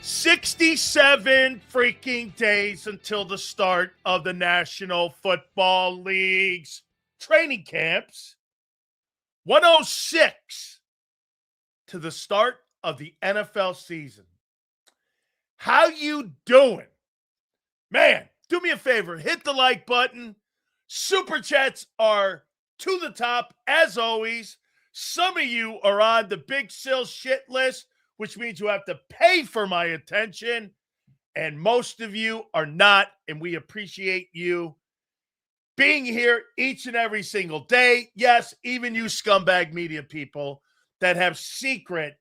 67 freaking days until the start of the National Football League's training camps. 106 to the start of the NFL season. How you doing? Man, do me a favor, hit the like button. Super chats are to the top as always. Some of you are on the Big Sill shit list, which means you have to pay for my attention. And most of you are not, and we appreciate you being here each and every single day. Yes, even you scumbag media people that have secret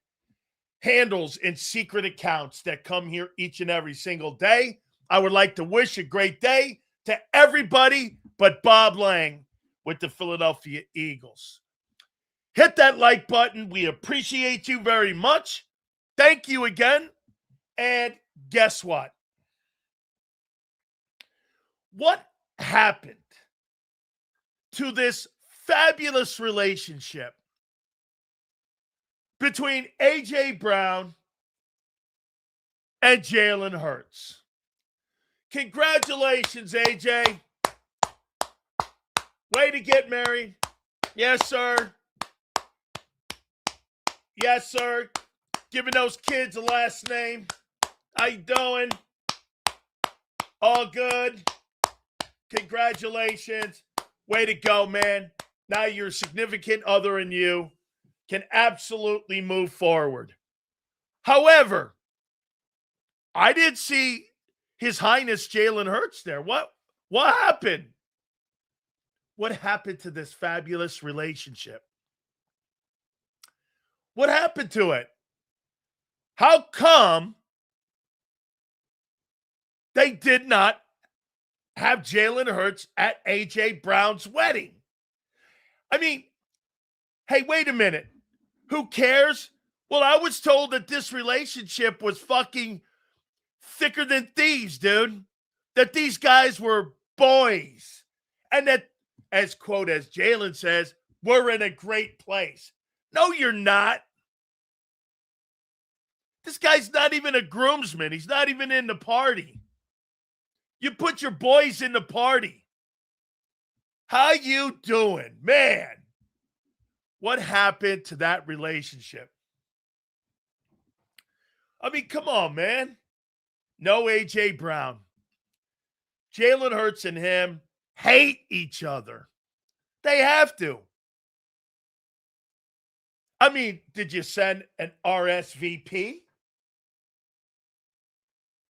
handles and secret accounts that come here each and every single day. I would like to wish a great day to everybody but Bob Lang with the Philadelphia Eagles. Hit that like button. We appreciate you very much. Thank you again. And guess what? What happened to this fabulous relationship between A.J. Brown and Jalen Hurts? Congratulations, A.J. Way to get married. Yes, sir. Yes, sir. Giving those kids a last name. How you doing? All good. Congratulations. Way to go, man. Now your significant other and you can absolutely move forward. However, I did see His Highness Jalen Hurts there. What happened? What happened to this fabulous relationship? What happened to it? How come they did not have Jalen Hurts at A.J. Brown's wedding? I mean, hey, wait a minute. Who cares? Well, I was told that this relationship was fucking thicker than thieves, dude. That these guys were boys. And that, as Jalen says, we're in a great place. No, you're not. This guy's not even a groomsman. He's not even in the party. You put your boys in the party. How you doing? Man, what happened to that relationship? I mean, come on, man. No A.J. Brown. Jalen Hurts and him hate each other. They have to. I mean, did you send an RSVP?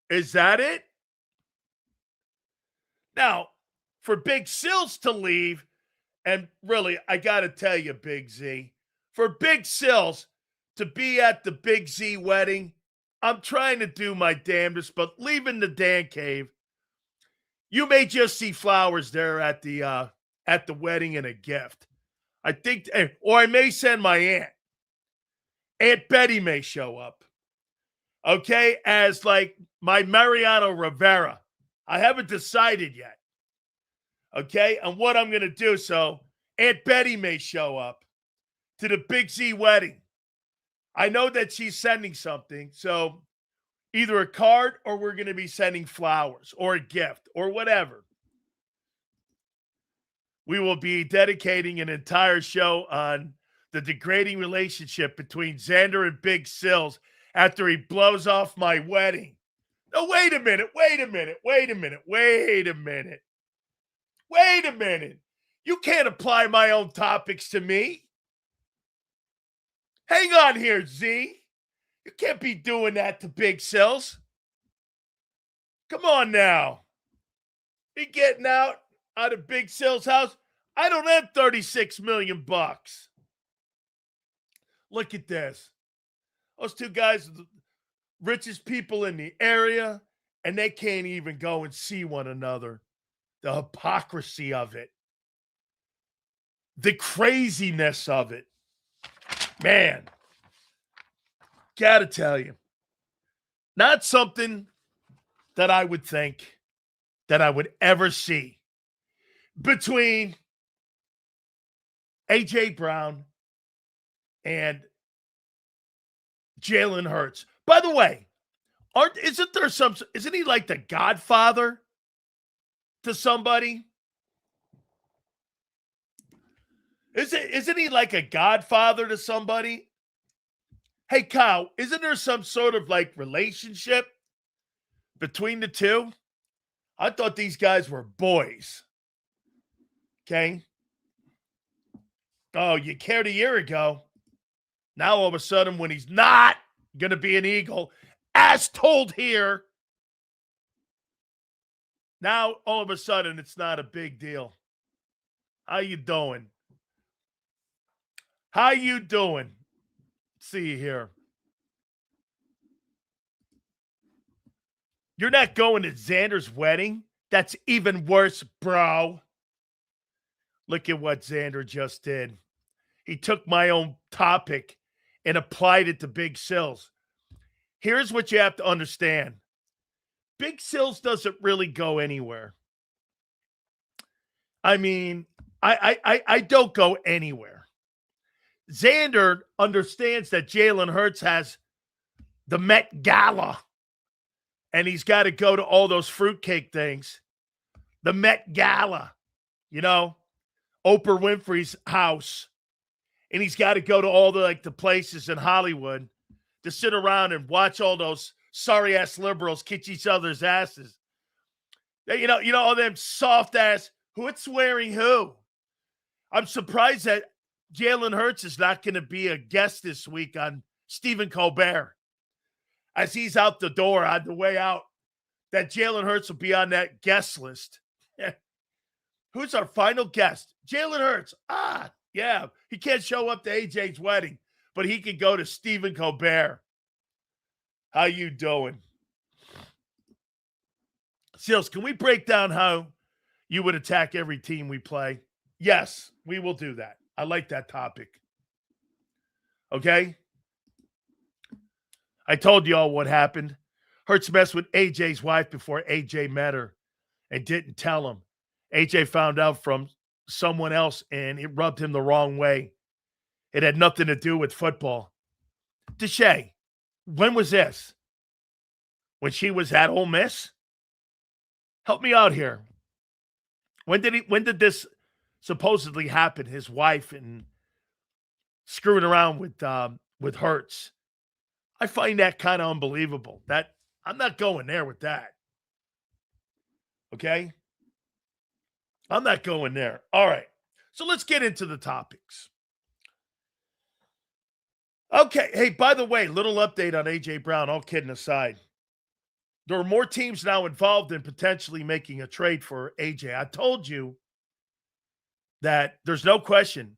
Is that it? Now, for Big Sills to leave, and really, I got to tell you, Big Z, for Big Sills to be at the Big Z wedding, I'm trying to do my damnedest, but leaving the Dan Cave, you may just see flowers there at the wedding and a gift. I think, or I may send my aunt. Aunt Betty may show up. Okay, as like my Mariano Rivera. I haven't decided yet. Okay, and what I'm going to do. So Aunt Betty may show up to the Big Z wedding. I know that she's sending something. So either a card or we're going to be sending flowers or a gift or whatever. We will be dedicating an entire show on the degrading relationship between Zander and Big Sills after he blows off my wedding. No, wait a minute. You can't apply my own topics to me. Hang on here, Z. You can't be doing that to Big Sills. Come on now. Be getting out of Big Sills' house. I don't have 36 million bucks. Look at this. Those two guys are the richest people in the area, and they can't even go and see one another. The hypocrisy of it. The craziness of it. Man, gotta tell you, not something that I would think that I would ever see between A.J. Brown and Jalen Hurts. By the way, Isn't he like the godfather to somebody? Isn't he like a godfather to somebody? Hey, Kyle, isn't there some sort of like relationship between the two? I thought these guys were boys. Okay. Oh, you cared a year ago. Now all of a sudden, when he's not going to be an Eagle, as told here, now all of a sudden it's not a big deal. How you doing? How you doing? See you here. You're not going to Zander's wedding? That's even worse, bro. Look at what Zander just did. He took my own topic and applied it to Big Sills. Here's what you have to understand. Big Sills doesn't really go anywhere. I mean, I don't go anywhere. Zander understands that Jalen Hurts has the Met Gala, and he's got to go to all those fruitcake things. The Met Gala, Oprah Winfrey's house. And he's got to go to all the places in Hollywood to sit around and watch all those sorry-ass liberals kick each other's asses. All them soft-ass, who's swearing who? I'm surprised that Jalen Hurts is not going to be a guest this week on Stephen Colbert. As he's out the door on the way out, that Jalen Hurts will be on that guest list. Who's our final guest? Jalen Hurts. Yeah. He can't show up to AJ's wedding, but he could go to Stephen Colbert. How you doing? Seals, can we break down how you would attack every team we play? Yes, we will do that. I like that topic. Okay? I told you all what happened. Hurts messed with AJ's wife before AJ met her and didn't tell him. AJ found out from someone else and it rubbed him the wrong way. It had nothing to do with football. Deshae, when was this? When she was at Ole Miss? Help me out here. When did this supposedly happen? His wife and screwing around with Hurts. I find that kind of unbelievable. That I'm not going there with that. Okay? I'm not going there. All right. So let's get into the topics. Okay. Hey, by the way, little update on A.J. Brown, all kidding aside. There are more teams now involved in potentially making a trade for A.J. I told you that there's no question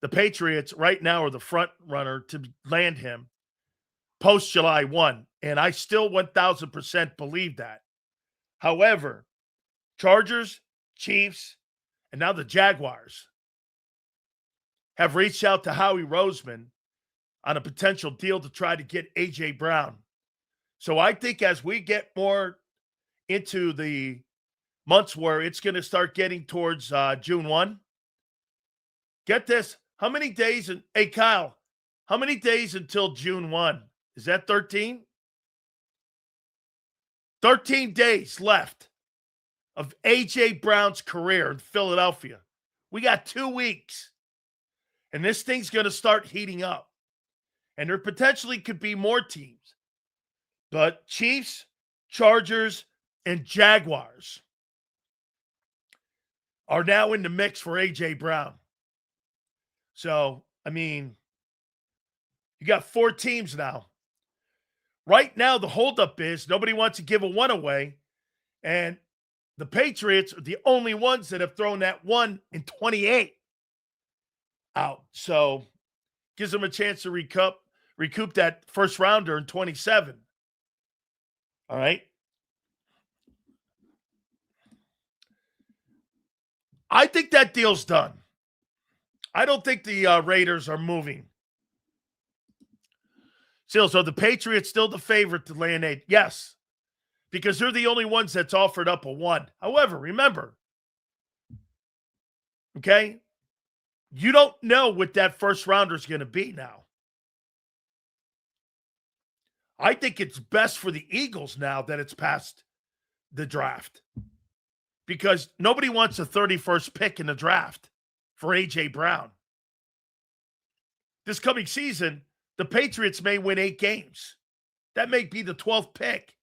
the Patriots right now are the front runner to land him post July 1. And I still 1,000% believe that. However, Chargers, Chiefs, and now the Jaguars have reached out to Howie Roseman on a potential deal to try to get A.J. Brown. So I think as we get more into the months where it's going to start getting towards June 1, get this. How many days? Hey, Kyle, how many days until June 1? Is that 13? 13 days left of A.J. Brown's career in Philadelphia. We got 2 weeks. And this thing's going to start heating up. And there potentially could be more teams. But Chiefs, Chargers, and Jaguars are now in the mix for A.J. Brown. So, I mean, you got 4 teams now. Right now, the holdup is nobody wants to give a 1 away. And the Patriots are the only ones that have thrown that 1 in 28 out. So, gives them a chance to recoup that first rounder in 27. All right. I think that deal's done. I don't think the Raiders are moving. Still, so the Patriots still the favorite to lay an 8? Yes, because they're the only ones that's offered up a 1. However, remember, okay, you don't know what that first rounder is going to be now. I think it's best for the Eagles now that it's past the draft because nobody wants the 31st pick in the draft for A.J. Brown. This coming season, the Patriots may win 8 games. That may be the 12th pick.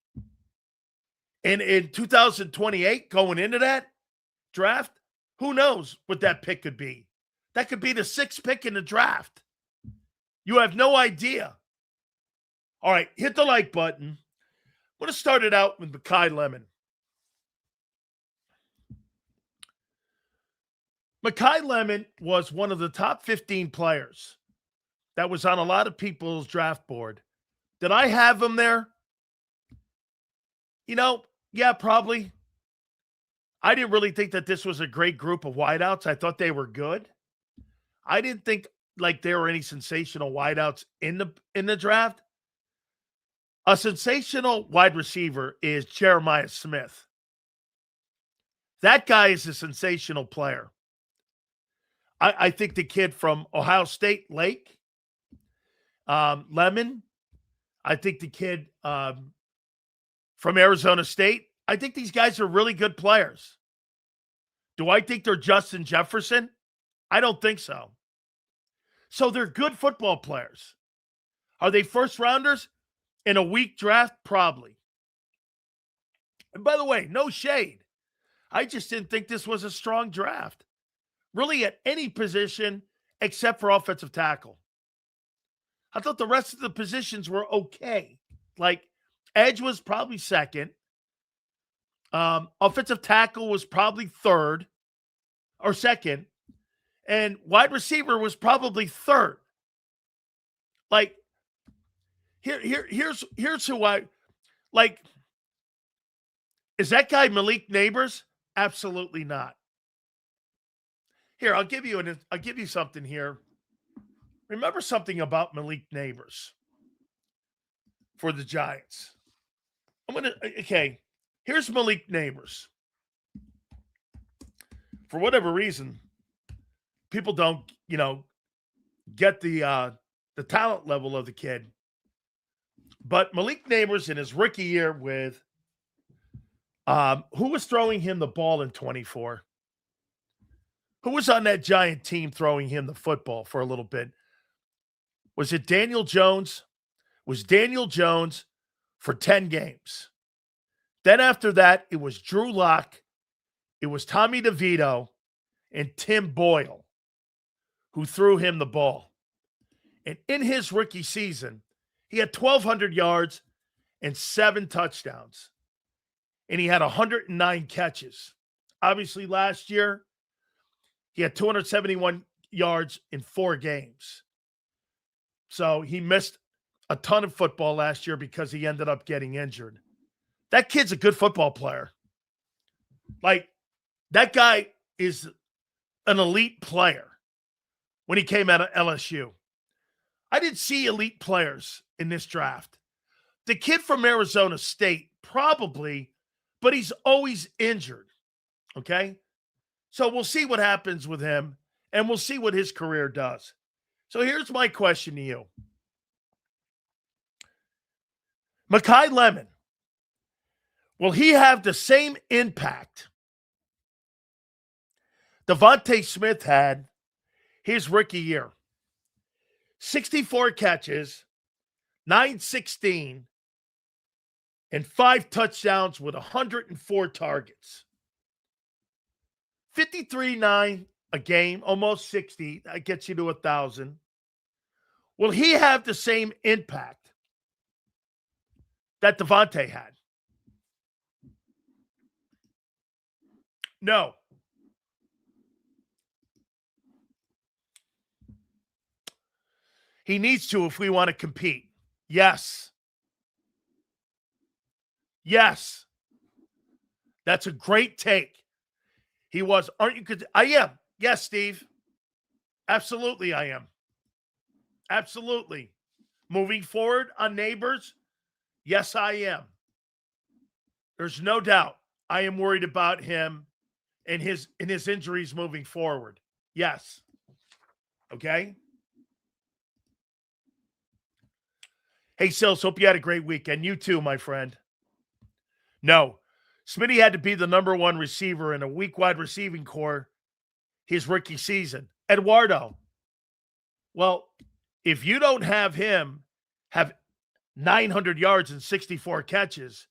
And in 2028, going into that draft, who knows what that pick could be? That could be the 6th pick in the draft. You have no idea. All right, hit the like button. I'm going to start it out with Mekhi Lemon. Mekhi Lemon was one of the top 15 players that was on a lot of people's draft board. Did I have him there? Yeah, probably. I didn't really think that this was a great group of wideouts. I thought they were good. I didn't think like there were any sensational wideouts in the draft. A sensational wide receiver is Jeremiah Smith. That guy is a sensational player. I think the kid from Ohio State, Lake, Lemon, I think the kid from Arizona State, I think these guys are really good players. Do I think they're Justin Jefferson? I don't think so. So they're good football players. Are they first rounders in a weak draft? Probably. And by the way, no shade. I just didn't think this was a strong draft. Really at any position except for offensive tackle. I thought the rest of the positions were okay. Like edge was probably second. Offensive tackle was probably third or second. And wide receiver was probably third. Like, here's who I like. Is that guy Malik Neighbors? Absolutely not. Here, I'll give you something here. Remember something about Malik Neighbors for the Giants. Here's Malik Neighbors. For whatever reason, people don't, get the talent level of the kid. But Malik Neighbors in his rookie year with who was throwing him the ball in 24? Who was on that Giant team throwing him the football for a little bit? Was it Daniel Jones? Was Daniel Jones for 10 games. Then after that, it was Drew Lock, it was Tommy DeVito, and Tim Boyle who threw him the ball. And in his rookie season, he had 1,200 yards and 7 touchdowns. And he had 109 catches. Obviously, last year, he had 271 yards in 4 games. So he missed a ton of football last year because he ended up getting injured. That kid's a good football player. Like, that guy is an elite player when he came out of LSU. I didn't see elite players in this draft. The kid from Arizona State, probably, but he's always injured. Okay? So we'll see what happens with him, and we'll see what his career does. So here's my question to you. Mekhi Lemon, will he have the same impact Devontae Smith had his rookie year? 64 catches, 916, and 5 touchdowns with 104 targets. 53.9 a game, almost 60. That gets you to 1,000. Will he have the same impact that Devontae had? No. He needs to if we want to compete. Yes. Yes. That's a great take. He was, aren't you? I am. Yes, Steve. Absolutely, I am. Absolutely. Moving forward on Neighbors, yes, I am. There's no doubt. I am worried about him and his injuries moving forward. Yes. Okay? Hey, Sills, hope you had a great weekend. You too, my friend. No, Smitty had to be the number one receiver in a weak wide receiving core his rookie season. Eduardo, well, if you don't have him have 900 yards and 64 catches,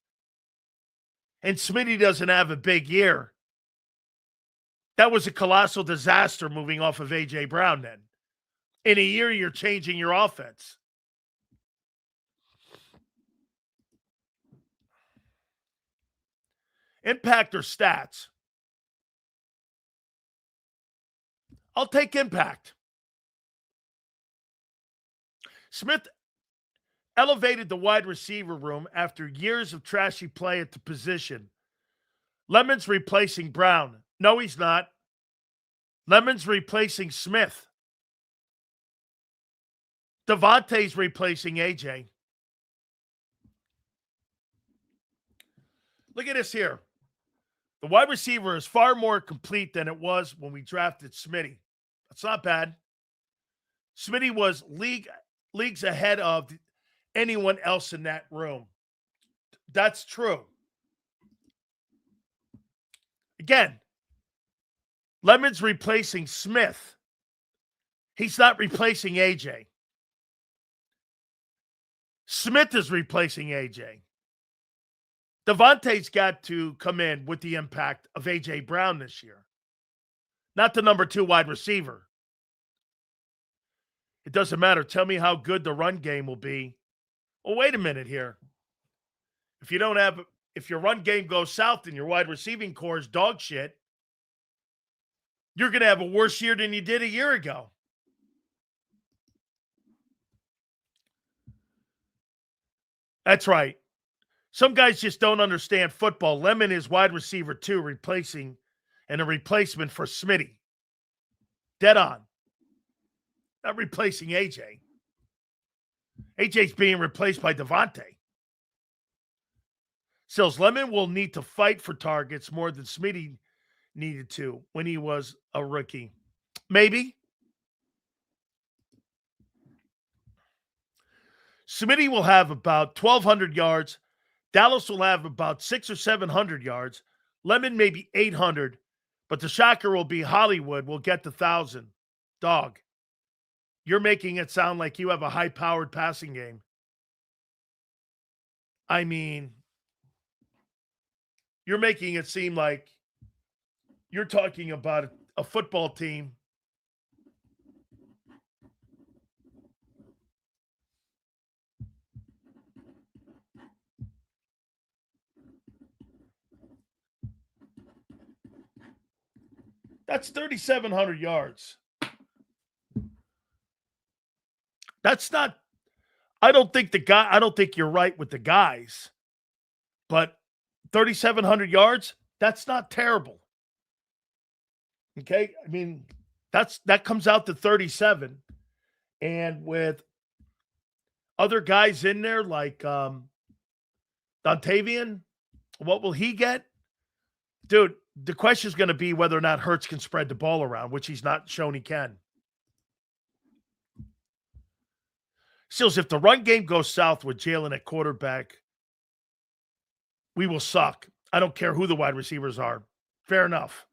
and Smitty doesn't have a big year, that was a colossal disaster moving off of A.J. Brown then. In a year, you're changing your offense. Impact or stats? I'll take impact. Smith elevated the wide receiver room after years of trashy play at the position. Lemon's replacing Brown. No, he's not. Lemon's replacing Smith. Devontae's replacing AJ. Look at this here. The wide receiver is far more complete than it was when we drafted Smitty. That's not bad. Smitty was leagues ahead of anyone else in that room. That's true. Again, Lemon's replacing Smith. He's not replacing AJ. Smith is replacing AJ. Devontae's got to come in with the impact of A.J. Brown this year, not the number 2 wide receiver. It doesn't matter. Tell me how good the run game will be. Well, wait a minute here. If your run game goes south and your wide receiving core is dog shit, you're going to have a worse year than you did a year ago. That's right. Some guys just don't understand football. Lemon is wide receiver 2, replacing and a replacement for Smitty. Dead on. Not replacing AJ. AJ's being replaced by Devontae. Sills, Lemon will need to fight for targets more than Smitty needed to when he was a rookie. Maybe. Smitty will have about 1,200 yards. Dallas will have about 600 or 700 yards. Lemon maybe 800. But the shocker will be Hollywood will get the 1,000. Dog, you're making it sound like you have a high-powered passing game. I mean, you're making it seem like you're talking about a football team. That's 3,700 yards. That's not, I don't think you're right with the guys, but 3,700 yards, that's not terrible. Okay? I mean, that comes out to 37. And with other guys in there like Dontavian, what will he get? Dude, the question is going to be whether or not Hurts can spread the ball around, which he's not shown he can. Stills, if the run game goes south with Jalen at quarterback, we will suck. I don't care who the wide receivers are. Fair enough.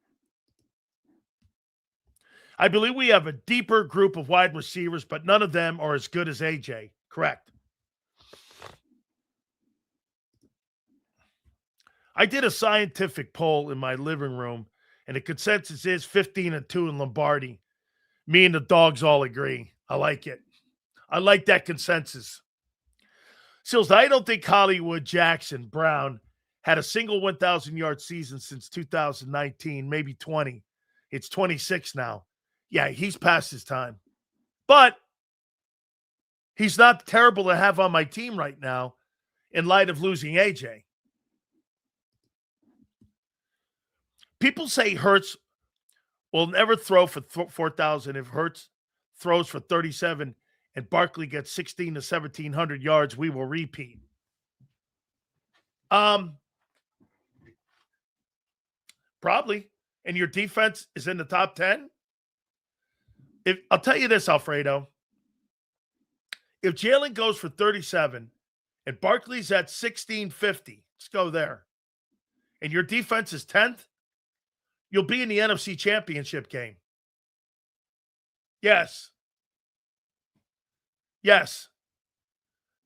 I believe we have a deeper group of wide receivers, but none of them are as good as AJ. Correct. I did a scientific poll in my living room, and the consensus is 15-2 in Lombardi. Me and the dogs all agree. I like it. I like that consensus. Sills, I don't think Hollywood, Jackson, Brown had a single 1,000-yard season since 2019, maybe 20. It's 26 now. Yeah, he's past his time. But he's not terrible to have on my team right now in light of losing AJ. People say Hurts will never throw for 4,000. If Hurts throws for 37 and Barkley gets 16 to 1,700 yards, we will repeat. Probably. And your defense is in the top 10? I'll tell you this, Alfredo. If Jalen goes for 37 and Barkley's at 1650, let's go there, and your defense is 10th, you'll be in the NFC Championship game. Yes. Yes.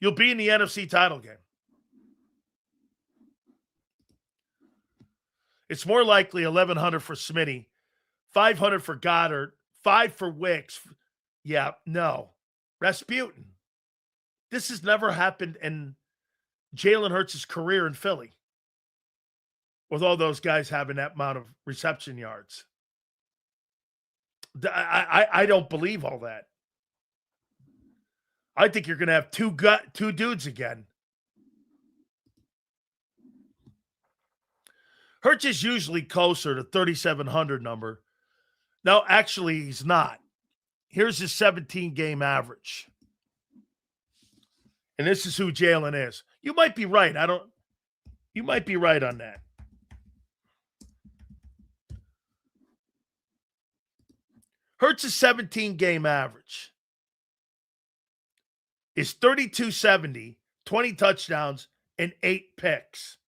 You'll be in the NFC title game. It's more likely 1,100 for Smitty, 500 for Goddard, 5 for Wicks. Yeah, no. Rasputin. This has never happened in Jalen Hurts' career in Philly, with all those guys having that amount of reception yards. I don't believe all that. I think you're going to have two dudes again. Hurts is usually closer to 3,700 number. No, actually, he's not. Here's his 17-game average. And this is who Jalen is. You might be right. You might be right on that. Hurts' 17-game average is 3,270, 20 touchdowns, and 8 picks.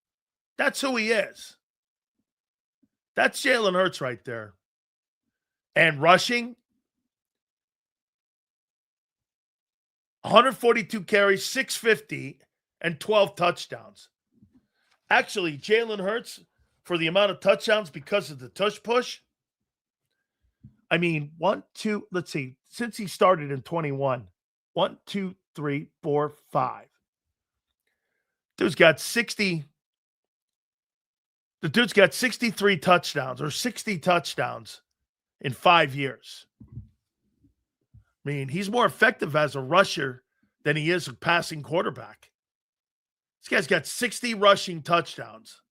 That's who he is. That's Jalen Hurts right there. And rushing, 142 carries, 650, and 12 touchdowns. Actually, Jalen Hurts, for the amount of touchdowns because of the tush push, I mean, let's see, since he started in 21, 1, 2, 3, 4, 5. Dude's got 60. The dude's got 63 touchdowns or 60 touchdowns in 5 years. I mean, he's more effective as a rusher than he is a passing quarterback. This guy's got 60 rushing touchdowns.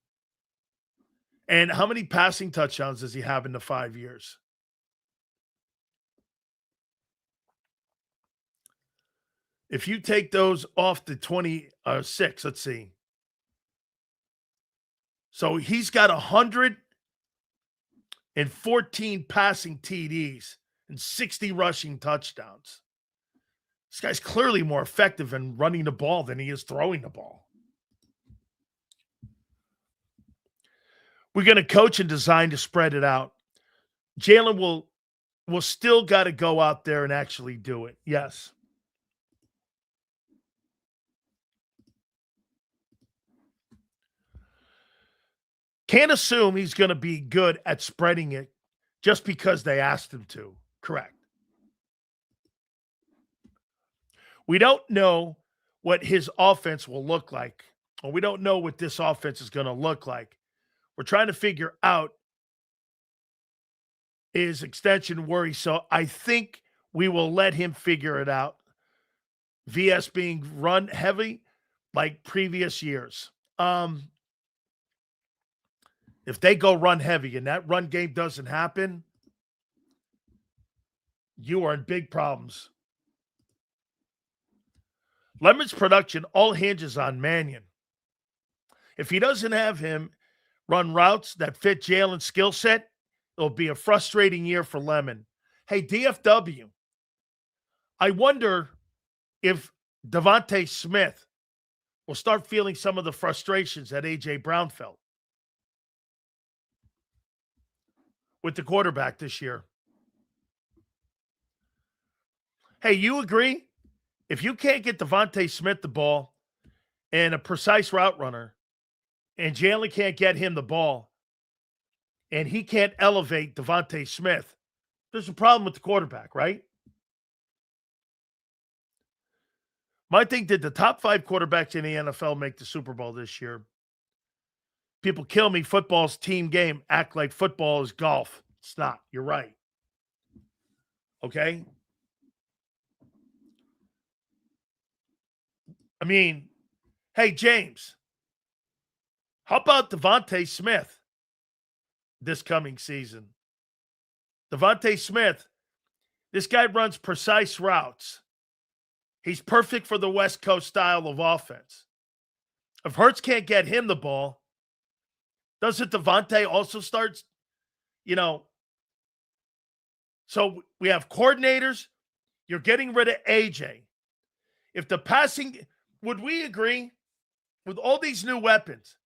And how many passing touchdowns does he have in the 5 years? If you take those off the 26, let's see. So he's got 114 passing TDs and 60 rushing touchdowns. This guy's clearly more effective in running the ball than he is throwing the ball. We're going to coach and design to spread it out. Jalen will still got to go out there and actually do it. Yes. Can't assume he's going to be good at spreading it just because they asked him to. Correct. We don't know what his offense will look like, or we don't know what this offense is going to look like. We're trying to figure out his extension worry. So I think we will let him figure it out. VS being run heavy like previous years. If they go run heavy and that run game doesn't happen, you are in big problems. Lemon's production all hinges on Mannion. If he doesn't have him run routes that fit Jalen's skill set, it'll be a frustrating year for Lemon. Hey, DFW, I wonder if Devontae Smith will start feeling some of the frustrations that A.J. Brown felt with the quarterback this year. Hey, you agree? If you can't get Devontae Smith the ball and a precise route runner, and Jalen can't get him the ball, and he can't elevate Devontae Smith, there's a problem with the quarterback, right? My thing, did the top 5 quarterbacks in the NFL make the Super Bowl this year? People kill me. Football's team game. Act like football is golf. It's not. You're right. Okay? I mean, hey, James, how about Devontae Smith this coming season? Devontae Smith, this guy runs precise routes. He's perfect for the West Coast style of offense. If Hurts can't get him the ball, doesn't Devontae also start, so we have coordinators. You're getting rid of AJ. if the passing, would we agree with all these new weapons?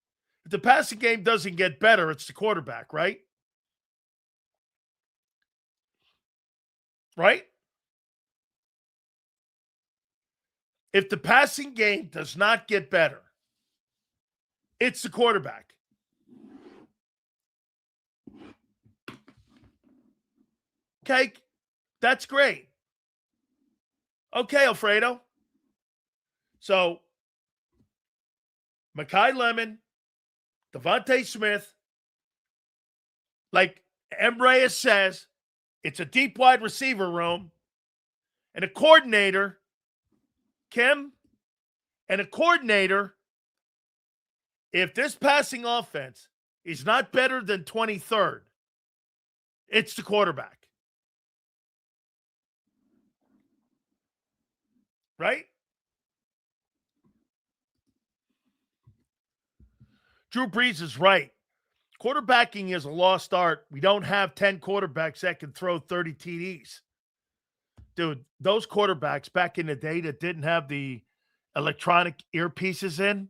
If the passing game doesn't get better, it's the quarterback, right? Right? If the passing game does not get better, it's the quarterback. Okay, that's great. Okay, Alfredo. So, Mekhi Lemon, Devontae Smith, like Embraer says, it's a deep wide receiver room and a coordinator, Kim, and a coordinator. If this passing offense is not better than 23rd, it's the quarterback. Right? Drew Brees is right. Quarterbacking is a lost art. We don't have 10 quarterbacks that can throw 30 TDs. Dude, those quarterbacks back in the day that didn't have the electronic earpieces in,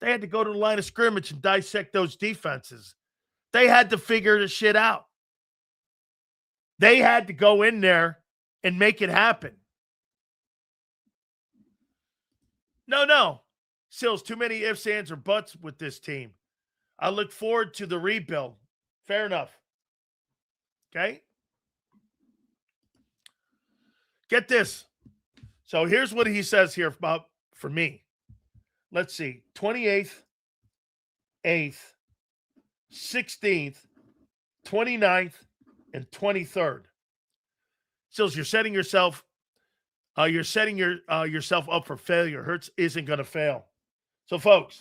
they had to go to the line of scrimmage and dissect those defenses. They had to figure the shit out. They had to go in there and make it happen. No. Sills, too many ifs, ands, or buts with this team. I look forward to the rebuild. Fair enough. Okay? Get this. So here's what he says here about for me. Let's see. 28th, 8th, 16th, 29th, and 23rd. Sills, you're setting yourself yourself up for failure. Hurts isn't going to fail. So, folks,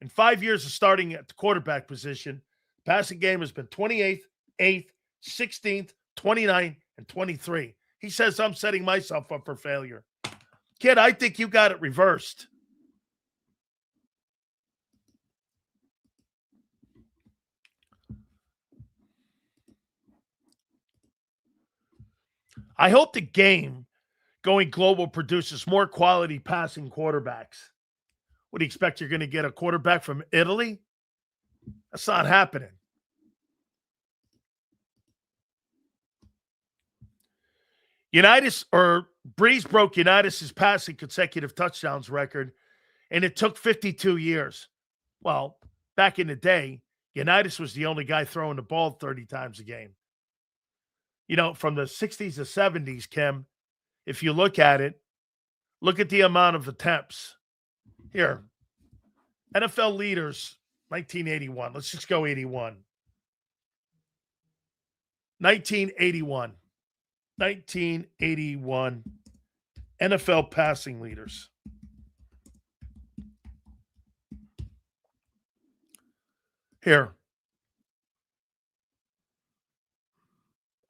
in 5 years of starting at the quarterback position, passing game has been 28th, 8th, 16th, 29th, and 23. He says I'm setting myself up for failure. Kid, I think you got it reversed. I hope the game going global produces more quality passing quarterbacks. What do you expect? You're going to get a quarterback from Italy? That's not happening. Brees broke Unitas' passing consecutive touchdowns record, and it took 52 years. Well, back in the day, Unitas was the only guy throwing the ball 30 times a game. From the 60s to 70s, Kim, if you look at it, look at the amount of attempts. Here, NFL leaders, 1981. Let's just go 81. 1981. 1981 NFL passing leaders. Here.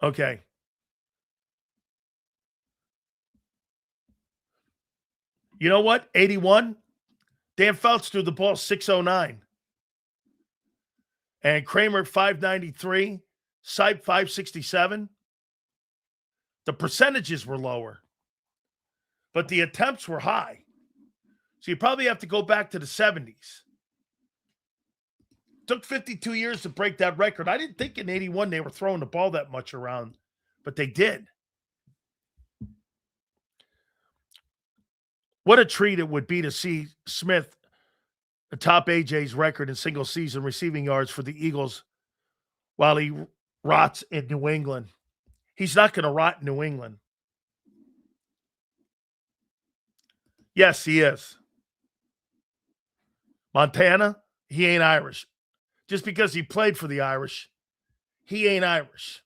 Okay. You know what? 81. Dan Fouts threw the ball 609. And Kramer 593. Sipe 567. The percentages were lower, but the attempts were high. So you probably have to go back to the 70s. Took 52 years to break that record. I didn't think in 81 they were throwing the ball that much around, but they did. What a treat it would be to see Smith atop AJ's record in single season receiving yards for the Eagles while he rots in New England. He's not going to rot in New England. Yes, he is. Montana, he ain't Irish. Just because he played for the Irish, he ain't Irish.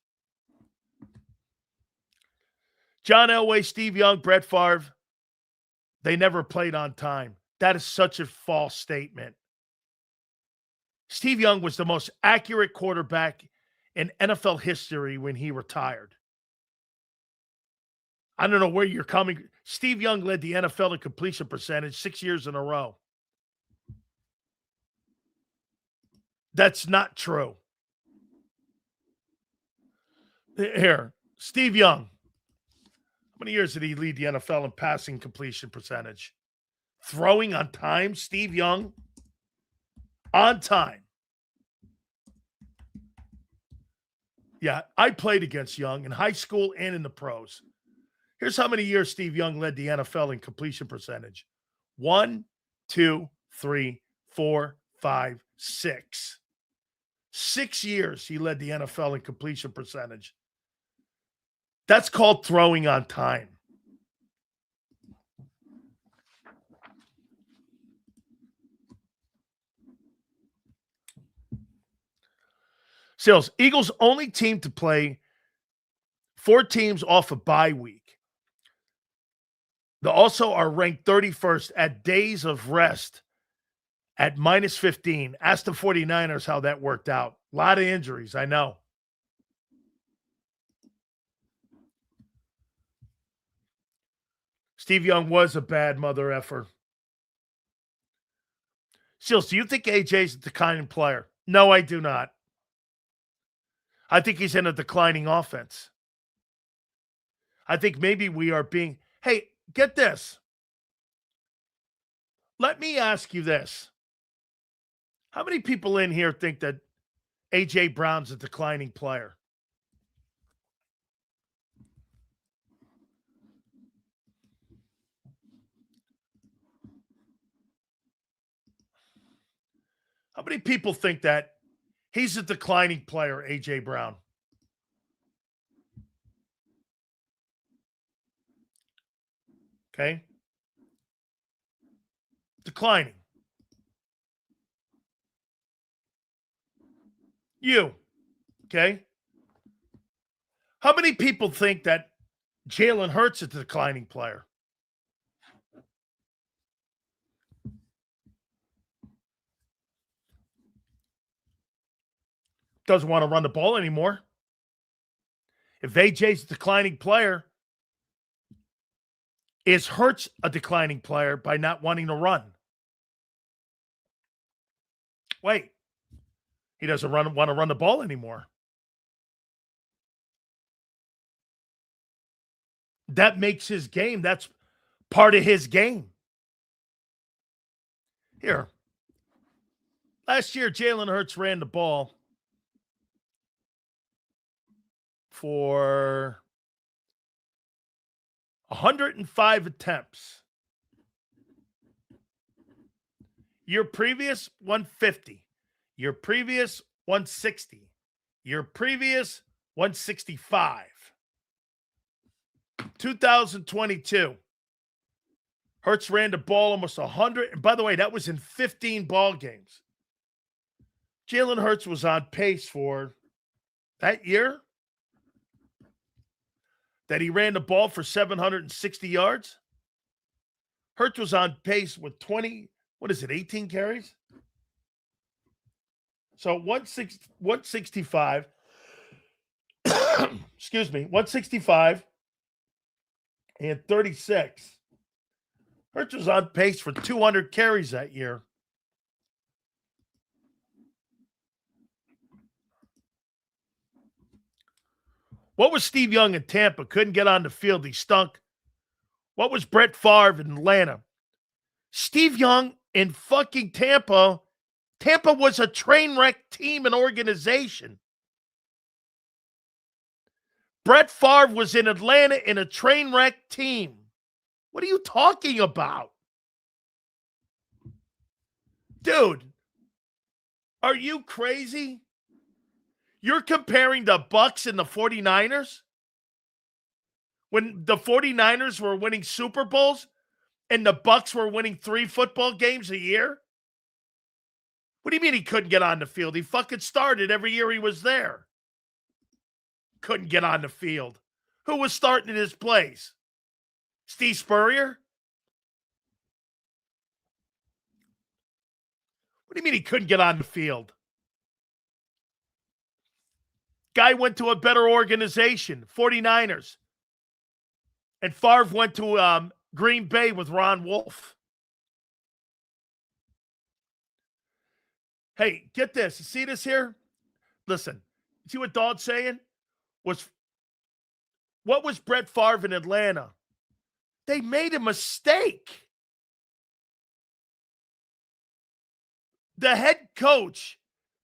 John Elway, Steve Young, Brett Favre, they never played on time. That is such a false statement. Steve Young was the most accurate quarterback in NFL history when he retired. I don't know where you're coming. Steve Young led the NFL in completion percentage 6 years in a row. That's not true. Here, Steve Young. many years did he lead the NFL in passing completion percentage? Throwing on time, Steve Young, on time. Yeah, I played against Young in high school and in the pros. Here's how many years Steve Young led the NFL in completion percentage. 1, 2, 3, 4, 5, 6. 6 years he led the NFL in completion percentage. That's called throwing on time. Sales, Eagles only team to play 4 teams off a bye week. They also are ranked 31st at days of rest at minus 15. Ask the 49ers how that worked out. A lot of injuries, I know. Steve Young was a bad mother effer. Seals, do you think AJ's a declining player? No, I do not. I think he's in a declining offense. I think maybe we are being, hey, get this. Let me ask you this. How many people in here think that A.J. Brown's a declining player? How many people think that he's a declining player, A.J. Brown? Okay? Declining. You. Okay? How many people think that Jalen Hurts is a declining player? Doesn't want to run the ball anymore. If AJ's a declining player, is Hurts a declining player by not wanting to run? Wait. He doesn't want to run the ball anymore. That makes his game. That's part of his game. Here. Last year, Jalen Hurts ran the ball for 105 attempts. Year previous, 150. Year previous, 160. Year previous, 165. 2022. Hurts ran the ball almost 100. And by the way, that was in 15 ball games. Jalen Hurts was on pace for that year that he ran the ball for 760 yards. Hurts was on pace with 18 carries? So 165. Excuse me, 165 and 36. Hurts was on pace for 200 carries that year. What was Steve Young in Tampa? Couldn't get on the field. He stunk. What was Brett Favre in Atlanta? Steve Young in fucking Tampa. Tampa was a train wreck team and organization. Brett Favre was in Atlanta in a train wreck team. What are you talking about? Dude, are you crazy? You're comparing the Bucs and the 49ers? When the 49ers were winning Super Bowls and the Bucs were winning 3 football games a year? What do you mean he couldn't get on the field? He fucking started every year he was there. Couldn't get on the field. Who was starting in his place? Steve Spurrier? What do you mean he couldn't get on the field? Guy went to a better organization, 49ers. And Favre went to Green Bay with Ron Wolf. Hey, get this. See this here? Listen, see what Dodd's saying? Was What was Brett Favre in Atlanta? They made a mistake. The head coach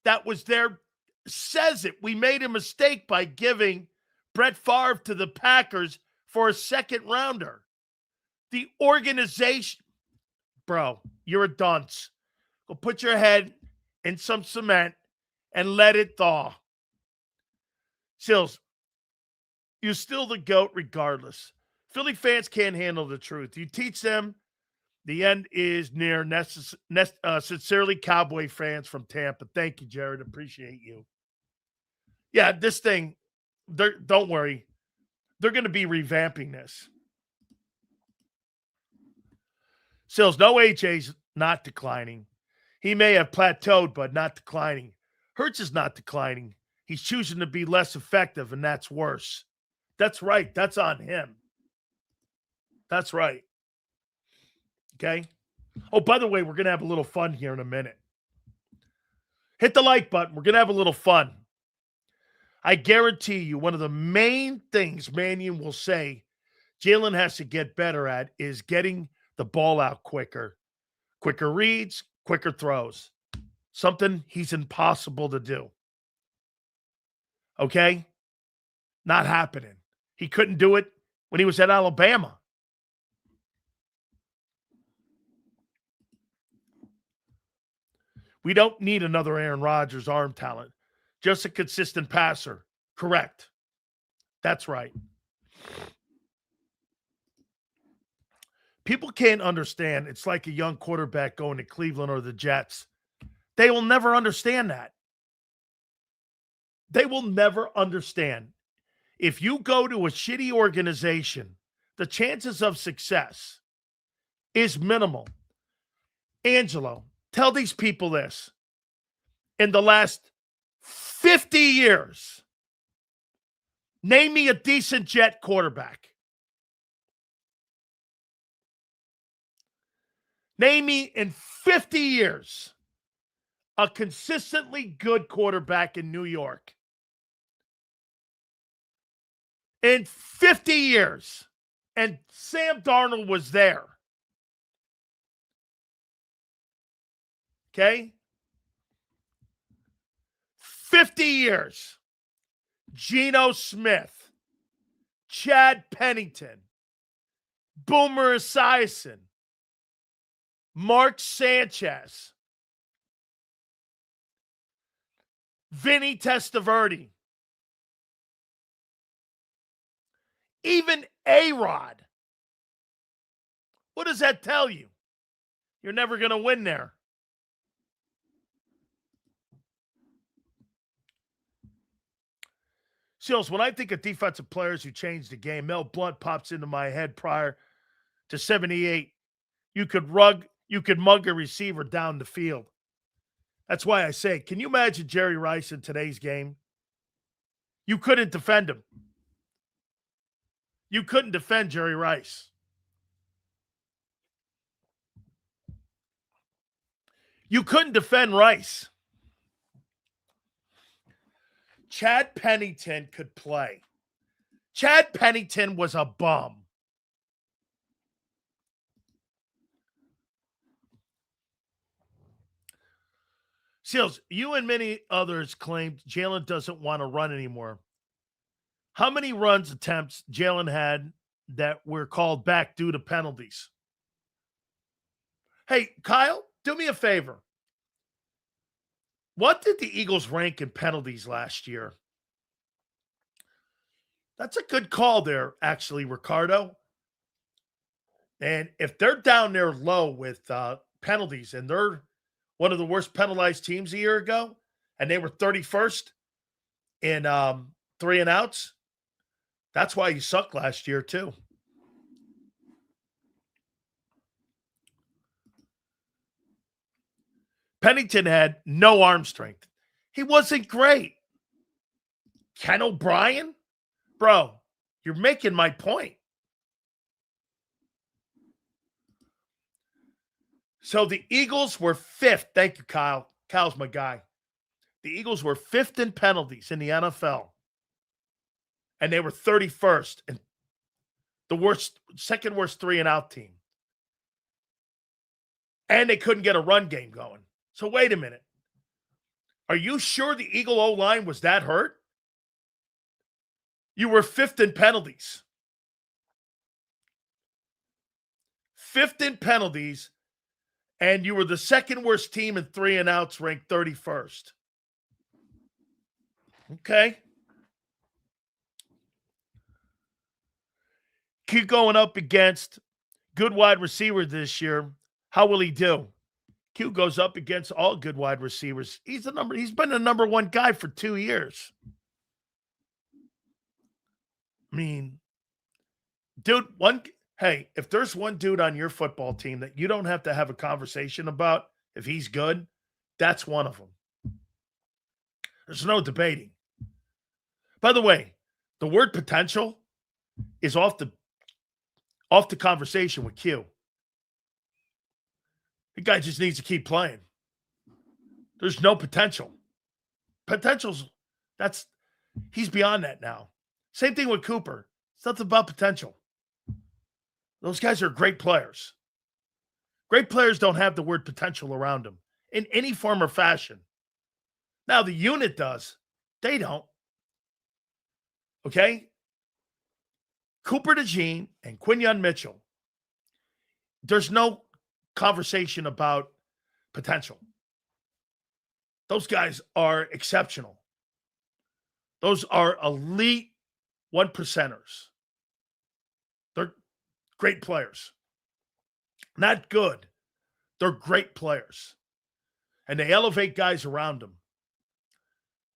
that was there says it. We made a mistake by giving Brett Favre to the Packers for a second rounder. The organization, bro, you're a dunce. Go put your head in some cement and let it thaw. Sills, you're still the GOAT regardless. Philly fans can't handle the truth. You teach them the end is near. Sincerely, Cowboy fans from Tampa. Thank you, Jared. Appreciate you. Yeah, this thing, don't worry. They're going to be revamping this. Sills, no AJ's not declining. He may have plateaued, but not declining. Hurts is not declining. He's choosing to be less effective, and that's worse. That's right. That's on him. That's right. Okay? Oh, by the way, we're going to have a little fun here in a minute. Hit the like button. We're going to have a little fun. I guarantee you one of the main things Mannion will say Jalen has to get better at is getting the ball out quicker. Quicker reads, quicker throws. Something he's impossible to do. Okay? Not happening. He couldn't do it when he was at Alabama. We don't need another Aaron Rodgers arm talent. Just a consistent passer. Correct. That's right. People can't understand. It's like a young quarterback going to Cleveland or the Jets. They will never understand that. They will never understand. If you go to a shitty organization, the chances of success is minimal. Angelo, tell these people this. In the last 50 years, name me a decent Jet quarterback. Name me in 50 years a consistently good quarterback in New York. In 50 years. And Sam Darnold was there. Okay? 50 years. Geno Smith. Chad Pennington. Boomer Esiason. Mark Sanchez. Vinny Testaverde. Even A-Rod. What does that tell you? You're never going to win there. Seals, when I think of defensive players who changed the game, Mel Blount pops into my head prior to 78. You could mug a receiver down the field. That's why I say, can you imagine Jerry Rice in today's game? You couldn't defend him. You couldn't defend Jerry Rice. You couldn't defend Rice. Chad Pennington could play. Chad Pennington was a bum. Seals, you and many others claimed Jalen doesn't want to run anymore. How many runs attempts Jalen had that were called back due to penalties? Hey, Kyle, do me a favor. What did the Eagles rank in penalties last year? That's a good call there, actually, Ricardo. And if they're down there low with penalties and they're one of the worst penalized teams a year ago, and they were 31st in 3 and outs, that's why you sucked last year, too. Pennington had no arm strength. He wasn't great. Ken O'Brien? Bro, you're making my point. So the Eagles were 5th. Thank you, Kyle. Kyle's my guy. The Eagles were 5th in penalties in the NFL. and they were 31st and the second worst 3-and-out team. And they couldn't get a run game going. So wait a minute. Are you sure the Eagle O-line was that hurt? You were 5th in penalties. 5th in penalties, and you were the second worst team in 3-and-outs, ranked 31st. Okay. Keep going up against good wide receiver this year. How will he do? Q goes up against all good wide receivers. He's been the number one guy for 2 years. I mean, dude, if there's one dude on your football team that you don't have to have a conversation about if he's good, that's one of them. There's no debating. By the way, the word potential is off the conversation with Q. The guy just needs to keep playing. There's no potential. He's beyond that now. Same thing with Cooper. It's nothing about potential. Those guys are great players. Great players don't have the word potential around them in any form or fashion. Now, the unit does. They don't. Okay? Cooper DeJean and Quinyon Mitchell. There's no conversation about potential. Those guys are exceptional. Those are elite 1%ers. They're great players. Not good. They're great players. And they elevate guys around them.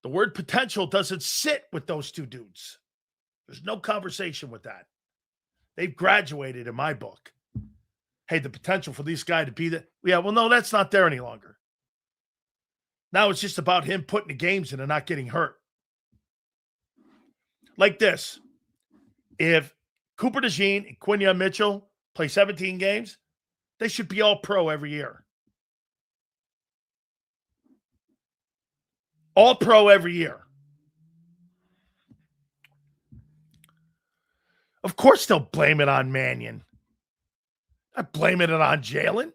The word potential doesn't sit with those two dudes. There's no conversation with that. They've graduated in my book. Hey, the potential for this guy to be that. Yeah, well, no, that's not there any longer. Now it's just about him putting the games in and not getting hurt. Like this. If Cooper DeJean and Quinyon Mitchell play 17 games, they should be all pro every year. All pro every year. Of course they'll blame it on Mannion. Not blaming it on Jalen.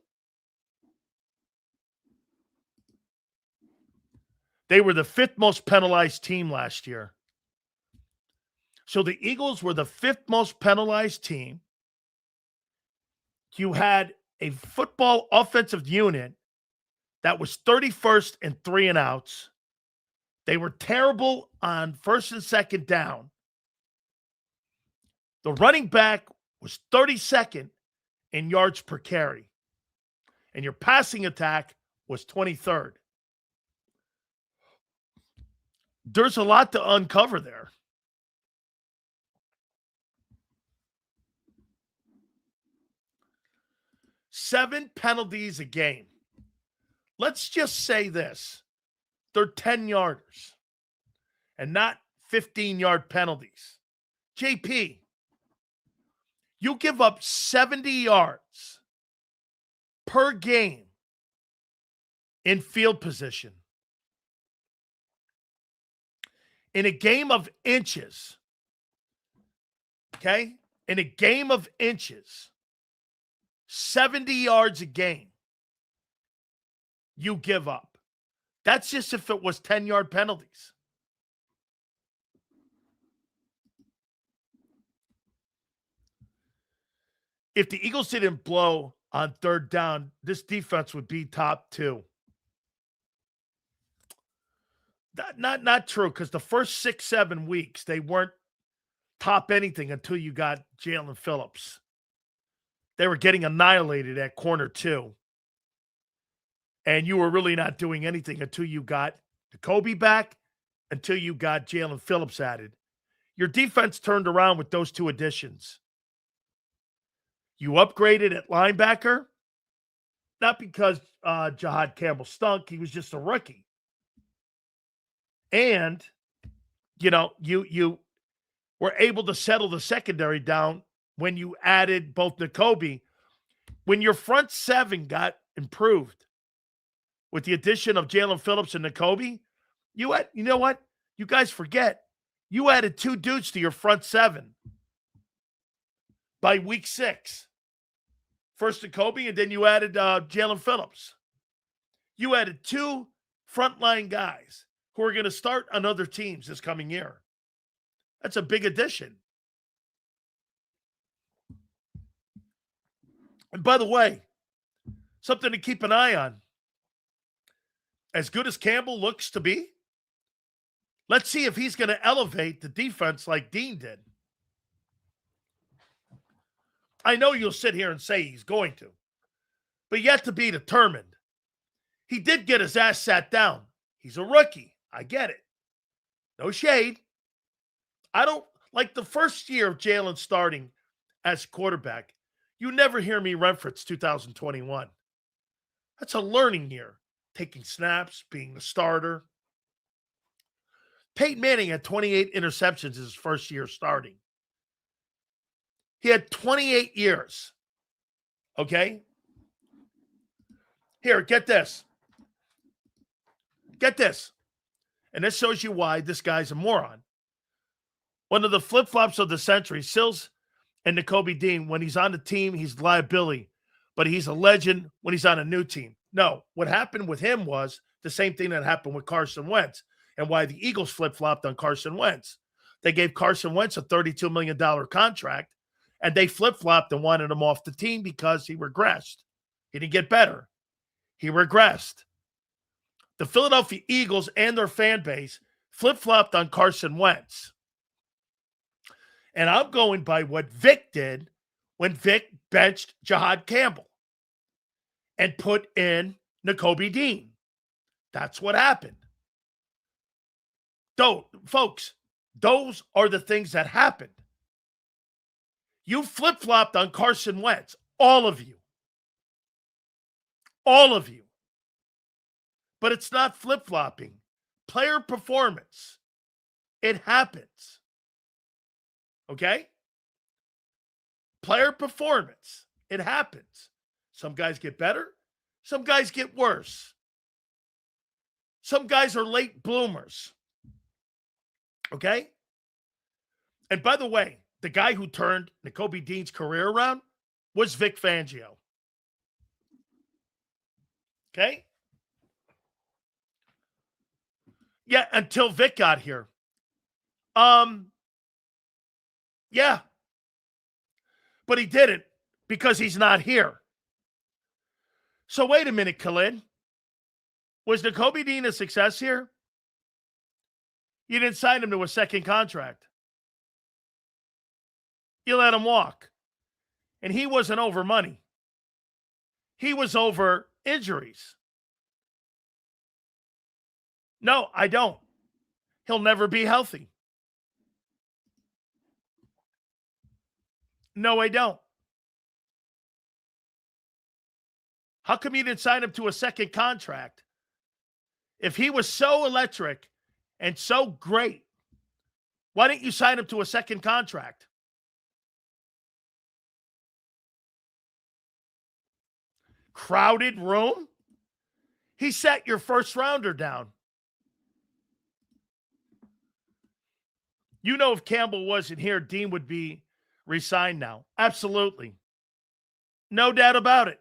They were the 5th most penalized team last year. So the Eagles were the 5th most penalized team. You had a football offensive unit that was 31st in 3-and-outs. They were terrible on 1st and 2nd down. The running back was 32nd in yards per carry. And your passing attack was 23rd. There's a lot to uncover there. Seven penalties a game. Let's just say this. They're 10-yarders and not 15-yard penalties. JP, you give up 70 yards per game in field position. In a game of inches, okay? In a game of inches, 70 yards a game, you give up. That's just if it was 10-yard penalties. If the Eagles didn't blow on 3rd down, this defense would be top 2. Not true, because the first 6-7 weeks, they weren't top anything until you got Jalen Phillips. They were getting annihilated at corner 2. And you were really not doing anything until you got JAKIB back, until you got Jalen Phillips added. Your defense turned around with those 2 additions. You upgraded at linebacker, not because Jahad Campbell stunk. He was just a rookie. And, you were able to settle the secondary down when you added both JAKIB. When your front 7 got improved with the addition of Jalen Phillips and JAKIB, you know what? You guys forget. You added 2 dudes to your front 7 by week 6. First Jakobi, and then you added Jalen Phillips. You added 2 frontline guys who are going to start on other teams this coming year. That's a big addition. And by the way, something to keep an eye on. As good as Campbell looks to be, let's see if he's going to elevate the defense like Dean did. I know you'll sit here and say he's going to, but yet to be determined. He did get his ass sat down. He's a rookie. I get it. No shade. I don't like the first year of Jalen starting as quarterback. You never hear me reference 2021. That's a learning year. Taking snaps, being the starter. Peyton Manning had 28 interceptions his first year starting. He had 28 years. Okay? Here, get this. Get this. And this shows you why this guy's a moron. One of the flip-flops of the century, Sills and Nakobe Dean, when he's on the team, he's liability. But he's a legend when he's on a new team. No, what happened with him was the same thing that happened with Carson Wentz and why the Eagles flip-flopped on Carson Wentz. They gave Carson Wentz a $32 million contract, and they flip-flopped and wanted him off the team because he regressed. He didn't get better. He regressed. The Philadelphia Eagles and their fan base flip-flopped on Carson Wentz. And I'm going by what Vic did when Vic benched Jahad Campbell and put in Nakobe Dean. That's what happened. Folks, those are the things that happened. You flip-flopped on Carson Wentz, all of you. All of you. But it's not flip-flopping. Player performance. It happens. Okay? Player performance. It happens. Some guys get better. Some guys get worse. Some guys are late bloomers. Okay? And by the way, the guy who turned Nakobe Dean's career around was Vic Fangio. Okay? Yeah, until Vic got here. Yeah. But he didn't because he's not here. So wait a minute, Khalid. Was Nakobe Dean a success here? You didn't sign him to a second contract. You let him walk. And he wasn't over money. He was over injuries. No, I don't. He'll never be healthy. No, I don't. How come you didn't sign him to a second contract? If he was so electric and so great, why didn't you sign him to a second contract? Crowded room? He sat your first rounder down. You know, if Campbell wasn't here, Dean would be re-signed now. Absolutely. No doubt about it.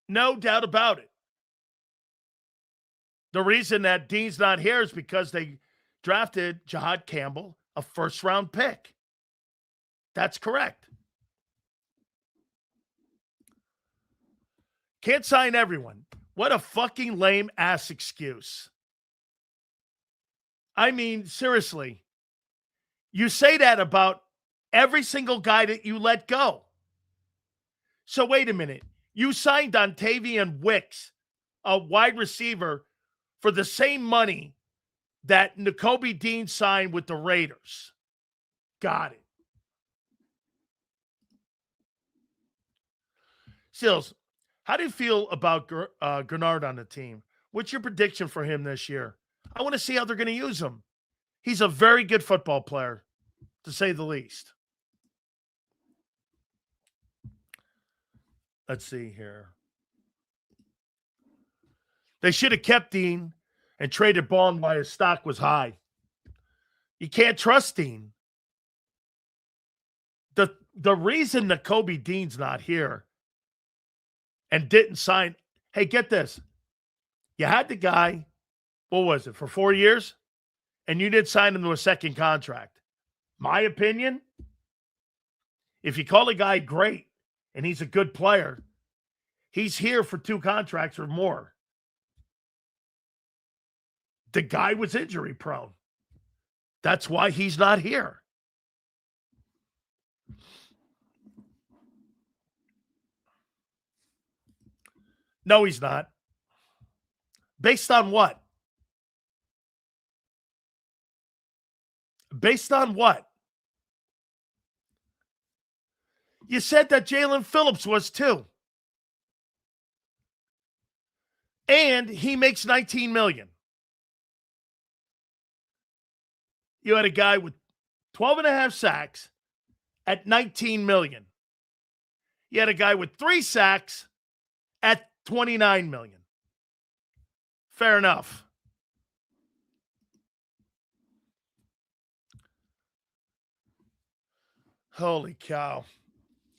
No doubt about it. The reason that Dean's not here is because they drafted Jahad Campbell, a first-round pick. That's correct. Can't sign everyone. What a fucking lame-ass excuse. I mean, seriously. You say that about every single guy that you let go. So wait a minute. You signed Dontavian Wicks, a wide receiver, for the same money that Nakobe Dean signed with the Raiders. Got it. Sills, how do you feel about Grenard on the team? What's your prediction for him this year? I want to see how they're going to use him. He's a very good football player, to say the least. Let's see here. They should have kept Dean and traded Bond while his stock was high. You can't trust Dean. The reason that Kobe Dean's not here and didn't sign, hey, get this. You had the guy, what was it, for 4 years? And you did sign him to a second contract. My opinion, if you call a guy great and he's a good player, he's here for 2 contracts or more. The guy was injury prone. That's why he's not here. No, he's not. Based on what? Based on what? You said that Jalen Phillips was too. And he makes $19 million. You had a guy with 12 and a half sacks at $19 million. You had a guy with 3 sacks at $29 million. Fair enough. Holy cow.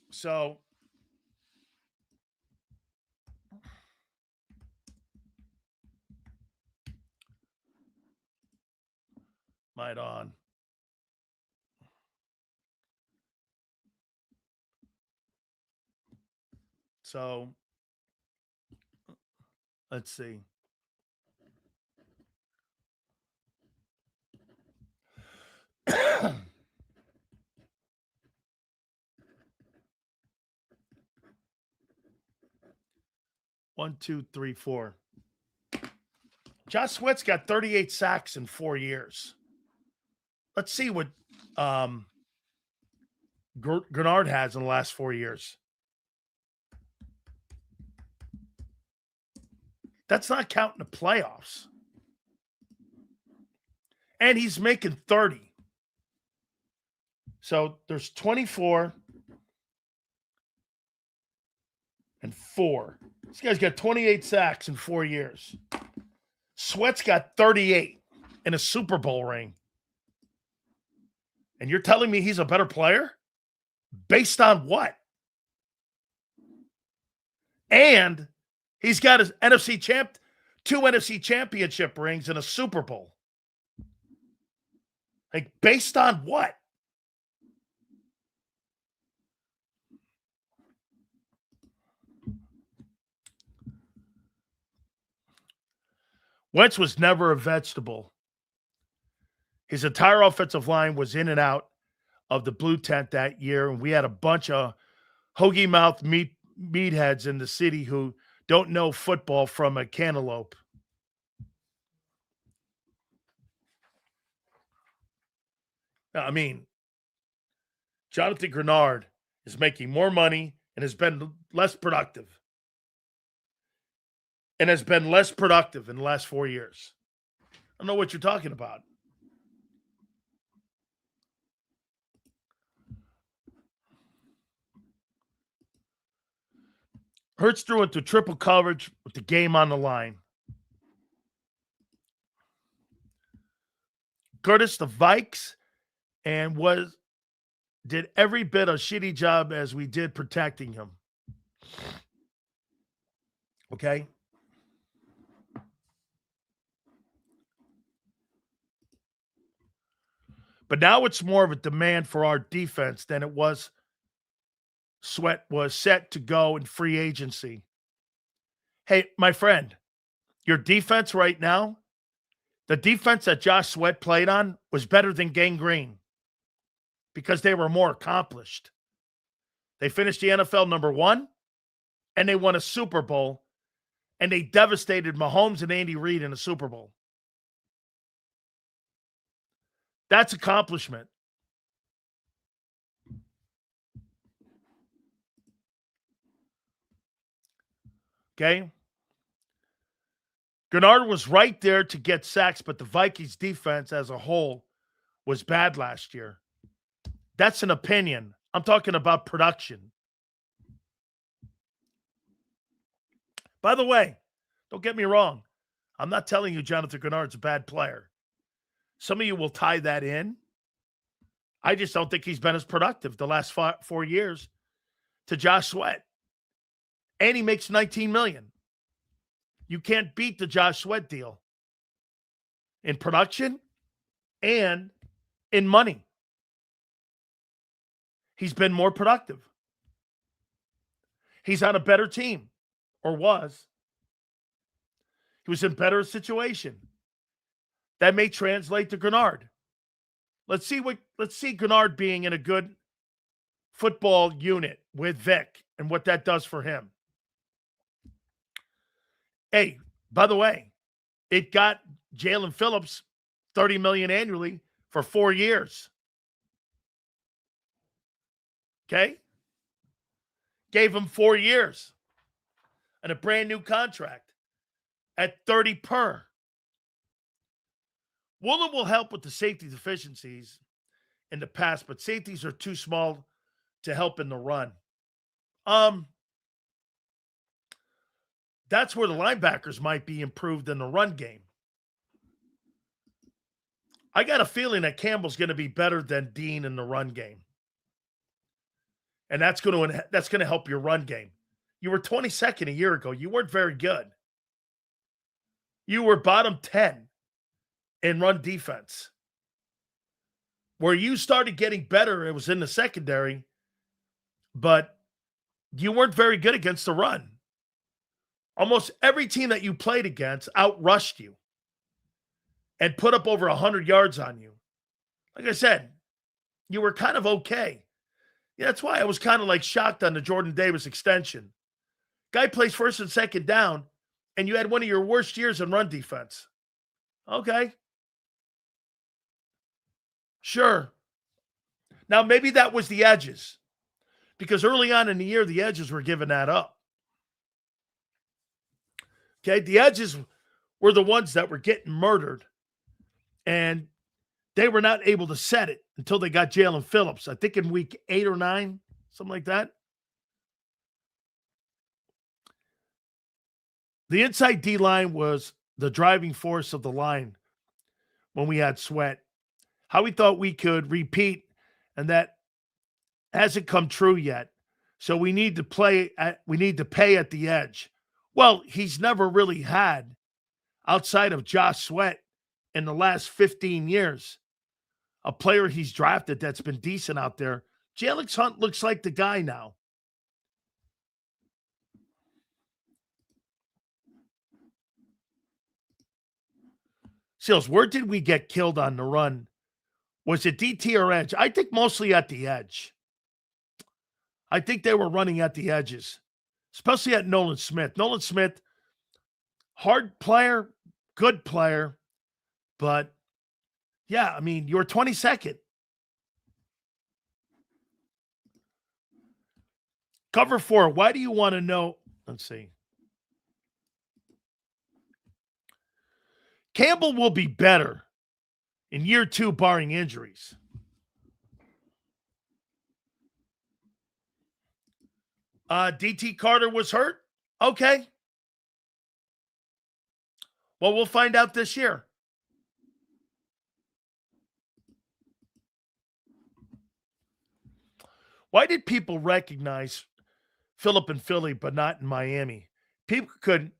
So, might on. So, let's see. One, two, three, four. Josh Sweat's got 38 sacks in 4 years. Let's see what Grenard has in the last 4 years. That's not counting the playoffs. And he's making 30. So there's 24 and 4. This guy's got 28 sacks in 4 years. Sweat's got 38 in a Super Bowl ring. And you're telling me he's a better player? Based on what? And he's got his two NFC championship rings and a Super Bowl. Like, based on what? Wentz was never a vegetable. His entire offensive line was in and out of the blue tent that year, and we had a bunch of hoagie mouth meatheads in the city who don't know football from a cantaloupe. I mean, Jonathan Grenard is making more money and has been less productive. And has been less productive in the last 4 years. I don't know what you're talking about. Hurts threw into triple coverage with the game on the line. Curtis the Vikes and did every bit a shitty job as we did protecting him. Okay? But now it's more of a demand for our defense than it was. Sweat was set to go in free agency. Hey, my friend, your defense right now, the defense that Josh Sweat played on was better than Gang Green because they were more accomplished. They finished the NFL number 1, and they won a Super Bowl, and they devastated Mahomes and Andy Reid in a Super Bowl. That's accomplishment. Okay? Grenard was right there to get sacks, but the Vikings defense as a whole was bad last year. That's an opinion. I'm talking about production. By the way, don't get me wrong. I'm not telling you Jonathan Grenard's a bad player. Some of you will tie that in. I just don't think he's been as productive the last 4 years to Josh Sweat. And he makes $19 million. You can't beat the Josh Sweat deal in production and in money. He's been more productive. He's on a better team, or was. He was in better situation. That may translate to Grenard. Let's see Grenard being in a good football unit with Vic and what that does for him. Hey, by the way, it got Jalen Phillips $30 million annually for 4 years. Okay? Gave him 4 years and a brand new contract at 30 per. Woolen will help with the safety deficiencies in the past, but safeties are too small to help in the run. That's where the linebackers might be improved in the run game. I got a feeling that Campbell's going to be better than Dean in the run game. And that's going to help your run game. You were 22nd a year ago. You weren't very good. You were bottom 10 in run defense. Where you started getting better, it was in the secondary, but you weren't very good against the run. Almost every team that you played against outrushed you and put up over 100 yards on you. Like I said, you were kind of okay. Yeah, that's why I was kind of like shocked on the Jordan Davis extension. Guy plays first and second down, and you had one of your worst years in run defense. Okay. Sure. Now, maybe that was the edges, because early on in the year, the edges were giving that up. Okay, the edges were the ones that were getting murdered, and they were not able to set it until they got Jalen Phillips, I think in week 8 or 9, something like that. The inside D-line was the driving force of the line when we had Sweat. How we thought we could repeat, and that hasn't come true yet. So we need to pay at the edge. Well, he's never really had, outside of Josh Sweat in the last 15 years, a player he's drafted that's been decent out there. Jalen Hunt looks like the guy now. Seals, where did we get killed on the run? Was it DT or edge? I think mostly at the edge. I think they were running at the edges, especially at Nolan Smith. Nolan Smith, hard player, good player, but yeah, I mean, you were 22nd. Cover 4, why do you want to know? Let's see. Campbell will be better in year 2, barring injuries. DT Carter was hurt? Okay. Well, we'll find out this year. Why did people recognize Phillip in Philly but not in Miami? People could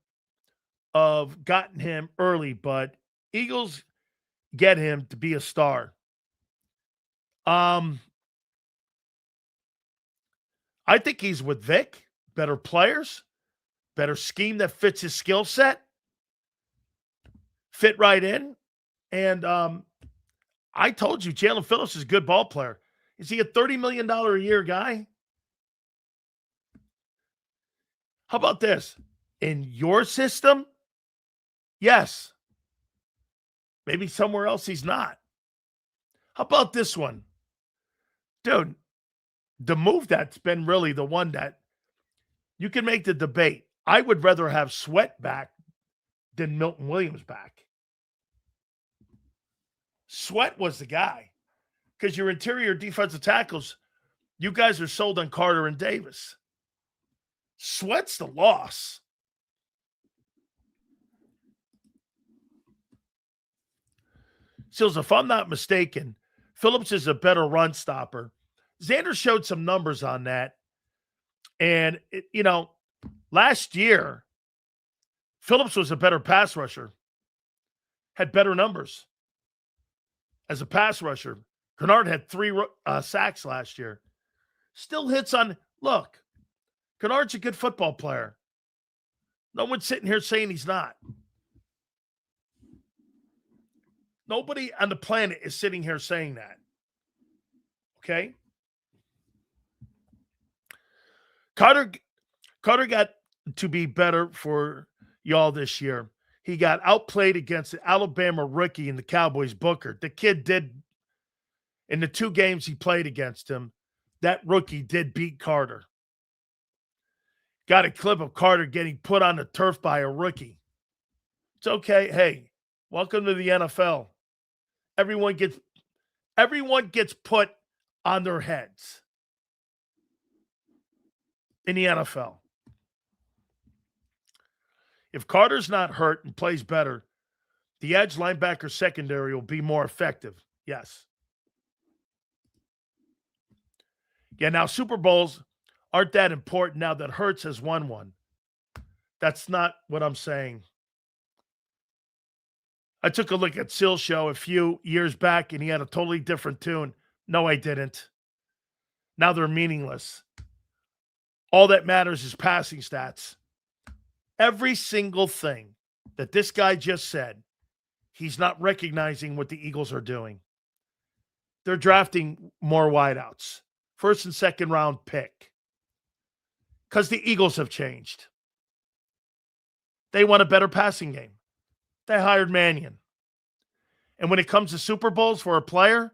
have gotten him early, but Eagles get him to be a star. I think he's with Vic. Better players, better scheme that fits his skill set, fit right in. And I told you, Jalen Phillips is a good ball player. Is he a $30 million a year guy? How about this? In your system, yes. Maybe somewhere else he's not. How about this one? Dude, the move that's been really the one that you can make the debate. I would rather have Sweat back than Milton Williams back. Sweat was the guy, because your interior defensive tackles, you guys are sold on Carter and Davis. Sweat's the loss. Sills, if I'm not mistaken, Phillips is a better run stopper. Zander showed some numbers on that. And, last year, Phillips was a better pass rusher, had better numbers as a pass rusher. Kennard had 3 sacks last year. Still hits on, look, Kennard's a good football player. No one's sitting here saying he's not. Nobody on the planet is sitting here saying that. Okay? Carter got to be better for y'all this year. He got outplayed against the Alabama rookie and the Cowboys Booker. The kid did, in the 2 games he played against him, that rookie did beat Carter. Got a clip of Carter getting put on the turf by a rookie. It's okay. Hey, welcome to the NFL. Everyone gets put on their heads in the NFL. If Carter's not hurt and plays better, the edge linebacker secondary will be more effective. Yes. Yeah, now Super Bowls aren't that important now that Hurts has won one. That's not what I'm saying. I took a look at Sil's show a few years back, and he had a totally different tune. No, I didn't. Now they're meaningless. All that matters is passing stats. Every single thing that this guy just said, he's not recognizing what the Eagles are doing. They're drafting more wideouts. First and second round pick. Because the Eagles have changed. They want a better passing game. They hired Mannion. And when it comes to Super Bowls for a player,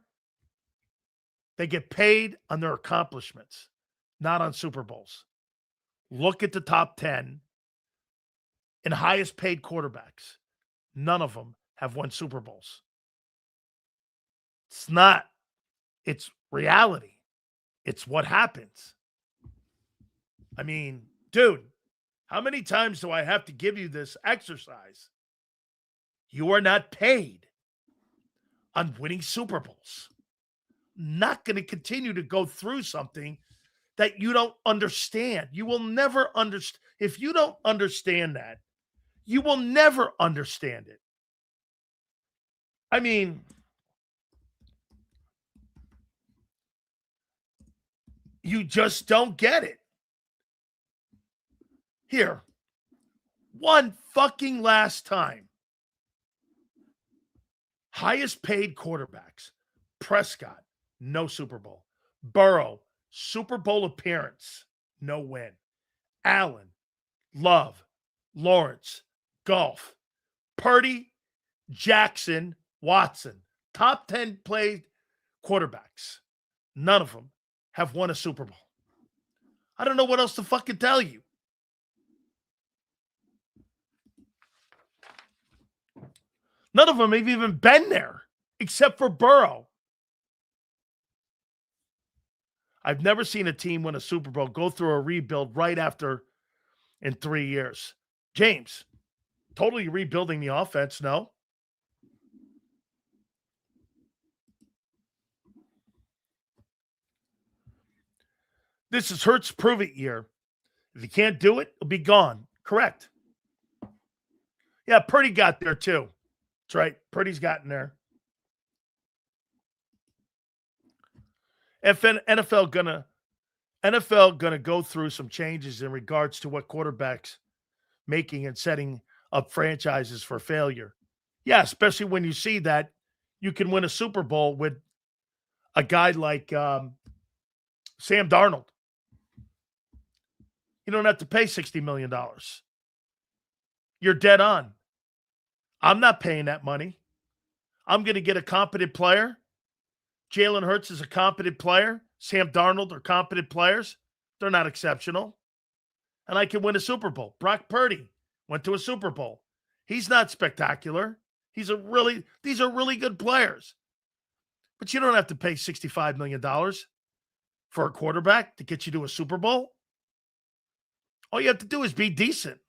they get paid on their accomplishments, not on Super Bowls. Look at the top 10 and highest paid quarterbacks. None of them have won Super Bowls. It's reality. It's what happens. I mean, dude, how many times do I have to give you this exercise? You are not paid on winning Super Bowls. Not going to continue to go through something that you don't understand. You will never understand. If you don't understand that, you will never understand it. I mean, you just don't get it. Here, one fucking last time. Highest paid quarterbacks. Prescott, no Super Bowl. Burrow, Super Bowl appearance, no win. Allen, Love, Lawrence, Goff, Purdy, Jackson, Watson. Top 10 played quarterbacks. None of them have won a Super Bowl. I don't know what else to fucking tell you. None of them have even been there, except for Burrow. I've never seen a team win a Super Bowl go through a rebuild right after in 3 years. James, totally rebuilding the offense, no? This is Hurts' prove-it year. If he can't do it, he'll be gone. Correct. Yeah, Purdy got there too. That's right. Purdy's gotten there. NFL gonna go through some changes in regards to what quarterbacks making and setting up franchises for failure. Yeah, especially when you see that you can win a Super Bowl with a guy like Sam Darnold. You don't have to pay $60 million. You're dead on. I'm not paying that money. I'm going to get a competent player. Jalen Hurts is a competent player. Sam Darnold are competent players. They're not exceptional. And I can win a Super Bowl. Brock Purdy went to a Super Bowl. He's not spectacular. These are really good players. But you don't have to pay $65 million for a quarterback to get you to a Super Bowl. All you have to do is be decent.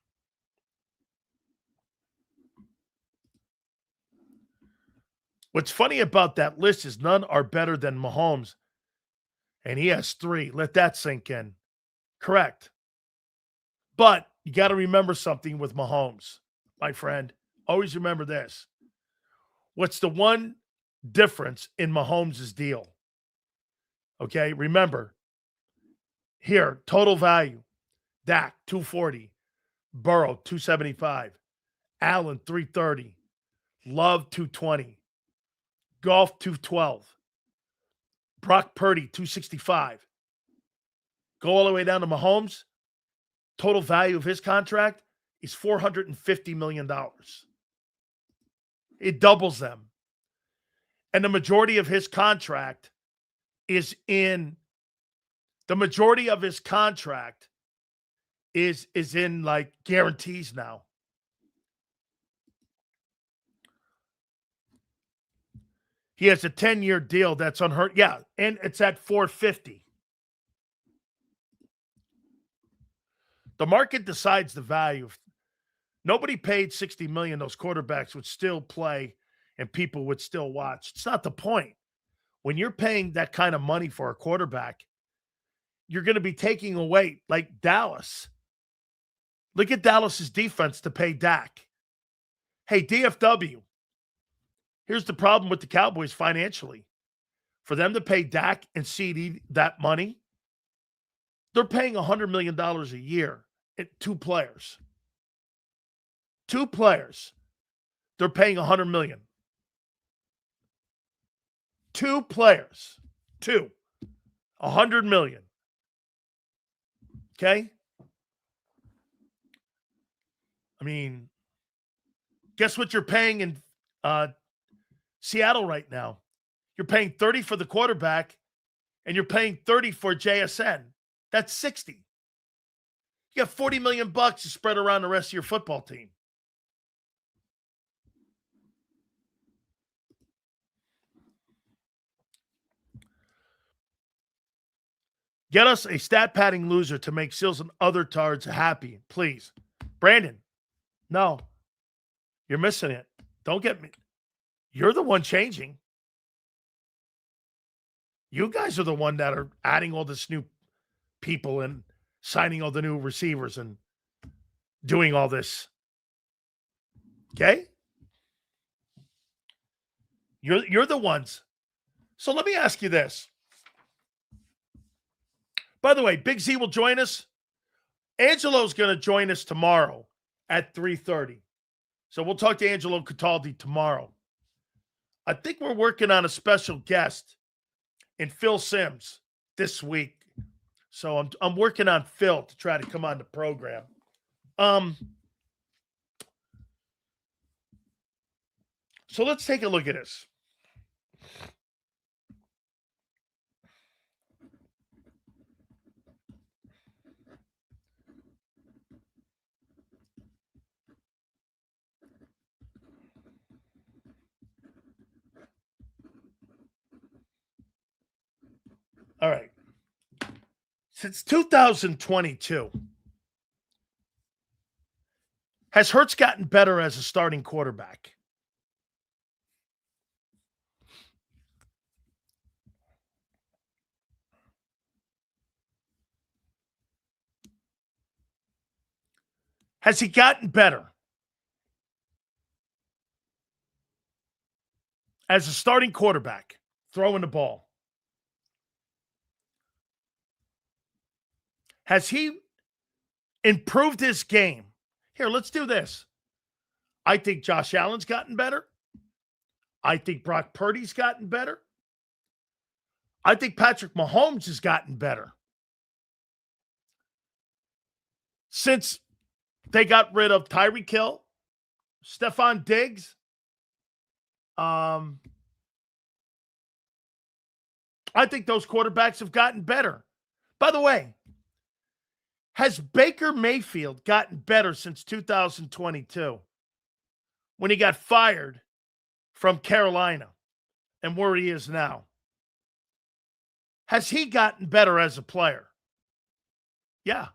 What's funny about that list is none are better than Mahomes, and he has 3. Let that sink in. Correct. But you got to remember something with Mahomes, my friend. Always remember this. What's the one difference in Mahomes' deal? Okay, remember, here, total value. Dak, 240. Burrow, 275. Allen, 330. Love, 220. Golf, 212. Brock Purdy, 265. Go all the way down to Mahomes. Total value of his contract is $450 million. It doubles them. And the majority of his contract is in like guarantees now. He has a 10-year deal that's unheard. Yeah, and it's at 450. The market decides the value. Nobody paid $60 million, those quarterbacks would still play and people would still watch. It's not the point. When you're paying that kind of money for a quarterback, you're going to be taking away, like Dallas. Look at Dallas's defense to pay Dak. Hey, DFW, here's the problem with the Cowboys financially. For them to pay Dak and CD that money, they're paying $100 million a year at 2 players. 2 players. They're paying $100 million. 2 players. 2. $100 million. Okay? I mean, guess what you're paying in Seattle right now? You're paying 30 for the quarterback, and you're paying 30 for JSN. That's 60. You got $40 million to spread around the rest of your football team. Get us a stat padding loser to make Sills and other tards happy, please. Brandon, no. You're missing it. Don't get me. You're the one changing. You guys are the one that are adding all this new people and signing all the new receivers and doing all this. Okay? You're the ones. So let me ask you this. By the way, Big Z will join us. Angelo's going to join us tomorrow at 3:30. So we'll talk to Angelo Cataldi tomorrow. I think we're working on a special guest in Phil Simms this week. So I'm working on Phil to try to come on the program. So let's take a look at this. All right. Since 2022, has Hurts gotten better as a starting quarterback? Has he gotten better as a starting quarterback throwing the ball? Has he improved his game? Here, let's do this. I think Josh Allen's gotten better. I think Brock Purdy's gotten better. I think Patrick Mahomes has gotten better. Since they got rid of Tyreek Hill, Stephon Diggs, I think those quarterbacks have gotten better. By the way, has Baker Mayfield gotten better since 2022 when he got fired from Carolina and where he is now? Has he gotten better as a player? Yeah.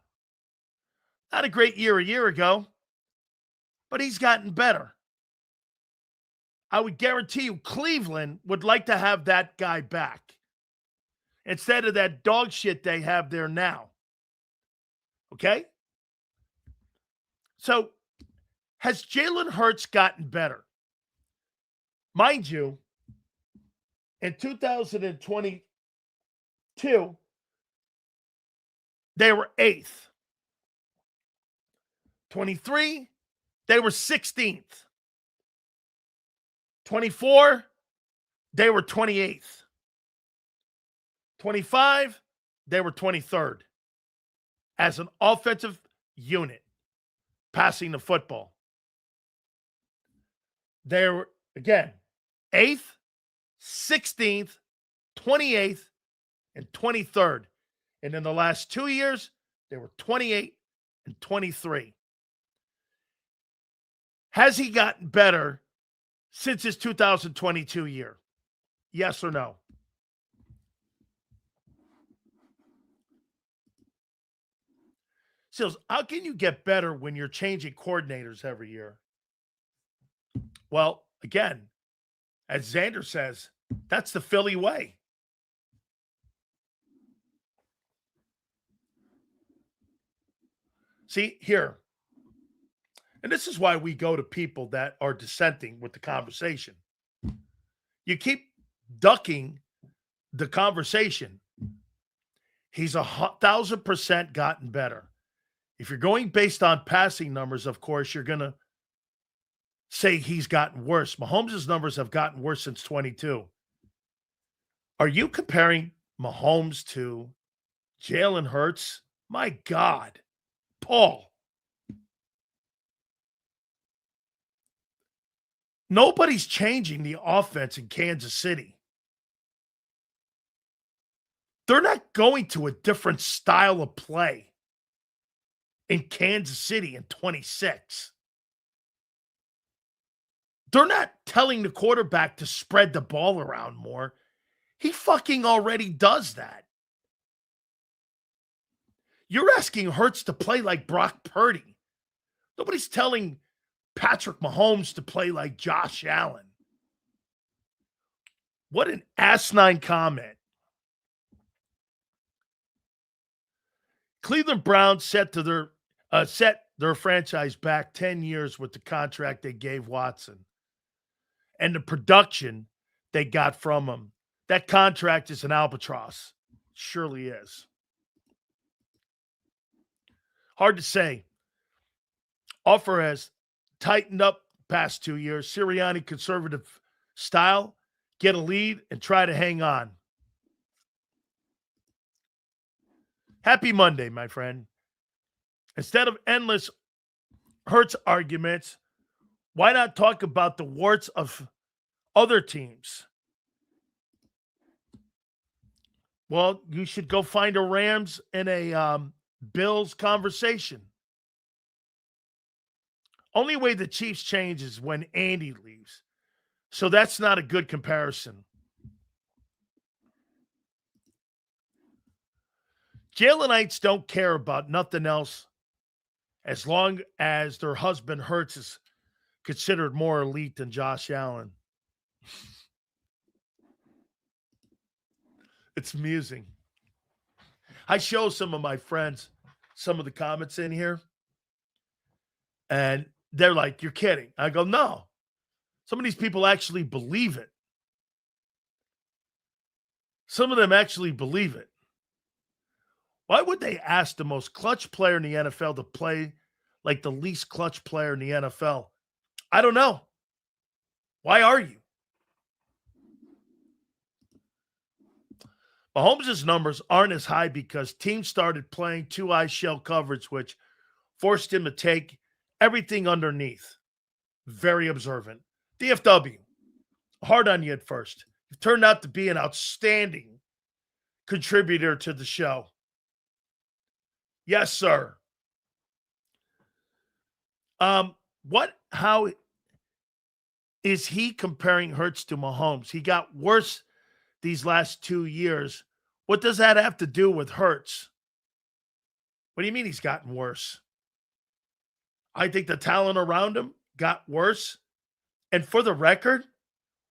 Not a great year a year ago, but he's gotten better. I would guarantee you Cleveland would like to have that guy back instead of that dog shit they have there now. Okay? So, has Jalen Hurts gotten better? Mind you, in 2022, they were 8th. 23, they were 16th. 24, they were 28th. 25, they were 23rd as an offensive unit passing the football. They were, again, 8th, 16th, 28th, and 23rd. And in the last 2 years, they were 28 and 23. Has he gotten better since his 2022 year? Yes or no? Seals, how can you get better when you're changing coordinators every year? Well, again, as Zander says, that's the Philly way. See, here, and this is why we go to people that are dissenting with the conversation. You keep ducking the conversation. He's 1,000% gotten better. If you're going based on passing numbers, of course, you're going to say he's gotten worse. Mahomes' numbers have gotten worse since 22. Are you comparing Mahomes to Jalen Hurts? My God, Paul. Nobody's changing the offense in Kansas City. They're not going to a different style of play in Kansas City in 26. They're not telling the quarterback to spread the ball around more. He fucking already does that. You're asking Hurts to play like Brock Purdy. Nobody's telling Patrick Mahomes to play like Josh Allen. What an asinine comment. Cleveland Browns set their franchise back 10 years with the contract they gave Watson and the production they got from him. That contract is an albatross. Surely is. Hard to say. Offer has tightened up past 2 years. Sirianni conservative style. Get a lead and try to hang on. Happy Monday, my friend. Instead of endless Hurts arguments, why not talk about the warts of other teams? Well, you should go find a Rams and a Bills conversation. Only way the Chiefs change is when Andy leaves. So that's not a good comparison. Jalenites don't care about nothing else as long as their husband Hurts is considered more elite than Josh Allen. It's amusing. I show some of my friends some of the comments in here, and they're like, "You're kidding." I go, "No. Some of these people actually believe it. Some of them actually believe it. Why would they ask the most clutch player in the NFL to play like the least clutch player in the NFL? I don't know. Why are you? Mahomes' numbers aren't as high because teams started playing two-eye shell coverage, which forced him to take everything underneath. Very observant. DFW, hard on you at first. You've turned out to be an outstanding contributor to the show. Yes, sir. How is he comparing Hurts to Mahomes? He got worse these last 2 years. What does that have to do with Hurts? What do you mean he's gotten worse? I think the talent around him got worse. And for the record,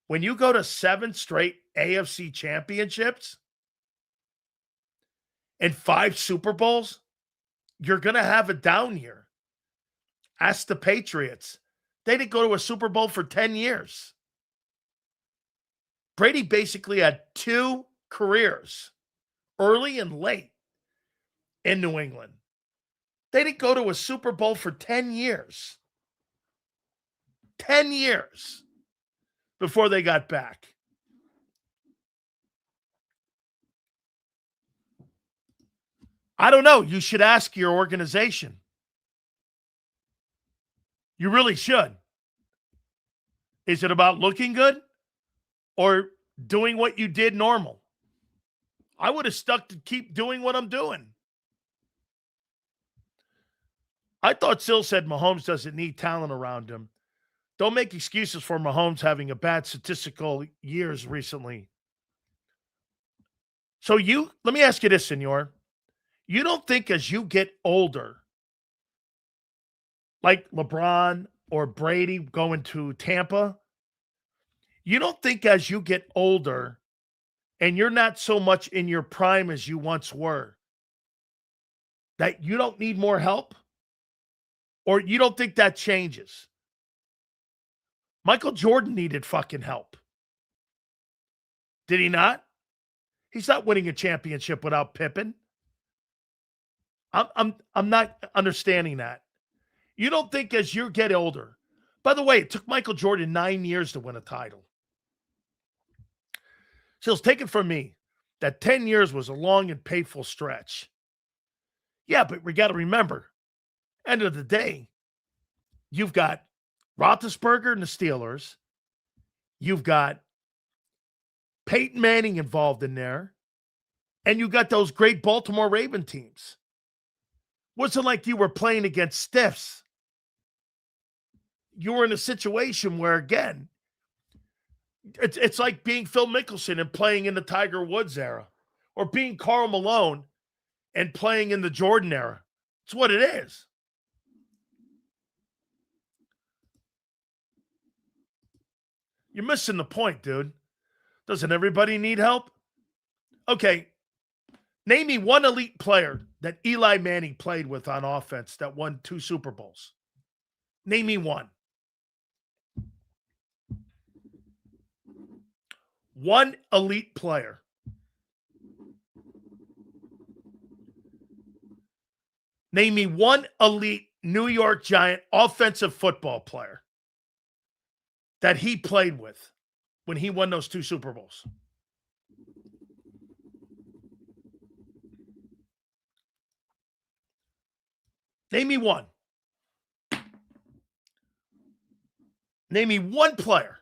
when you go to 7 straight AFC championships and 5 Super Bowls, you're going to have a down year. Ask the Patriots. They didn't go to a Super Bowl for 10 years. Brady basically had 2 careers, early and late, in New England. They didn't go to a Super Bowl for 10 years. 10 years before they got back. I don't know. You should ask your organization. You really should. Is it about looking good or doing what you did normal? I would have stuck to keep doing what I'm doing. I thought Sil said Mahomes doesn't need talent around him. Don't make excuses for Mahomes having a bad statistical years recently. So let me ask you this, senor. You don't think as you get older, like LeBron or Brady going to Tampa, you don't think as you get older and you're not so much in your prime as you once were, that you don't need more help? Or you don't think that changes? Michael Jordan needed fucking help. Did he not? He's not winning a championship without Pippen. I'm not understanding that. You don't think as you get older. By the way, it took Michael Jordan 9 years to win a title. So it's taken from me that 10 years was a long and painful stretch. Yeah, but we got to remember, end of the day, you've got Roethlisberger and the Steelers. You've got Peyton Manning involved in there. And you got those great Baltimore Raven teams. Wasn't like you were playing against stiffs. You were in a situation where, again, it's like being Phil Mickelson and playing in the Tiger Woods era, or being Karl Malone and playing in the Jordan era. It's what it is. You're missing the point, dude. Doesn't everybody need help? Okay, name me one elite player that Eli Manning played with on offense that won 2 Super Bowls. Name me one. One elite player. Name me one elite New York Giant offensive football player that he played with when he won those 2 Super Bowls. Name me one. Name me one player.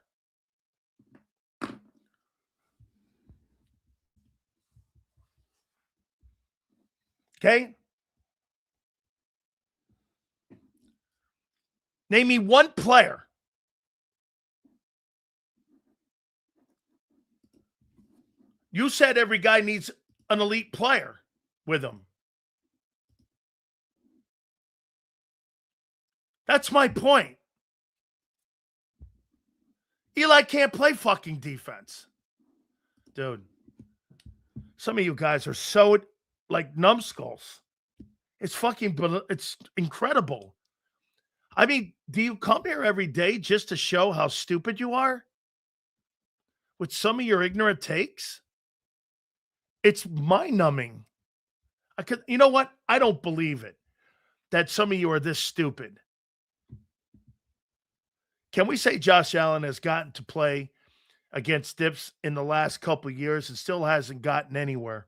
Okay? Name me one player. You said every guy needs an elite player with him. That's my point. Eli can't play fucking defense. Dude, some of you guys are so like numbskulls. It's incredible. I mean, do you come here every day just to show how stupid you are? With some of your ignorant takes? It's mind-numbing. You know what? I don't believe it, that some of you are this stupid. Can we say Josh Allen has gotten to play against dips in the last couple of years and still hasn't gotten anywhere?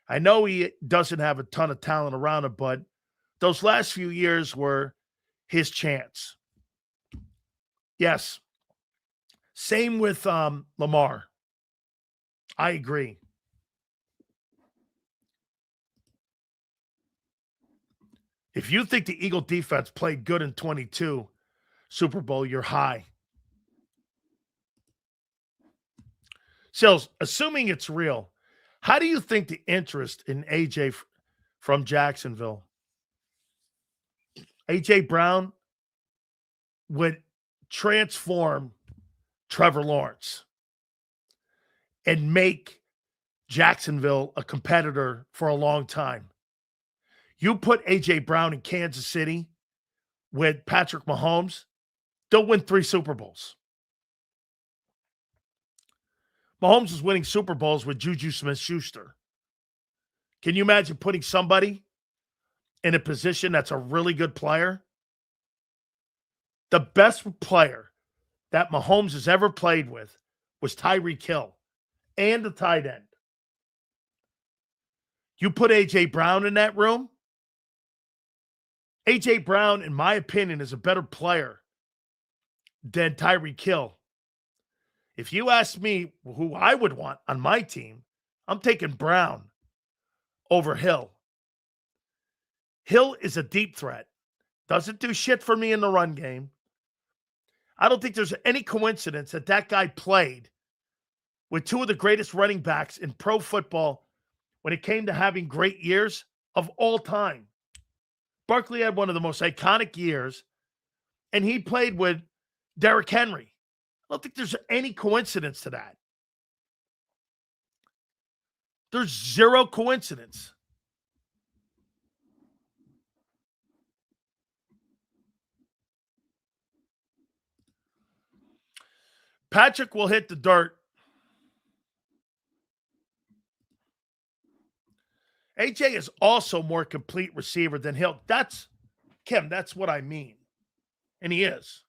I know he doesn't have a ton of talent around him, but those last few years were his chance. Yes. Same with Lamar. I agree. If you think the Eagle defense played good in 22 Super Bowl, you're high. Sills, assuming it's real, how do you think the interest in AJ from Jacksonville, AJ Brown, would transform Trevor Lawrence and make Jacksonville a competitor for a long time. You put A.J. Brown in Kansas City with Patrick Mahomes, they'll win 3 Super Bowls. Mahomes is winning Super Bowls with Juju Smith-Schuster. Can you imagine putting somebody in a position that's a really good player? The best player that Mahomes has ever played with was Tyreek Hill and the tight end. You put A.J. Brown in that room, A.J. Brown, in my opinion, is a better player than Tyreek Hill. If you ask me who I would want on my team, I'm taking Brown over Hill. Hill is a deep threat. Doesn't do shit for me in the run game. I don't think there's any coincidence that that guy played with 2 of the greatest running backs in pro football when it came to having great years of all time. Barkley had one of the most iconic years, and he played with Derrick Henry. I don't think there's any coincidence to that. There's zero coincidence. Patrick will hit the dirt. AJ is also more complete receiver than Hill. That's, Kim, that's what I mean. And he is.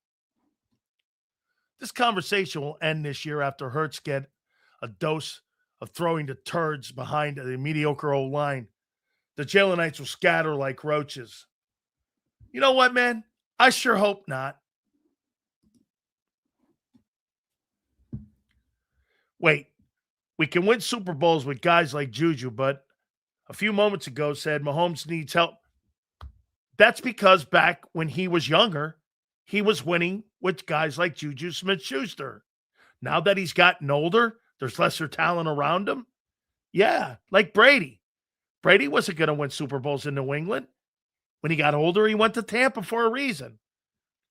This conversation will end this year after Hurts get a dose of throwing the turds behind the mediocre old line. The Jalenites will scatter like roaches. You know what, man? I sure hope not. Wait, we can win Super Bowls with guys like Juju, but a few moments ago said Mahomes needs help. That's because back when he was younger, he was winning with guys like Juju Smith-Schuster. Now that he's gotten older, there's lesser talent around him. Yeah, like Brady. Brady wasn't going to win Super Bowls in New England. When he got older, he went to Tampa for a reason.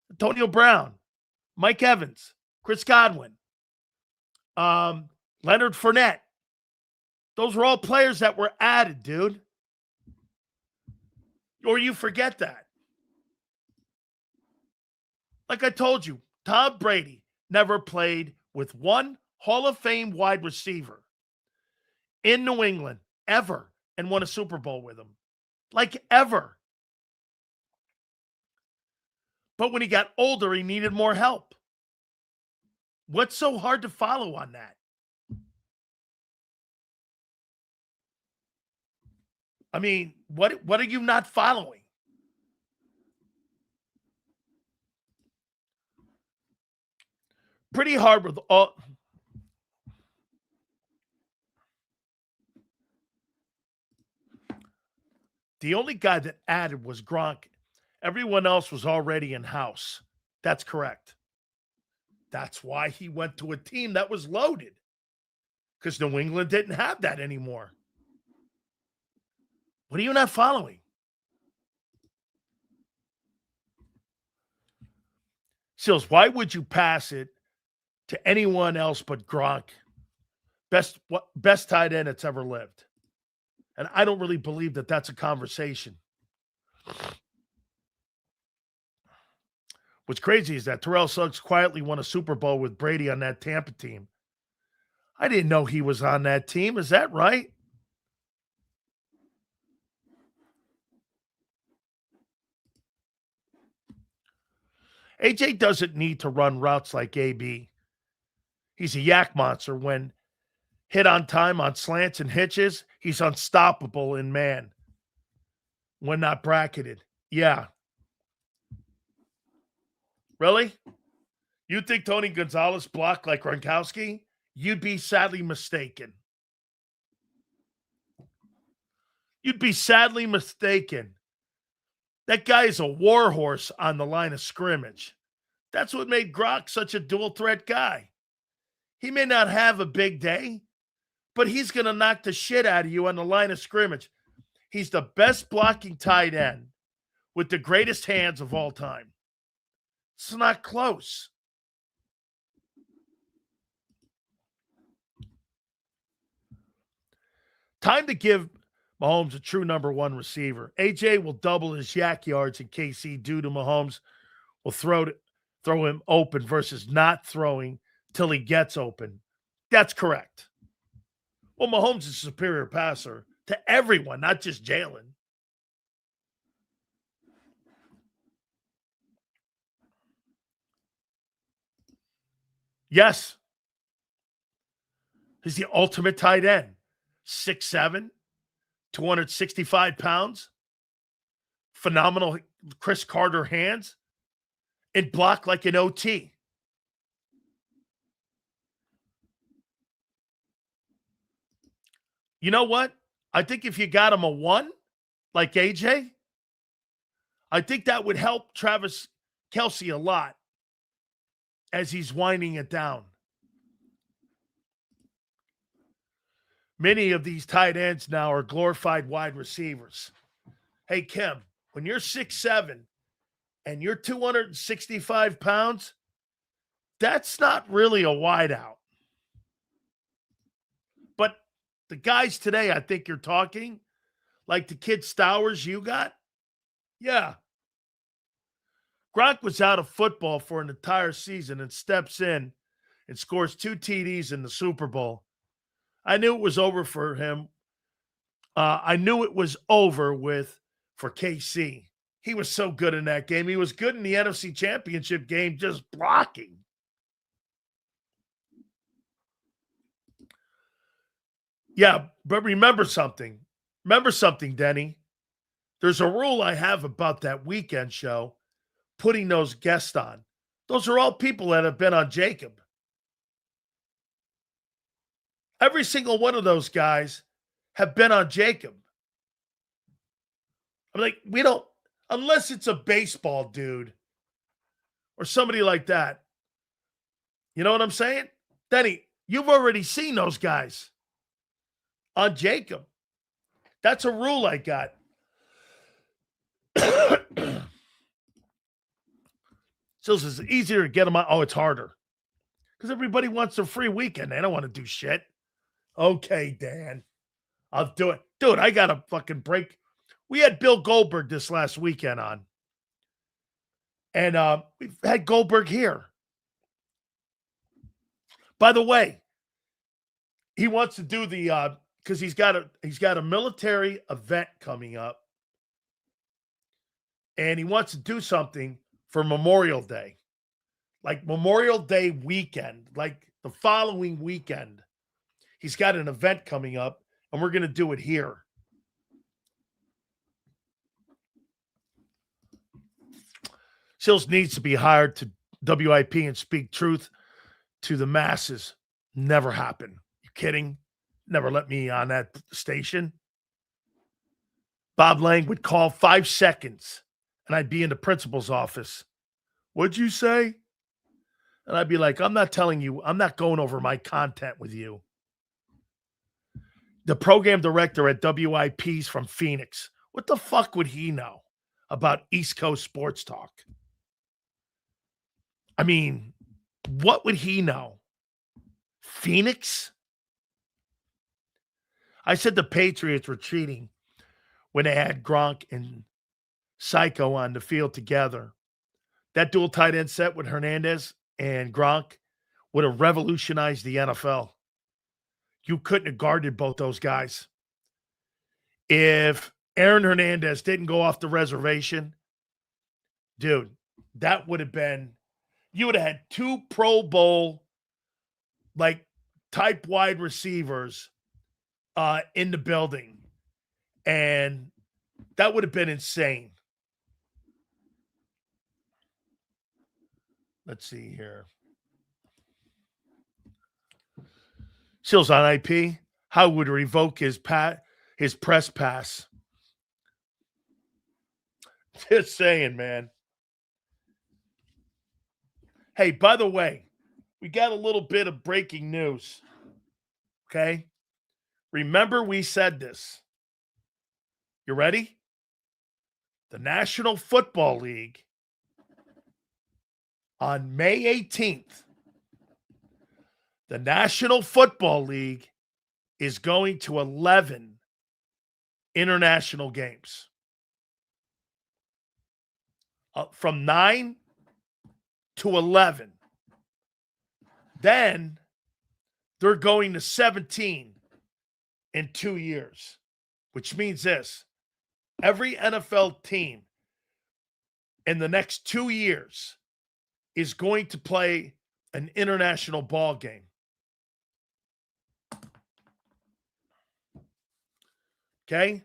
Antonio Brown, Mike Evans, Chris Godwin, Leonard Fournette. Those were all players that were added, dude. Or you forget that. Like I told you, Tom Brady never played with one Hall of Fame wide receiver in New England ever and won a Super Bowl with him. Like ever. But when he got older, he needed more help. What's so hard to follow on that? I mean, what are you not following? Pretty hard with all. The only guy that added was Gronk. Everyone else was already in-house. That's correct. That's why he went to a team that was loaded. Because New England didn't have that anymore. What are you not following? Sills, why would you pass it to anyone else but Gronk? Best tight end that's ever lived. And I don't really believe that that's a conversation. What's crazy is that Terrell Suggs quietly won a Super Bowl with Brady on that Tampa team. I didn't know he was on that team. Is that right? AJ doesn't need to run routes like AB. He's a yak monster. When hit on time on slants and hitches, he's unstoppable in man. When not bracketed. Yeah. Really? You think Tony Gonzalez blocked like Gronkowski? You'd be sadly mistaken. You'd be sadly mistaken. That guy is a war horse on the line of scrimmage. That's what made Gronk such a dual threat guy. He may not have a big day, but he's going to knock the shit out of you on the line of scrimmage. He's the best blocking tight end with the greatest hands of all time. It's not close. Time to give Mahomes a true number one receiver. AJ will double his yak yards in KC due to Mahomes will throw him open versus not throwing till he gets open. That's correct. Well, Mahomes is a superior passer to everyone, not just Jalen. Yes. He's the ultimate tight end. 6'7", 265 pounds. Phenomenal Chris Carter hands. And block like an OT. You know what? I think if you got him a 1, like AJ, I think that would help Travis Kelce a lot as he's winding it down. Many of these tight ends now are glorified wide receivers. Hey, Kim, when you're 6'7", and you're 265 pounds, that's not really a wideout. But the guys today, I think you're talking, like the kid Stowers you got, yeah. Gronk was out of football for an entire season and steps in and scores 2 TDs in the Super Bowl. I knew it was over for him. I knew it was over for KC. He was so good in that game. He was good in the NFC Championship game just blocking. Yeah, but remember something. Remember something, Denny. There's a rule I have about that weekend show, putting those guests on. Those are all people that have been on JAKIB. Every single one of those guys have been on JAKIB. I'm like, we don't, unless it's a baseball dude or somebody like that. You know what I'm saying? Denny, you've already seen those guys on JAKIB. That's a rule I got. So it's easier to get them on. Oh, it's harder. Because everybody wants a free weekend. They don't want to do shit. Okay, Dan. I'll do it. Dude, I got to fucking break. We had Bill Goldberg this last weekend on. And we've had Goldberg here. By the way, he wants to do the because he's got a military event coming up. And he wants to do something for Memorial Day. Like Memorial Day weekend, like the following weekend. He's got an event coming up, and we're going to do it here. Sills needs to be hired to WIP and speak truth to the masses. Never happened. You kidding? Never let me on that station. Bob Lang would call 5 seconds, and I'd be in the principal's office. What'd you say? And I'd be like, I'm not telling you. I'm not going over my content with you. The program director at WIP's from Phoenix. What the fuck would he know about East Coast sports talk? I mean, what would he know? Phoenix? I said the Patriots were cheating when they had Gronk and Psycho on the field together. That dual tight end set with Hernandez and Gronk would have revolutionized the NFL. You couldn't have guarded both those guys. If Aaron Hernandez didn't go off the reservation, dude, that would have been, you would have had 2 Pro Bowl like type wide receivers in the building. And that would have been insane. Let's see here. Sills on IP. How would revoke his press pass? Just saying, man. Hey, by the way, we got a little bit of breaking news. Okay? Remember we said this. You ready? The National Football League on May 18th, the National Football League is going to 11 international games. From 9 to 11. Then they're going to 17 in 2 years, which means this. Every NFL team in the next 2 years is going to play an international ball game. Okay?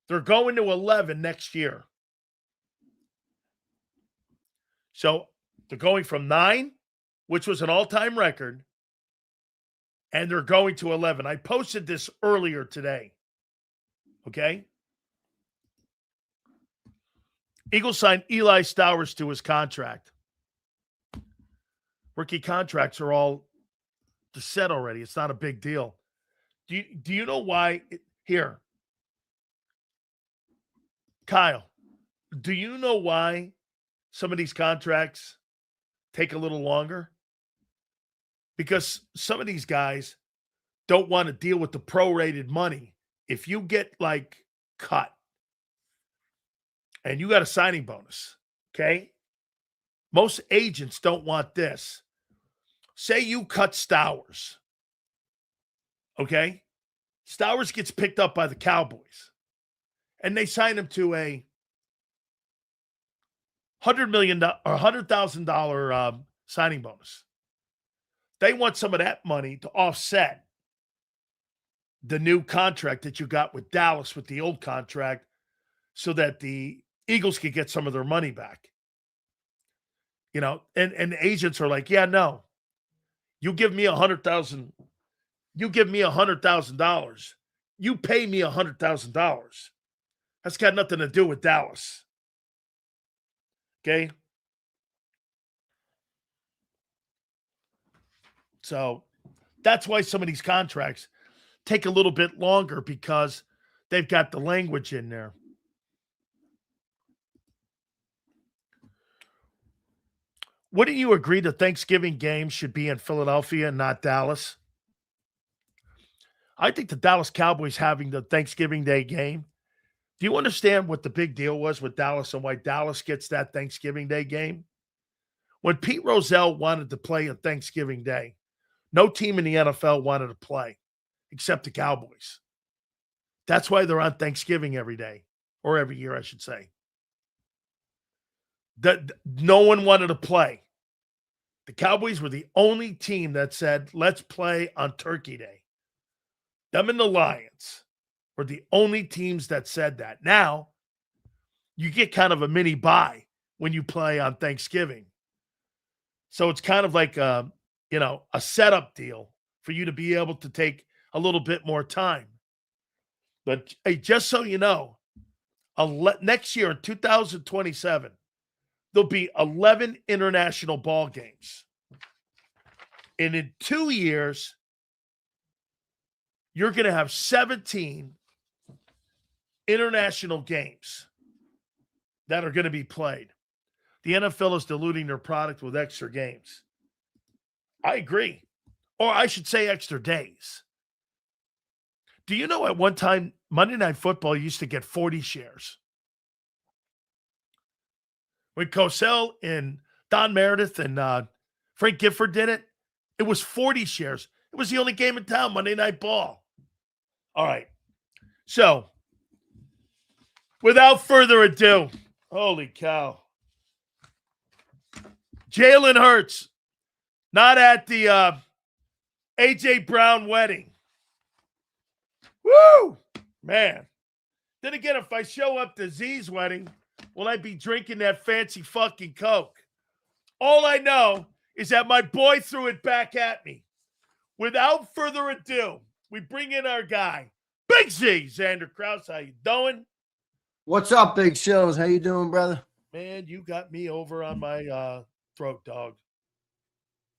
They're going to 11 next year. So they're going from 9, which was an all-time record, and they're going to 11. I posted this earlier today. Okay? Eagles signed Eli Stowers to his contract. Rookie contracts are all set already. It's not a big deal. Do you know why? Here. Kyle, do you know why some of these contracts take a little longer? Because some of these guys don't want to deal with the prorated money. If you get cut and you got a signing bonus, okay? Most agents don't want this. Say you cut Stowers, okay? Stowers gets picked up by the Cowboys, and they sign him to a $100 million or $100,000 signing bonus. They want some of that money to offset the new contract that you got with Dallas with the old contract so that the Eagles could get some of their money back. And the agents are like, yeah, no. You give me $100,000. You give me $100,000. You pay me $100,000. That's got nothing to do with Dallas. Okay? So that's why some of these contracts take a little bit longer, because they've got the language in there. Wouldn't you agree the Thanksgiving game should be in Philadelphia and not Dallas? I think the Dallas Cowboys having the Thanksgiving Day game. Do you understand what the big deal was with Dallas and why Dallas gets that Thanksgiving Day game? When Pete Rozelle wanted to play on Thanksgiving Day, no team in the NFL wanted to play except the Cowboys. That's why they're on Thanksgiving every day, or every year, I should say. No one wanted to play. The Cowboys were the only team that said, let's play on Turkey Day. Them and the Lions were the only teams that said that. Now, you get kind of a mini bye when you play on Thanksgiving. So it's kind of like a setup deal for you to be able to take a little bit more time. But hey, just so you know, next year in 2027, there'll be 11 international ball games. And in 2 years, you're going to have 17 international games that are going to be played. The NFL is diluting their product with extra games. I agree. Or I should say extra days. Do you know at one time, Monday Night Football used to get 40 shares? When Cosell and Don Meredith and Frank Gifford did it, it was 40 shares. It was the only game in town, Monday Night Ball. All right. So, without further ado, holy cow. Jalen Hurts, not at the A.J. Brown wedding. Woo! Man. Then again, if I show up to Z's wedding, will I be drinking that fancy fucking Coke? All I know is that my boy threw it back at me. Without further ado, we bring in our guy, Big Z, Zander Krause. How you doing? What's up, Big Shows? How you doing, brother? Man, you got me over on my throat, dog.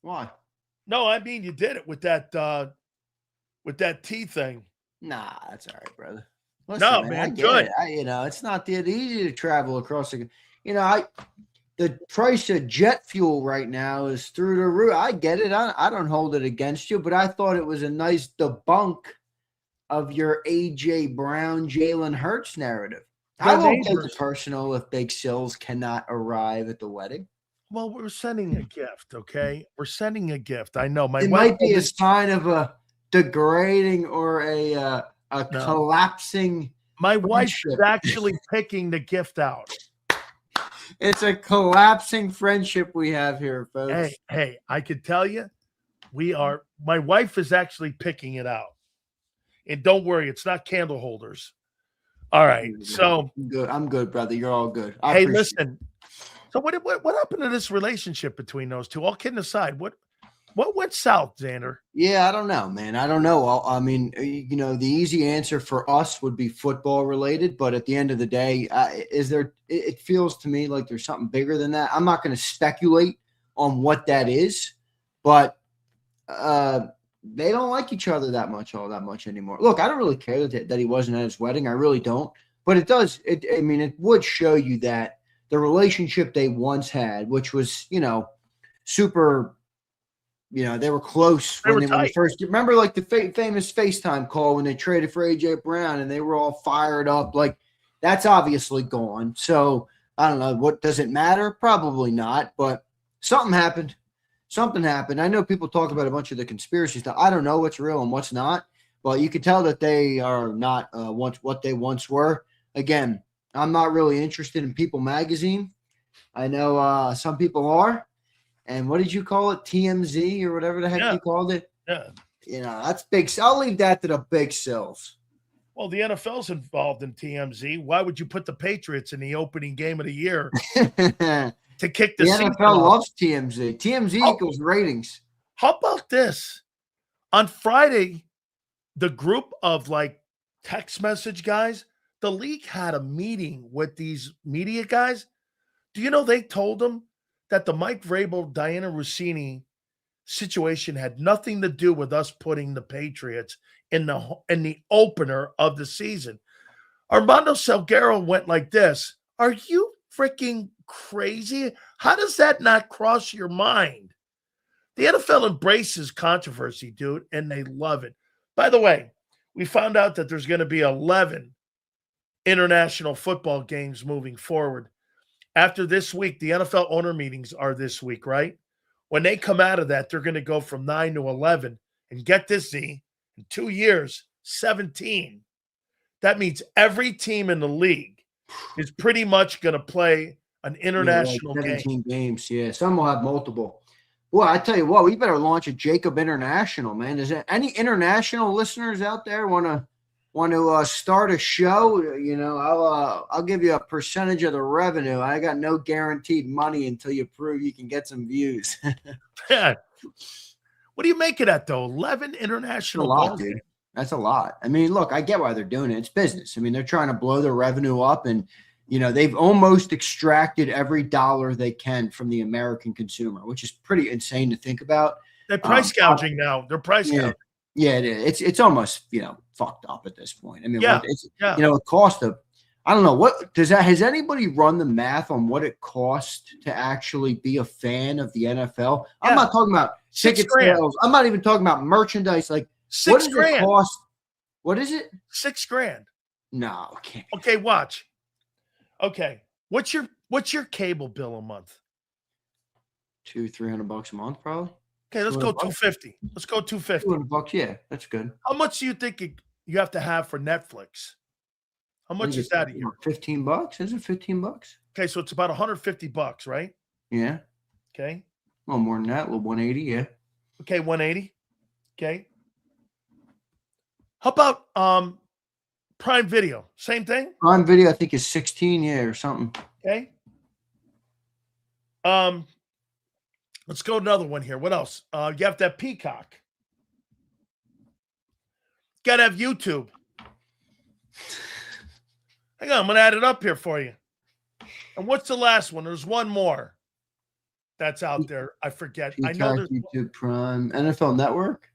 Why? No, I mean you did it with that tea thing. Nah, that's all right, brother. Listen, no, man, I get good. it. It's not that easy to travel across the. The price of jet fuel right now is through the roof. I get it. I don't hold it against you, but I thought it was a nice debunk of your A.J. Brown, Jalen Hurts narrative. They're I won't take neighbors. it personal if Big Sills cannot arrive at the wedding. Well, we're sending a gift, okay? We're sending a gift. I know. My It wife might be a told me- sign of a degrading or a No. collapsing. My wife is friendship. actually picking the gift out. It's a collapsing friendship we have here, folks. Hey, I could tell you, my wife is actually picking it out. And don't worry, it's not candle holders. All right. So I'm good, brother. You're all good. hey, listen. So what happened to this relationship between those two? All kidding aside, what went south, Zander? Yeah, I don't know, man. I don't know. I mean, the easy answer for us would be football related, but at the end of the day, it feels to me like there's something bigger than that. I'm not going to speculate on what that is, but they don't like each other that much anymore. Look, I don't really care that he wasn't at his wedding. I really don't. But it does. It would show you that the relationship they once had, which was, super, they were close when they first. Remember, like the famous FaceTime call when they traded for A.J. Brown and they were all fired up. Like that's obviously gone. So I don't know. What does it matter? Probably not. But something happened. Something happened. I know people talk about a bunch of the conspiracy stuff. I don't know what's real and what's not, but you can tell that they are not what they once were. Again, I'm not really interested in People Magazine. I know some people are. And what did you call it? TMZ or whatever the heck you called it? Yeah. That's big. I'll leave that to the big sills. Well, the NFL's involved in TMZ. Why would you put the Patriots in the opening game of the year to kick the season NFL off? loves TMZ. TMZ equals ratings. How about this? On Friday, the group of text message guys, the league had a meeting with these media guys. Do you know they told them that the Mike Vrabel, Diana Rossini situation had nothing to do with us putting the Patriots in the opener of the season? Armando Salguero went like this. Are you freaking crazy? How does that not cross your mind? The NFL embraces controversy, dude, and they love it. By the way, we found out that there's going to be 11 international football games moving forward. After this week, the NFL owner meetings are this week, right? When they come out of that, they're going to go from 9 to 11. And get this, Z, in 2 years, 17. That means every team in the league is pretty much going to play an international 17 game. games, yeah. Some will have multiple. Well, I tell you what, we better launch a JAKIB International, man. Is there any international listeners out there want to start a show? I'll give you a percentage of the revenue. I got no guaranteed money until you prove you can get some views. Yeah. What do you make of that, though? 11 international balls. Dude. That's a lot. I mean, look, I get why they're doing it. It's business. I mean, they're trying to blow their revenue up, and they've almost extracted every dollar they can from the American consumer, which is pretty insane to think about. They're price gouging now. They're price gouging. Yeah, it is. It's almost fucked up at this point. I mean, it cost of. I don't know what does that. Has anybody run the math on what it cost to actually be a fan of the NFL? Yeah. I'm not talking about ticket sales. I'm not even talking about merchandise. Like $6,000. What does it cost? What is it? $6,000. No, okay. Okay, watch. Okay, what's your cable bill a month? $200-300 a month, probably. Okay, let's go $250. Let's go $250. $200, yeah, that's good. How much do you think you have to have for Netflix? How much is that a year? $15? Is it $15? Okay, so it's about $150, right? Yeah. Okay. Well, more than that, a little 180, yeah. Okay, 180. Okay. How about Prime Video? Same thing? Prime Video, I think, is 16, yeah, or something. Okay. Let's go another one here. What else? You have to have Peacock. Got to have YouTube. Hang on, I'm going to add it up here for you. And what's the last one? There's one more that's out there. I forget. Peacock, I know there's YouTube Prime, NFL Network.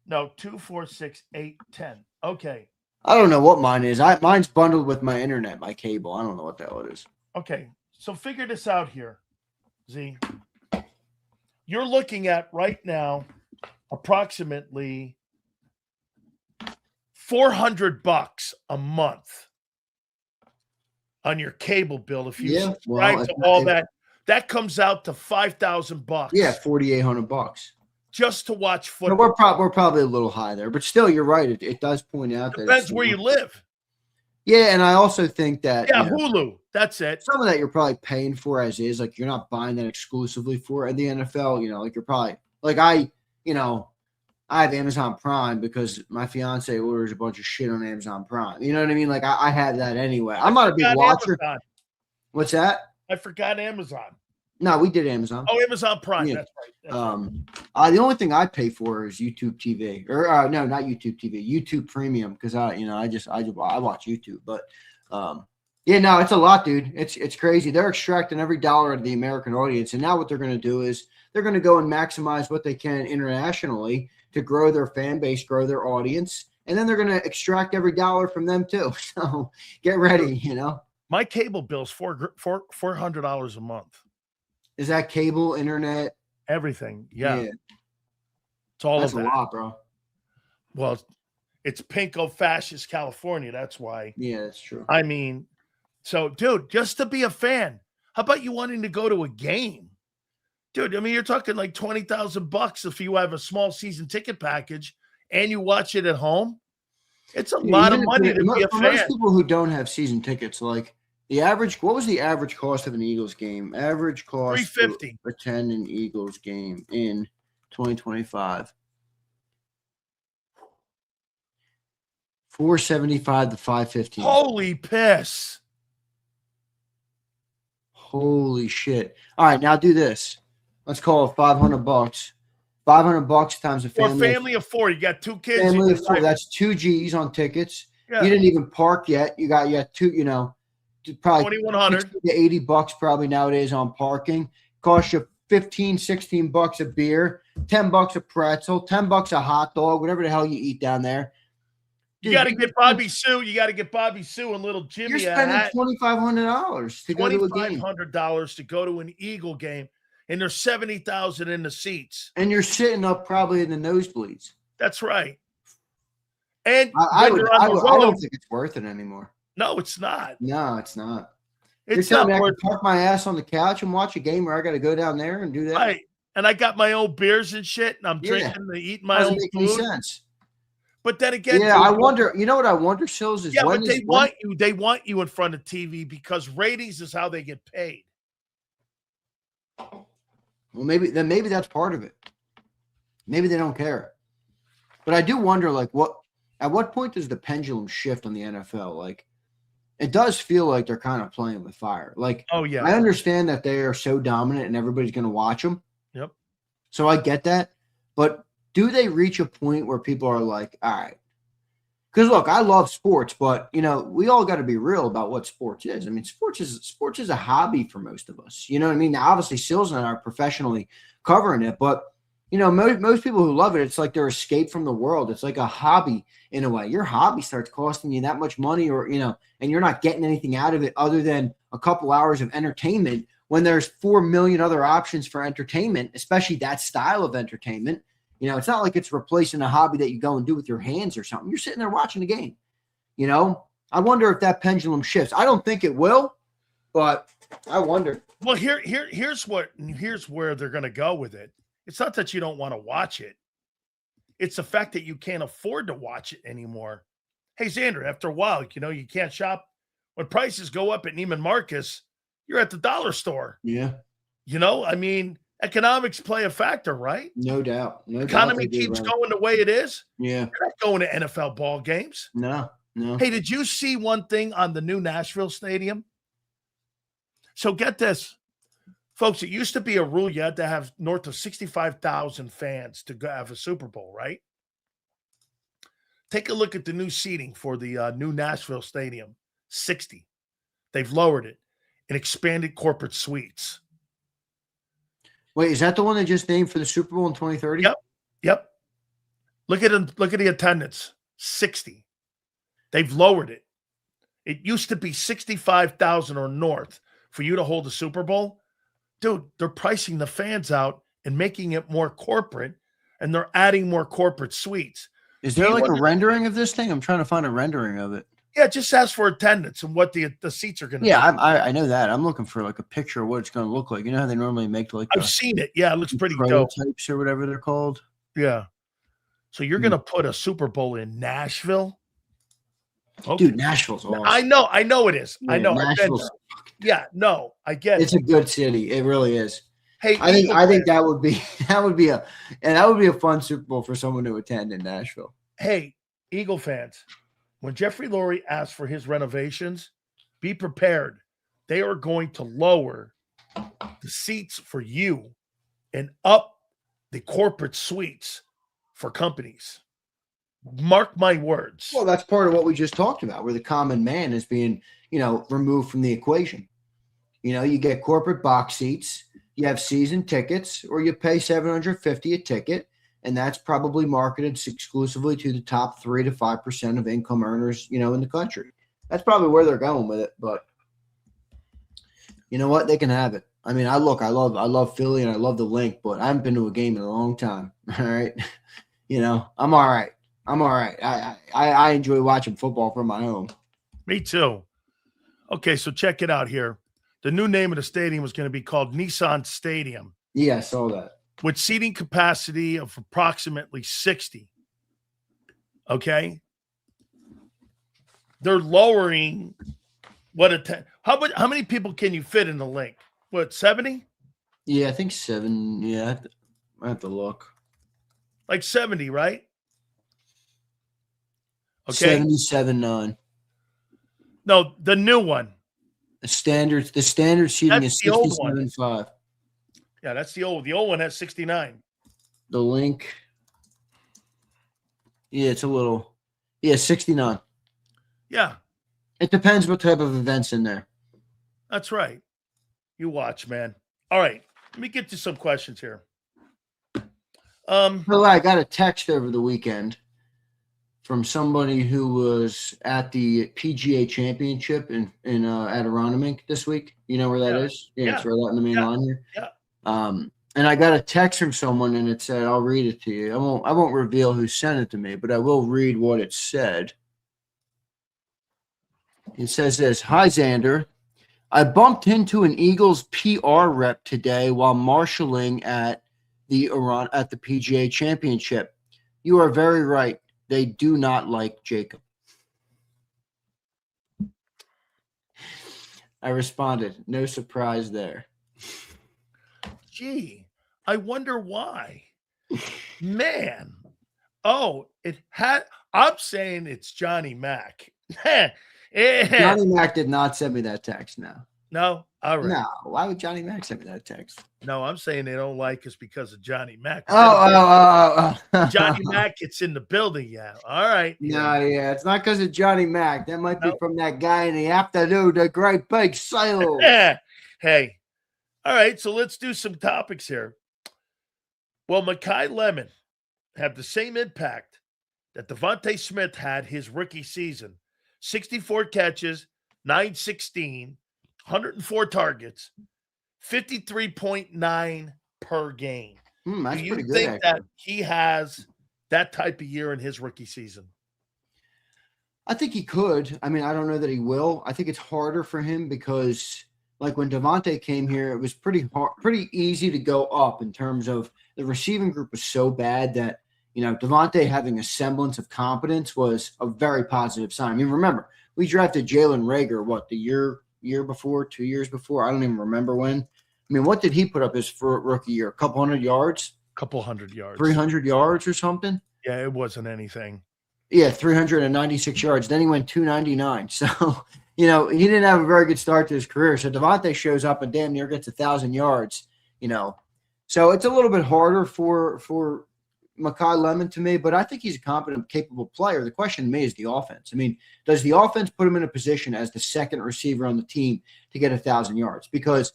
No, 2, 4, 6, 8, 10. Okay. I don't know what mine is. Mine's bundled with my internet, my cable. I don't know what the hell it is. Okay. So figure this out here, Z. You're looking at right now approximately $400 a month on your cable bill. If you subscribe to all that, that comes out to $5,000. Yeah, $4,800 just to watch no, football. we're probably a little high there, but still, you're right. It does point out that Depends where you live. Yeah, and I also think that Hulu. That's it. Some of that you're probably paying for as is. Like you're not buying that exclusively for the NFL. Like you're probably like I have Amazon Prime because my fiance orders a bunch of shit on Amazon Prime. You know what I mean? Like I have that anyway. I'm not a big watcher. Amazon. What's that? I forgot Amazon. No, we did Amazon. Oh, Amazon Prime. Yeah. That's right. The only thing I pay for is YouTube TV, or no, not YouTube TV, YouTube Premium, because I watch YouTube. But yeah, no, it's a lot, dude. It's crazy. They're extracting every dollar out of the American audience, and now what they're going to do is they're going to go and maximize what they can internationally to grow their fan base, grow their audience, and then they're going to extract every dollar from them too. So get ready, My cable bill's $400 a month. Is that cable, internet, everything? Yeah. It's all That's of that. a lot, bro. Well, it's pinko fascist California. That's why. Yeah, that's true. I mean, so dude, just to be a fan, how about you wanting to go to a game? Dude, I mean, you're talking like $20,000 if you have a small season ticket package and you watch it at home. It's a lot of money to be a fan. Most people who don't have season tickets, like what was the average cost of an Eagles game? Average cost $350 to attend an Eagles game in 2025. $475 to $515. Holy piss. Holy shit. All right, now do this. Let's call it $500. $500 times a family. For a family of four. You got two kids. Family of four. That's 2 G's on tickets. Yeah. You didn't even park yet. You got two, probably $2,100 to $80 probably nowadays on parking. Cost you $15-$16 a beer, $10 a pretzel, $10 a hot dog, whatever the hell you eat down there. Dude, you got to get Bobby Sue. You got to get Bobby Sue and little Jimmy. You're spending $2,500 to go to a game. $2,500 to go to an Eagle game, and there's 70,000 in the seats. And you're sitting up probably in the nosebleeds. That's right. And I don't think it's worth it anymore. No, it's not. No, it's not. It's You're telling not me I worth can park my ass on the couch and watch a game where I got to go down there and do that? Right. And I got my own beers and shit, and I'm drinking and eating my own food. Doesn't make any sense. But then again, I wonder. You know what I wonder, Sills, is but they want you in front of TV because ratings is how they get paid. Well, maybe that's part of it. Maybe they don't care. But I do wonder, at what point does the pendulum shift on the NFL? Like, it does feel like they're kind of playing with fire. Like, oh yeah, I understand that they are so dominant and everybody's going to watch them. Yep. So I get that, but do they reach a point where people are like, all right? Because look, I love sports, but we all got to be real about what sports is. I mean, sports is a hobby for most of us. You know what I mean? Now, obviously, Sills and I are professionally covering it, but most people who love it, it's like their escape from the world. It's like a hobby in a way. Your hobby starts costing you that much money, or and you're not getting anything out of it other than a couple hours of entertainment. When there's 4 million other options for entertainment, especially that style of entertainment. It's not like it's replacing a hobby that you go and do with your hands or something. You're sitting there watching the game. I wonder if that pendulum shifts. I don't think it will, but I wonder. Well, here's where they're going to go with it. It's not that you don't want to watch it. It's the fact that you can't afford to watch it anymore. Hey, Zander, after a while, you can't shop. When prices go up at Neiman Marcus, you're at the dollar store. Yeah. I mean, economics play a factor, right? No doubt. Economy keeps going the way it is. Yeah. You're not going to NFL ball games. No. Hey, did you see one thing on the new Nashville stadium? So get this. Folks, it used to be a rule you had to have north of 65,000 fans to go have a Super Bowl, right? Take a look at the new seating for the new Nashville stadium, 60. They've lowered it and expanded corporate suites. Wait, is that the one they just named for the Super Bowl in 2030? Yep. Look at the attendance, 60. They've lowered it. It used to be 65,000 or north for you to hold a Super Bowl. Dude, they're pricing the fans out and making it more corporate, and they're adding more corporate suites. Is there like a rendering of this thing? I'm trying to find a rendering of it. Yeah, just ask for attendance and what the seats are going to be. Yeah, I know that. I'm looking for like a picture of what it's going to look like. You know how they normally make like I've seen it. Yeah, it looks pretty dope. Prototypes or whatever they're called. Yeah. So you're going to put a Super Bowl in Nashville? Okay. Dude, Nashville's awesome. I know it is. Yeah, I know. Nashville's I get it. It's a good city. It really is. Hey, I think that would be a fun Super Bowl for someone to attend in Nashville. Hey, Eagle fans, when Jeffrey Lurie asks for his renovations, be prepared. They are going to lower the seats for you and up the corporate suites for companies. Mark my words. Well, that's part of what we just talked about, where the common man is being, removed from the equation. You get corporate box seats, you have season tickets, or you pay $750 a ticket. And that's probably marketed exclusively to the top 3 to 5% of income earners, in the country. That's probably where they're going with it. But you know what? They can have it. I mean, I love Philly and I love the Link, but I haven't been to a game in a long time. All right. I'm all right. I enjoy watching football from my home. Me too. Okay, so check it out here. The new name of the stadium was going to be called Nissan Stadium. Yeah, I saw that. With seating capacity of approximately 60. Okay? They're lowering how many people can you fit in the Link? What, 70? Yeah, I think 7. Yeah, I have to look. Like 70, right? Okay. 77.9. No, the new one. The standard seating is 67.5. Yeah, that's the old. The old one has 69. The Link. Yeah, it's a little. Yeah, 69. Yeah. It depends what type of event's in there. That's right. You watch, man. All right. Let me get to some questions here. I got a text over the weekend from somebody who was at the PGA Championship in Adirondack this week. You know where that is? Yeah, it's right out in the main line here. Yeah. And I got a text from someone, and it said, "I'll read it to you. I won't reveal who sent it to me, but I will read what it said." It says this: "Hi, Zander. I bumped into an Eagles PR rep today while marshalling at the PGA Championship. You are very right. They do not like JAKIB." I responded, "No surprise there." Gee, I wonder why. Man. Oh, I'm saying it's Johnny Mack. Yeah. Johnny Mack did not send me that text now. No? All right. No. Why would Johnny Mack send me that text? No, I'm saying they don't like us because of Johnny Mack. Johnny Mack, it's in the building, yeah. All right. No, yeah. It's not because of Johnny Mack. That might be from that guy in the afternoon, the great big sales. Hey. All right, so let's do some topics here. Will Mekhi Lemon have the same impact that Devontae Smith had his rookie season? 64 catches, 916, 104 targets, 53.9 per game. That's Do you pretty good, think actually, that he has that type of year in his rookie season? I think he could. I mean, I don't know that he will. I think it's harder for him because – like when Devontae came here, it was pretty easy to go up in terms of the receiving group was so bad that, Devontae having a semblance of competence was a very positive sign. I mean, remember, we drafted Jalen Reagor, the year before, 2 years before? I don't even remember when. I mean, what did he put up his rookie year? A couple hundred yards? Couple hundred yards. 300 yards or something? Yeah, it wasn't anything. Yeah, 396 yards. Then he went 299. So – he didn't have a very good start to his career. So Devontae shows up and damn near gets 1,000 yards, So it's a little bit harder for Mekhi Lemon to me, but I think he's a competent, capable player. The question to me is the offense. I mean, does the offense put him in a position as the second receiver on the team to get 1,000 yards? Because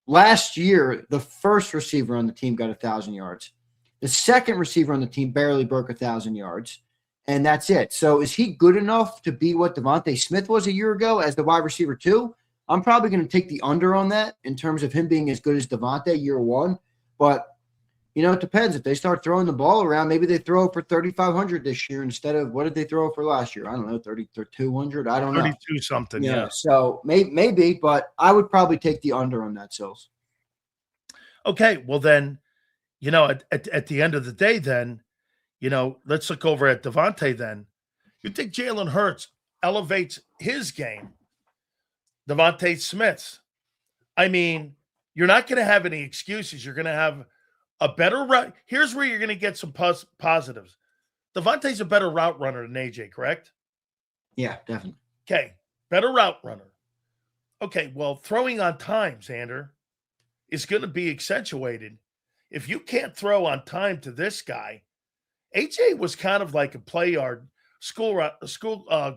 last year, the first receiver on the team got 1,000 yards. The second receiver on the team barely broke 1,000 yards. And that's it. So is he good enough to be what Devontae Smith was a year ago as the wide receiver 2? I'm probably going to take the under on that in terms of him being as good as Devontae year 1. But, It depends. If they start throwing the ball around, maybe they throw for 3,500 this year instead of what did they throw for last year? I don't know, 200. I don't know. 32 something. Yeah. So maybe, but I would probably take the under on that, Sills. Okay. Well, then, at the end of the day, then, let's look over at Devontae then. You think Jalen Hurts elevates his game? Devontae Smith's. I mean, you're not going to have any excuses. You're going to have a better route. Here's where you're going to get some positives. Devontae's a better route runner than AJ, correct? Yeah, definitely. Okay, better route runner. Okay, well, throwing on time, Zander, is going to be accentuated. If you can't throw on time to this guy, AJ was kind of like a play yard school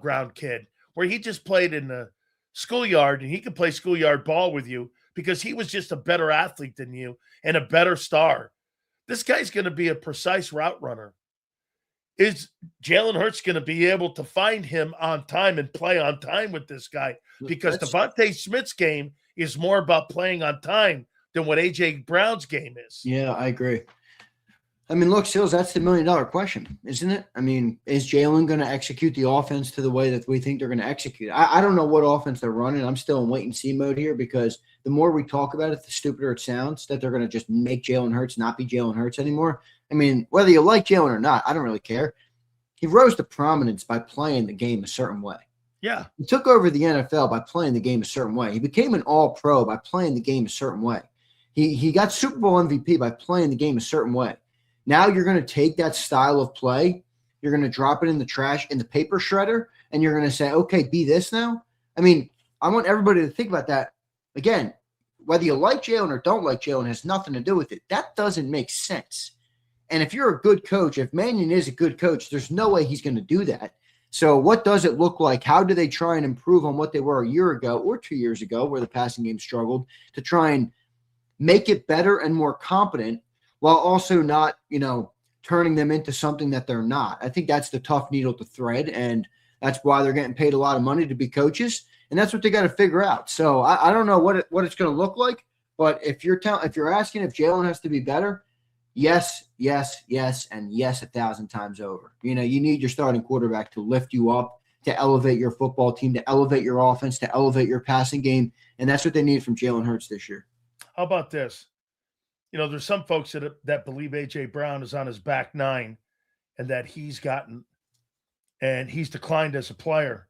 ground kid where he just played in the schoolyard and he could play schoolyard ball with you because he was just a better athlete than you and a better star. This guy's going to be a precise route runner. Is Jalen Hurts going to be able to find him on time and play on time with this guy? Because Devontae Smith's game is more about playing on time than what A.J. Brown's game is. Yeah, I agree. I mean, look, Sills, that's the $1 million question, isn't it? I mean, is Jalen going to execute the offense to the way that we think they're going to execute? I don't know what offense they're running. I'm still in wait-and-see mode here because the more we talk about it, the stupider it sounds that they're going to just make Jalen Hurts not be Jalen Hurts anymore. I mean, whether you like Jalen or not, I don't really care. He rose to prominence by playing the game a certain way. Yeah. He took over the NFL by playing the game a certain way. He became an all-pro by playing the game a certain way. He got Super Bowl MVP by playing the game a certain way. Now you're going to take that style of play, you're going to drop it in the trash, in the paper shredder, and you're going to say, okay, be this now? I mean, I want everybody to think about that. Again, whether you like Jalen or don't like Jalen has nothing to do with it. That doesn't make sense. And if you're a good coach, if Mannion is a good coach, there's no way he's going to do that. So what does it look like? How do they try and improve on what they were a year ago or 2 years ago where the passing game struggled to try and make it better and more competent while also not, turning them into something that they're not? I think that's the tough needle to thread, and that's why they're getting paid a lot of money to be coaches, and that's what they got to figure out. So I don't know what it's going to look like, but if you're asking if Jalen has to be better, yes, yes, yes, and yes 1,000 times over. You need your starting quarterback to lift you up, to elevate your football team, to elevate your offense, to elevate your passing game, and that's what they need from Jalen Hurts this year. How about this? There's some folks that believe A.J. Brown is on his back nine and that he's declined as a player.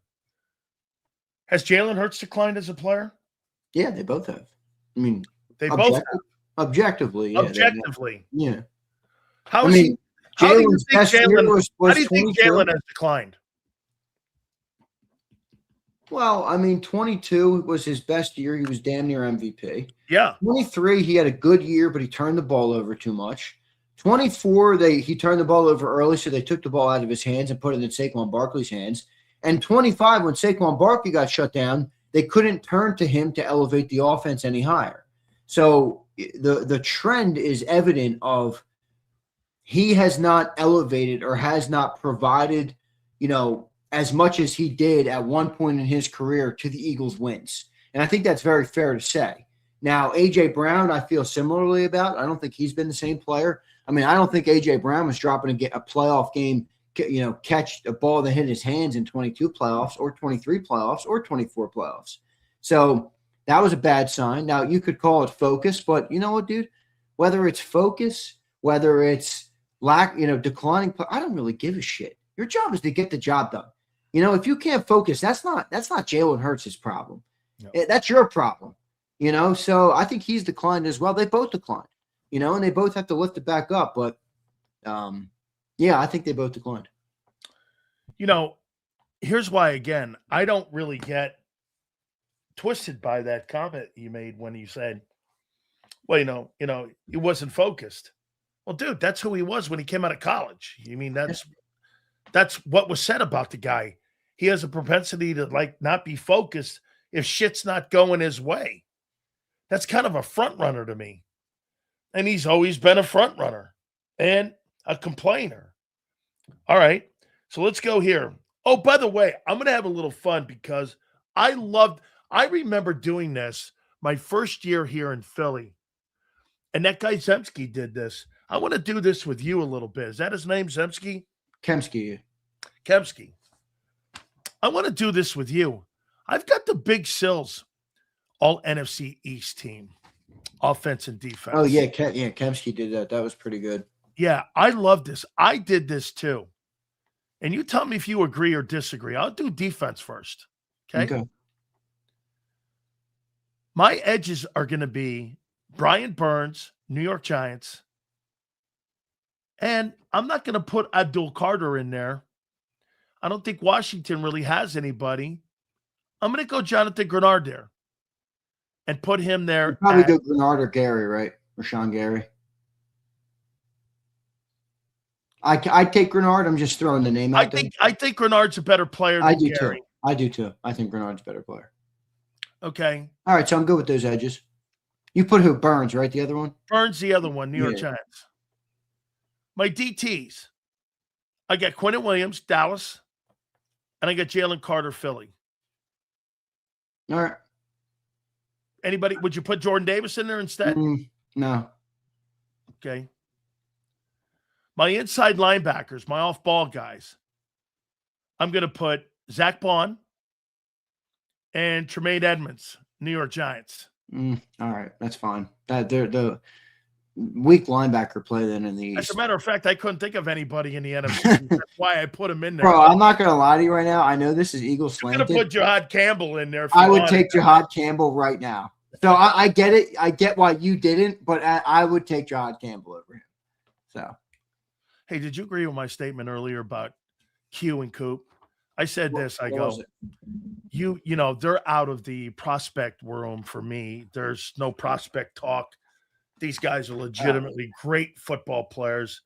Has Jalen Hurts declined as a player? Yeah, they both have. I mean, they both have. Objectively. Yeah, objectively. Yeah. How do you think Jalen has declined? Well, I mean, 22 was his best year. He was damn near MVP. Yeah. 23, he had a good year, but he turned the ball over too much. 24, he turned the ball over early, so they took the ball out of his hands and put it in Saquon Barkley's hands. And 25, when Saquon Barkley got shut down, they couldn't turn to him to elevate the offense any higher. So the trend is evident of he has not elevated or has not provided, as much as he did at one point in his career to the Eagles' wins. And I think that's very fair to say. Now, A.J. Brown, I feel similarly about. I don't think he's been the same player. I mean, I don't think A.J. Brown was dropping a playoff game, catch a ball that hit his hands in 22 playoffs or 23 playoffs or 24 playoffs. So that was a bad sign. Now, you could call it focus, but you know what, dude? Whether it's focus, whether it's declining, I don't really give a shit. Your job is to get the job done. If you can't focus, that's not Jalen Hurts' problem. No. That's your problem. So I think he's declined as well. They both declined, and they both have to lift it back up. But, I think they both declined. Here's why, again, I don't really get twisted by that comment you made when you said, well, he wasn't focused. Well, dude, that's who he was when he came out of college. You mean that's what was said about the guy. He has a propensity to not be focused if shit's not going his way. That's kind of a front runner to me. And he's always been a front runner and a complainer. All right. So let's go here. Oh, by the way, I'm going to have a little fun because I remember doing this my first year here in Philly. And that guy Zemsky did this. I want to do this with you a little bit. Is that his name, Zemsky? Kemsky. Kemsky. I want to do this with you. I've got the Big Sills all NFC East team, offense and defense. Oh, yeah. Kemsky did that. That was pretty good. Yeah, I love this. I did this too. And you tell me if you agree or disagree. I'll do defense first. Okay. My edges are going to be Brian Burns, New York Giants. And I'm not going to put Abdul Carter in there. I don't think Washington really has anybody. I'm going to go Jonathan Grenard there and put him there. You'd probably go Grenard or Gary, right? Or Sean Gary. I take Grenard. I'm just throwing the name out there. I think Grenard's a better player than Gary. Too. I do too. I think Grenard's a better player. Okay. All right, so I'm good with those edges. You put who? Burns, right? The other one? Burns, the other one, New York Giants. My DTs. I got Quentin Williams, Dallas, and I got Jalen Carter, Philly. All right. Anybody? Would you put Jordan Davis in there instead? No. Okay. My inside linebackers, my off-ball guys, I'm going to put Zach Bond and Tremaine Edmonds, New York Giants. All right, that's fine. They're the weak linebacker play then in the East. As a matter of fact, I couldn't think of anybody in the NFC. That's why I put him in there. Bro, I'm not going to lie to you right now. I know this is Eagle slanted. I'm going to put Jihad Campbell in there. I would take Jihad Campbell right now. So I get it. I get why you didn't, but I would take Jihad Campbell over him. So. Hey, did you agree with my statement earlier about Q and Coop? I said this. I go, you know, they're out of the prospect room for me. There's no prospect talk. These guys are legitimately great football players.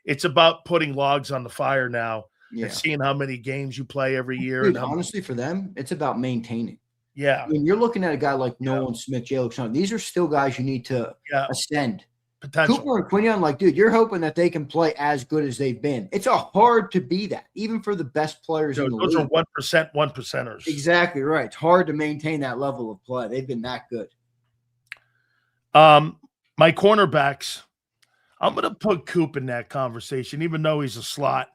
It's about putting logs on the fire now and seeing how many games you play every year. Dude, honestly, for them, it's about maintaining. Yeah. I mean, you're looking at a guy like Nolan Smith, Jalen Hurts. These are still guys you need to ascend. Potential. Cooper and Quinion, like, dude, you're hoping that they can play as good as they've been. It's hard to be that, even for the best players in the league. Those are 1%, 1%ers. Exactly right. It's hard to maintain that level of play. They've been that good. My cornerbacks, I'm going to put Coop in that conversation, even though he's a slot.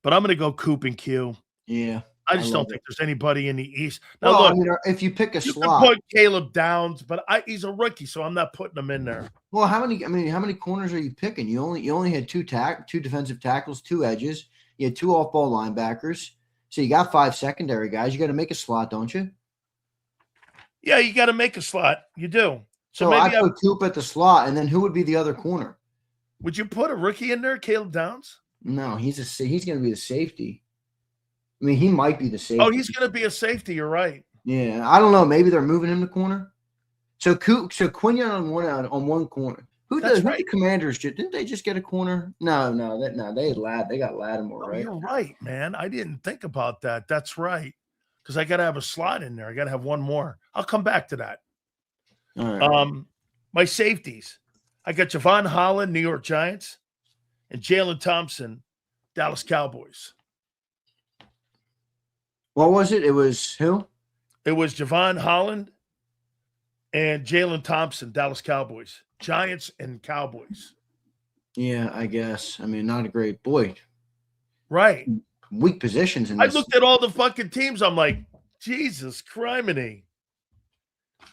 But I'm going to go Coop and Q. Yeah. I just don't think there's anybody in the East. Now, look, I mean, if you pick a slot, you can put Caleb Downs, but he's a rookie, so I'm not putting him in there. Well, how many corners are you picking? You only had two defensive tackles, 2 edges. You had 2 off-ball linebackers. So you got 5 secondary guys. You got to make a slot, don't you? Yeah, you got to make a slot. You do. So maybe I put Coop at the slot, and then who would be the other corner? Would you put a rookie in there, Caleb Downs? No, he's going to be the safety. I mean, he might be the safety. Oh, he's going to be a safety. You're right. Yeah, I don't know. Maybe they're moving him to corner. So Quinion on one corner. Who the Commanders? Didn't they just get a corner? No, they got Lattimore, right? You're right, man. I didn't think about that. That's right. Because I got to have a slot in there. I got to have one more. I'll come back to that. All right. My safeties. I got Javon Holland, New York Giants, and Jalen Thompson, Dallas Cowboys. What was it? It was who? It was Javon Holland and Jalen Thompson, Dallas Cowboys. Giants and Cowboys. Yeah, I guess. I mean, not a great boy. Right. Weak positions in this. I looked at all the fucking teams. I'm like, Jesus criminy.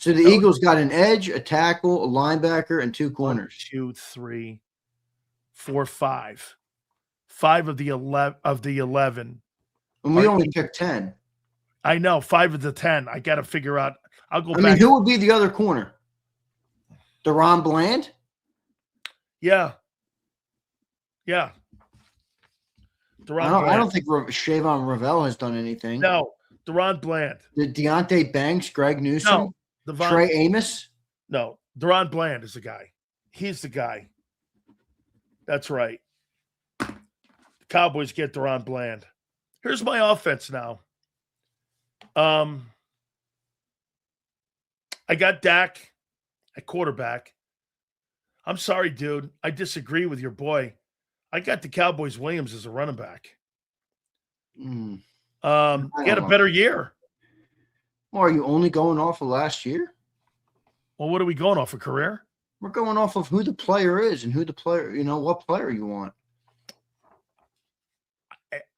So the Eagles got an edge, a tackle, a linebacker, and 2 corners. 1, 2, 3, 4, 5. 5 of the 11. And we only picked 10. I know, 5 of the 10. I got to figure out. I'll go back. I mean, who would be the other corner? Deron Bland? Yeah. I don't think Shavon Ravel has done anything. No, Deron Bland. Deontay Banks, Greg Newsom, Trey Amos? No, Deron Bland is the guy. He's the guy. That's right. The Cowboys get Deron Bland. Here's my offense now. I got Dak at quarterback. I'm sorry, dude. I disagree with your boy. I got the Cowboys Williams as a running back. He had a better year. Well, are you only going off of last year? Well, what are we going off, a career? We're going off of who the player is and who the player, what player you want.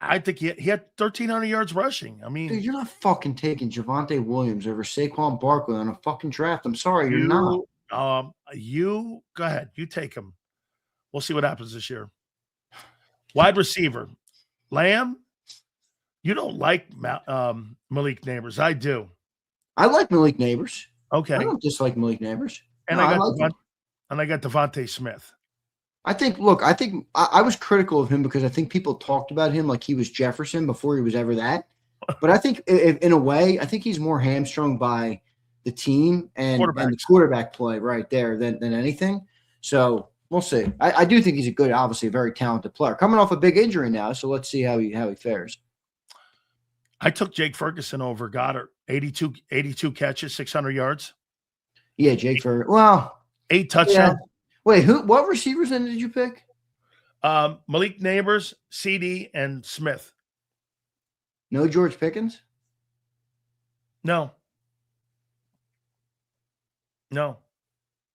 I think he had 1,300 yards rushing. I mean, dude, you're not fucking taking Javonte Williams over Saquon Barkley on a fucking draft. I'm sorry, you're not. You go ahead. You take him. We'll see what happens this year. Wide receiver, Lamb. You don't like Malik Neighbors. I do. I like Malik Neighbors. Okay. I don't dislike Malik Neighbors. And I got Devontae Smith. I think I was critical of him because I think people talked about him like he was Jefferson before he was ever that. But I think in a way, I think he's more hamstrung by the team and the quarterback play right there than anything. So we'll see. I do think he's obviously a very talented player. Coming off a big injury now, so let's see how he fares. I took Jake Ferguson over Goddard. 82 catches, 600 yards. Yeah, Jake Ferguson. Well, 8 touchdowns. Yeah. Wait, what receivers then did you pick? Malik Neighbors, CD, and Smith. No George Pickens? No.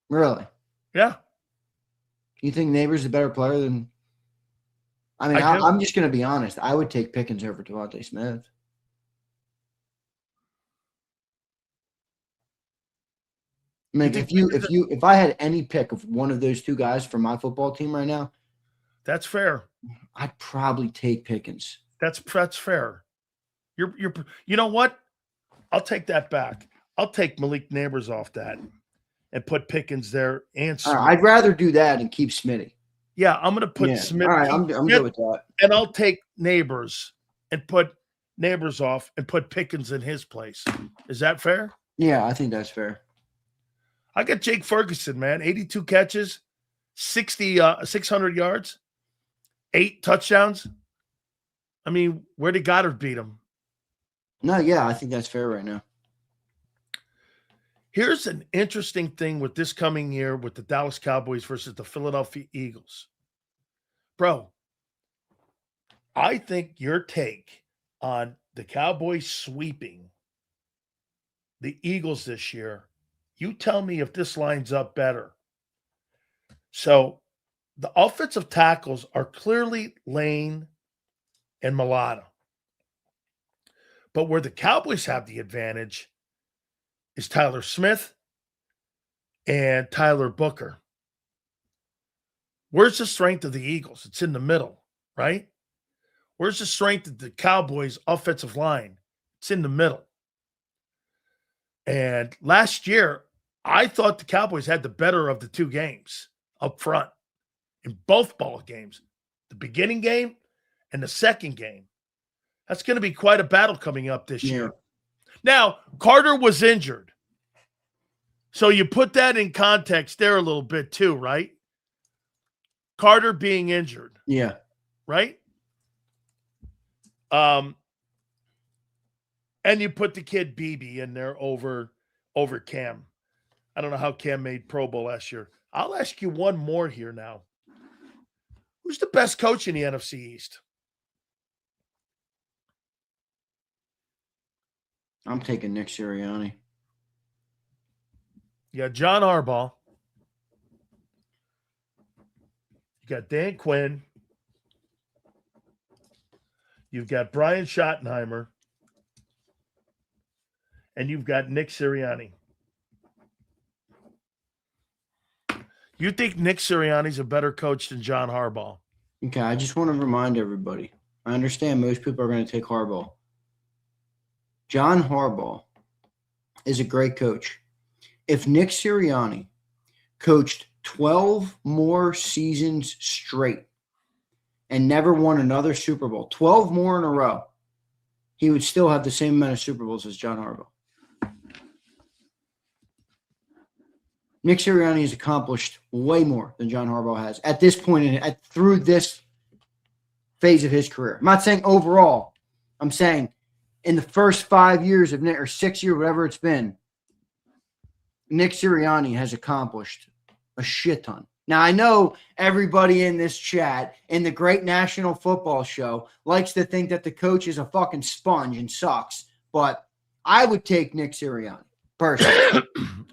Really? Yeah. You think Neighbors is a better player than? I mean, I'm just going to be honest. I would take Pickens over Devontae Smith. I mean, if I had any pick of one of those two guys for my football team right now, that's fair. I'd probably take Pickens. That's fair. You know what? I'll take that back. I'll take Malik Neighbors off that and put Pickens there. And I'd rather do that and keep Smitty. Yeah, I'm going to put Smith. All right, I'm good with that. And I'll take Neighbors and put Neighbors off and put Pickens in his place. Is that fair? Yeah, I think that's fair. I got Jake Ferguson, man. 82 catches, 600 yards, 8 touchdowns. I mean, where did Goddard beat him? No, yeah, I think that's fair right now. Here's an interesting thing with this coming year with the Dallas Cowboys versus the Philadelphia Eagles. Bro, I think your take on the Cowboys sweeping the Eagles this year, you tell me if this lines up better. So the offensive tackles are clearly Lane and Mulata. But where the Cowboys have the advantage is Tyler Smith and Tyler Booker. Where's the strength of the Eagles? It's in the middle, right? Where's the strength of the Cowboys' offensive line? It's in the middle. And last year, I thought the Cowboys had the better of the two games up front in both ball games, the beginning game and the second game. That's going to be quite a battle coming up this year. Now, Carter was injured. So you put that in context there a little bit too, right? Carter being injured. Yeah. Right? And you put the kid BB in there over Cam. I don't know how Cam made Pro Bowl last year. I'll ask you one more here now. Who's the best coach in the NFC East? I'm taking Nick Sirianni. You got John Harbaugh. You got Dan Quinn. You've got Brian Schottenheimer. And you've got Nick Sirianni. You think Nick Sirianni's a better coach than John Harbaugh? Okay, I just want to remind everybody. I understand most people are going to take Harbaugh. John Harbaugh is a great coach. If Nick Sirianni coached 12 more seasons straight and never won another Super Bowl, 12 more in a row, he would still have the same amount of Super Bowls as John Harbaugh. Nick Sirianni has accomplished way more than John Harbaugh has at this point through this phase of his career. I'm not saying overall. I'm saying in the first 5 years of Nick, or 6 years, whatever it's been, Nick Sirianni has accomplished a shit ton. Now, I know everybody in this chat in the Great National Football Show likes to think that the coach is a fucking sponge and sucks, but I would take Nick Sirianni. Personally.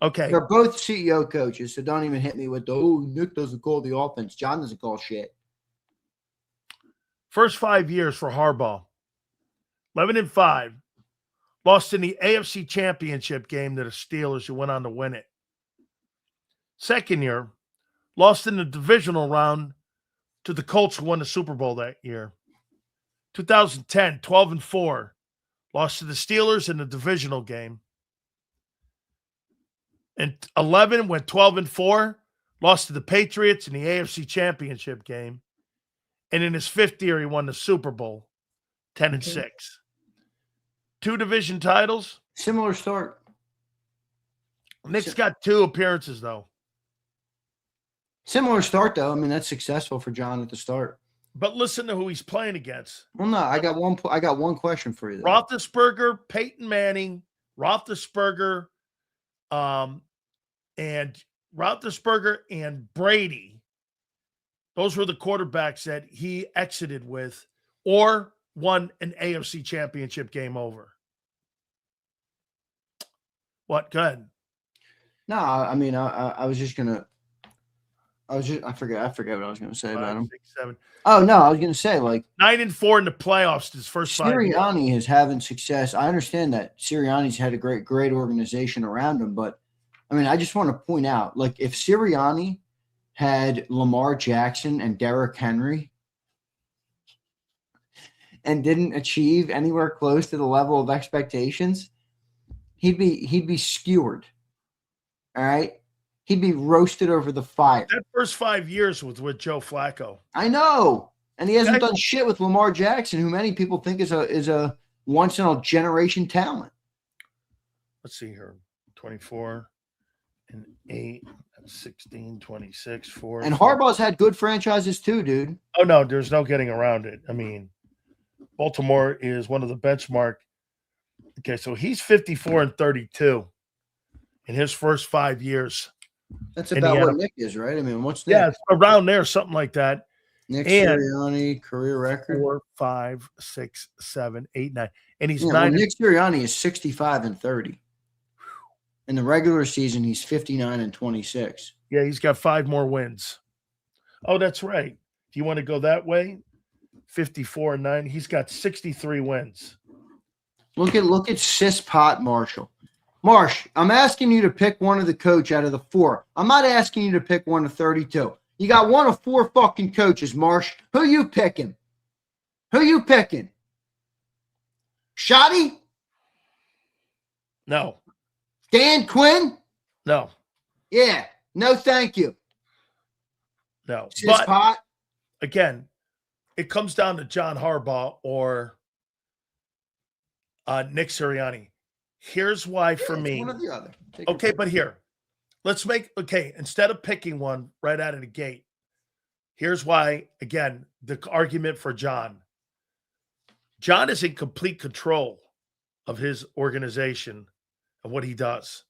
Okay. They're both CEO coaches, so don't even hit me with Nick doesn't call the offense. John doesn't call shit. First 5 years for Harbaugh, 11-5. Lost in the AFC Championship game to the Steelers, who went on to win it. Second year, lost in the divisional round to the Colts, who won the Super Bowl that year. 2010, 12-4. Lost to the Steelers in the divisional game. And 11 went 12-4. Lost to the Patriots in the AFC Championship game. And in his fifth year, he won the Super Bowl, 10-6. 2 division titles. Similar start. Nick's got 2 appearances, though. Similar start, though. I mean, that's successful for John at the start. But listen to who he's playing against. Well, no, I got one question for you, though. Roethlisberger, Peyton Manning, Roethlisberger, and Brady. Those were the quarterbacks that he exited with or won an AFC Championship game over. What? Go ahead. No, I mean, I was just gonna. I forget what I was gonna say about him. 6, 7. Oh no, I was gonna say 9-4 in the playoffs his first 5 years. Sirianni is having success. I understand that Sirianni's had a great organization around him, but I mean, I just want to point out, if Sirianni had Lamar Jackson and Derrick Henry and didn't achieve anywhere close to the level of expectations, he'd be skewered. All right. He'd be roasted over the fire. That first 5 years was with Joe Flacco. I know. And he hasn't done shit with Lamar Jackson, who many people think is a once in a generation talent. Let's see here. 24 and 8, 16, 26, 4. And Harbaugh's had good franchises too, dude. Oh, no, there's no getting around it. I mean, Baltimore is one of the benchmark. Okay, so he's 54-32 in his first 5 years. That's about what Nick is, right? I mean, what's Nick? Yeah, it's around there, something like that. Nick Sirianni, career record 4, 5, 6, 7, 8, 9. And he's 9. Well, Nick Sirianni is 65-30. In the regular season, he's 59-26. Yeah, he's got 5 more wins. Oh, that's right. Do you want to go that way? 54-9. He's got 63 wins. Look at Sis Pot Marshall. Marsh, I'm asking you to pick one of the coach out of the 4. I'm not asking you to pick one of 32. You got one of 4 fucking coaches, Marsh. Who you picking? Shotty? No. Dan Quinn? No. Yeah. No, thank you. No. Sis Pot? Again, it comes down to John Harbaugh or Nick Sirianni. Here's why for me. One or the other. Okay, but here. Let's instead of picking one right out of the gate, here's why, again, the argument for John. John is in complete control of his organization and what he does.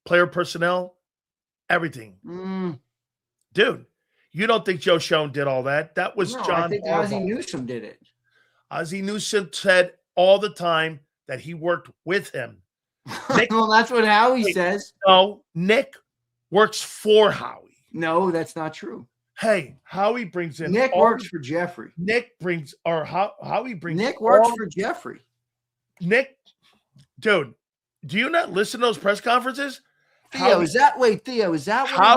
Player personnel, everything. Dude, you don't think Joe Schoen did all that? That was John I think Harbaugh. Ozzie Newsome did it. Ozzie Newsome said all the time that he worked with him. Nick, well, that's what Howie says. No, Nick works for Howie. No, that's not true. Hey, Howie brings in Nick works for Jeffrey. Howie brings Nick works for Jeffrey. Nick, dude, do you not listen to those press conferences? Theo, is that what it is? Is that why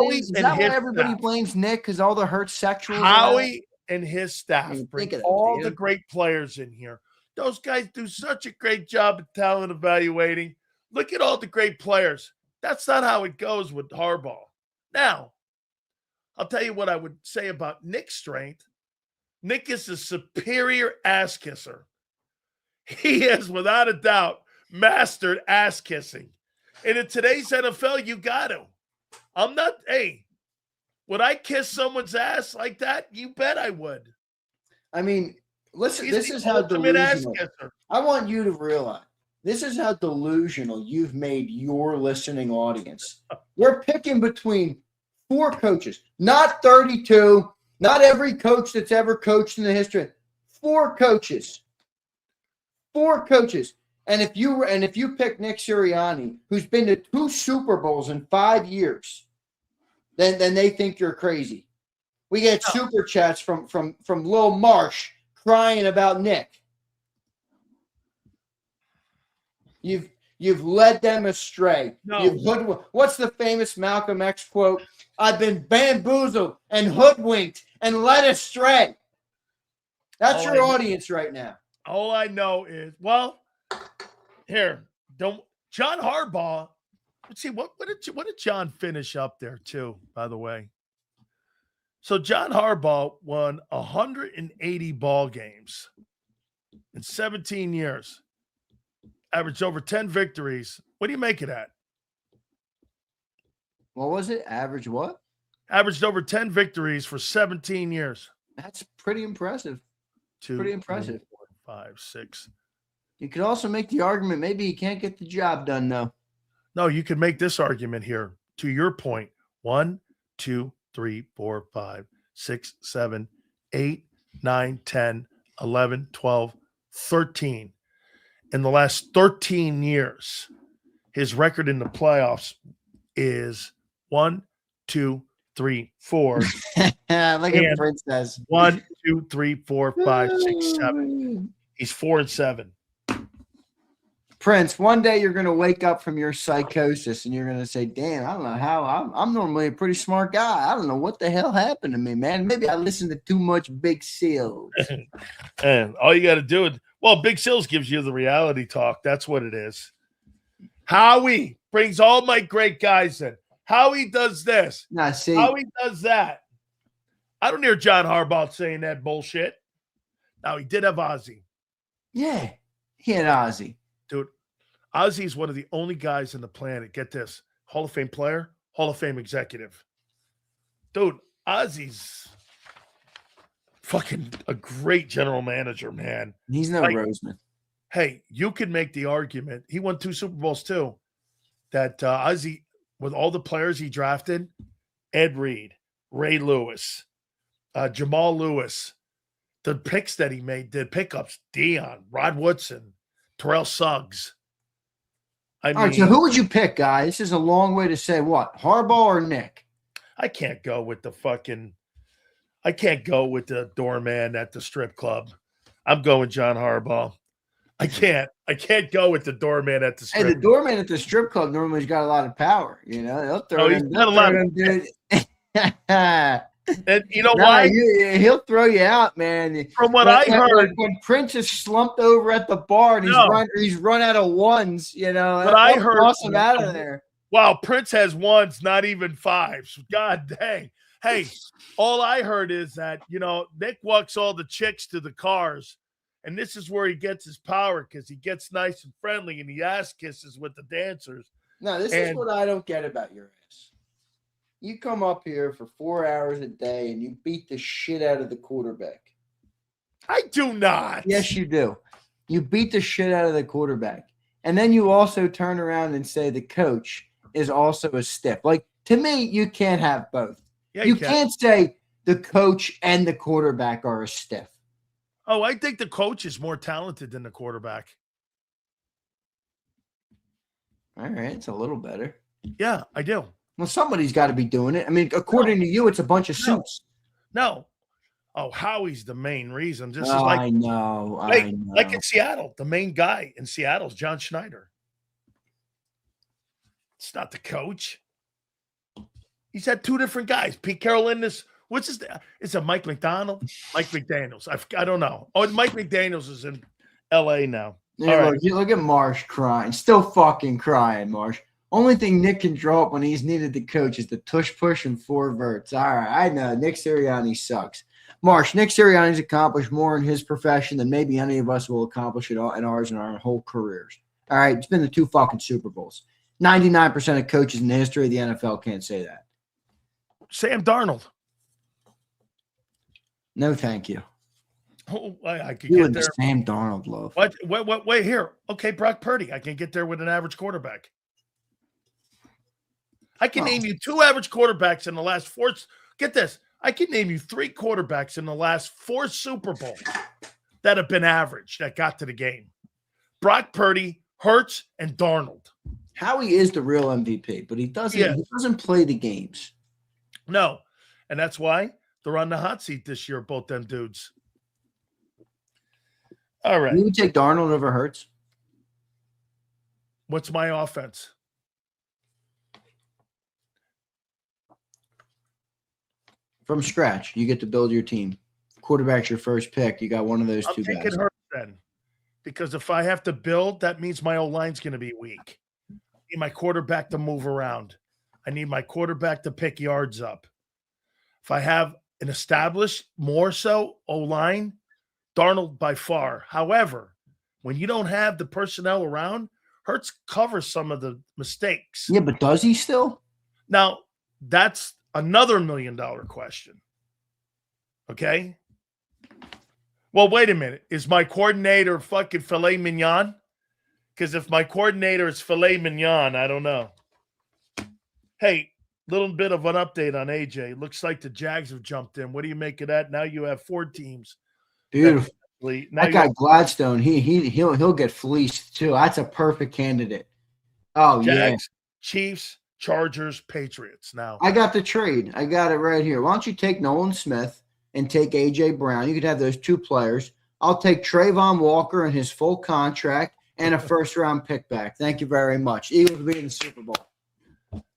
everybody blames Nick because all the Hurts sexual? Howie and his staff bring all the great players in here. Those guys do such a great job at talent evaluating. Look at all the great players. That's not how it goes with Harbaugh. Now, I'll tell you what I would say about Nick's strength. Nick is a superior ass kisser. He has, without a doubt, mastered ass kissing. And in today's NFL, you got to. Would I kiss someone's ass like that? You bet I would. I mean, listen, this is how delusional. I want you to realize. This is how delusional you've made your listening audience. We're picking between 4 coaches, not 32, not every coach that's ever coached in the history. 4 coaches. And if you pick Nick Sirianni, who's been to 2 Super Bowls in 5 years, then they think you're crazy. We get super chats from Lil Marsh crying about Nick. You've led them astray. No. What's the famous Malcolm X quote? I've been bamboozled and hoodwinked and led astray. That's your audience right now. All I know is, John Harbaugh. Let's see what did John finish up there too, by the way. So John Harbaugh won 180 ball games in 17 years. Averaged over 10 victories. What do you make of that? What was it? Average what? Averaged over 10 victories for 17 years. That's pretty impressive. Pretty impressive. 3, 4, 5, 6. You could also make the argument maybe he can't get the job done, though. No, you could make this argument here. To your point, 1, 2, 3, 4, 5, 6, 7, 8, 9, 10, 11, 12, 13. In the last 13 years, his record in the playoffs is 1, 2, 3, 4. Look at Princess. 1, 2, 3, 4, 5, 6, 7. He's 4-7. Prince, one day you're going to wake up from your psychosis and you're going to say, damn, I don't know how. I'm normally a pretty smart guy. I don't know what the hell happened to me, man. Maybe I listened to too much Big Seals. And all you got to do is, Big Seals gives you the reality talk. That's what it is. Howie brings all my great guys in. Howie does this. Howie does that. I don't hear John Harbaugh saying that bullshit. Now, he did have Ozzie. Yeah, he had Ozzie. Dude, Ozzie's one of the only guys on the planet. Get this. Hall of Fame player, Hall of Fame executive. Dude, Ozzie's fucking a great general manager, man. He's no Roseman. Hey, you could make the argument. He won 2 Super Bowls too. That Ozzie, with all the players he drafted, Ed Reed, Ray Lewis, Jamal Lewis, the picks that he made, the pickups, Dion, Rod Woodson, Terrell Suggs. All right, so who would you pick, guys? This is a long way to say what? Harbaugh or Nick? I can't go with the doorman at the strip club. I'm going John Harbaugh. I can't go with the doorman at the strip club. Hey, the doorman at the strip club normally has got a lot of power. You know, they'll throw he's got a lot of dude. And you know why? He'll throw you out, man. From what I heard, when Prince is slumped over at the bar and he's run out of ones, you know. But I heard toss him out of there. Wow, Prince has ones, not even fives. God dang. Hey, all I heard is that, Nick walks all the chicks to the cars, and this is where he gets his power because he gets nice and friendly and he ass kisses with the dancers. No, this is what I don't get about your ass. You come up here for 4 hours a day and you beat the shit out of the quarterback. I do not. Yes, you do. You beat the shit out of the quarterback. And then you also turn around and say the coach is also a stiff. Like, to me, you can't have both. Yeah, you can't say the coach and the quarterback are a stiff. Oh, I think the coach is more talented than the quarterback. All right, it's a little better. Yeah, I do. Well, somebody's got to be doing it. I mean, according to you, it's a bunch of suits. No. Oh, Howie's the main reason. This is I know. Like in Seattle, the main guy in Seattle is John Schneider. It's not the coach. He's had 2 different guys. Pete Carroll in this. What's his name? Is it Mike McDonald? Mike McDaniels. I don't know. Oh, Mike McDaniels is in L.A. now. Yeah, look at Marsh crying. Still fucking crying, Marsh. Only thing Nick can draw up when he's needed to coach is the tush push and 4 verts. All right, I know. Nick Sirianni sucks. Marsh, Nick Sirianni's accomplished more in his profession than maybe any of us will accomplish in ours in our whole careers. All right, it's been the 2 fucking Super Bowls. 99% of coaches in the history of the NFL can't say that. Sam Darnold. No, thank you. Oh, I could you get and there. The Sam Darnold love. What? Wait, here. Okay, Brock Purdy. I can get there with an average quarterback. I can name you 2 average quarterbacks in the last 4. Get this. I can name you 3 quarterbacks in the last 4 Super Bowls that have been average that got to the game. Brock Purdy, Hurts, and Darnold. Howie is the real MVP, but he doesn't play the games. No. And that's why they're on the hot seat this year, both them dudes. All right. You would take Darnold over Hurts? What's my offense? From scratch, you get to build your team. Quarterback's your first pick. You got one of those two guys. I'm taking Hurts then. Because if I have to build, that means my O-line's going to be weak. I need my quarterback to move around. I need my quarterback to pick yards up. If I have an established, more so, O-line, Darnold by far. However, when you don't have the personnel around, Hurts covers some of the mistakes. Yeah, but does he still? Now, that's another $1 million question. Okay? Well, wait a minute. Is my coordinator fucking filet mignon? Because if my coordinator is filet mignon, I don't know. Hey, little bit of an update on AJ. Looks like the Jags have jumped in. What do you make of that? Now you have 4 teams. Beautiful. That guy Gladstone, he'll get fleeced too. That's a perfect candidate. Oh, Jags, yeah. Chiefs, Chargers, Patriots. Now I got the trade. I got it right here. Why don't you take Nolan Smith and take AJ Brown? You could have those 2 players. I'll take Trayvon Walker and his full contract and a first-round pick back. Thank you very much. Eagles will be in the Super Bowl.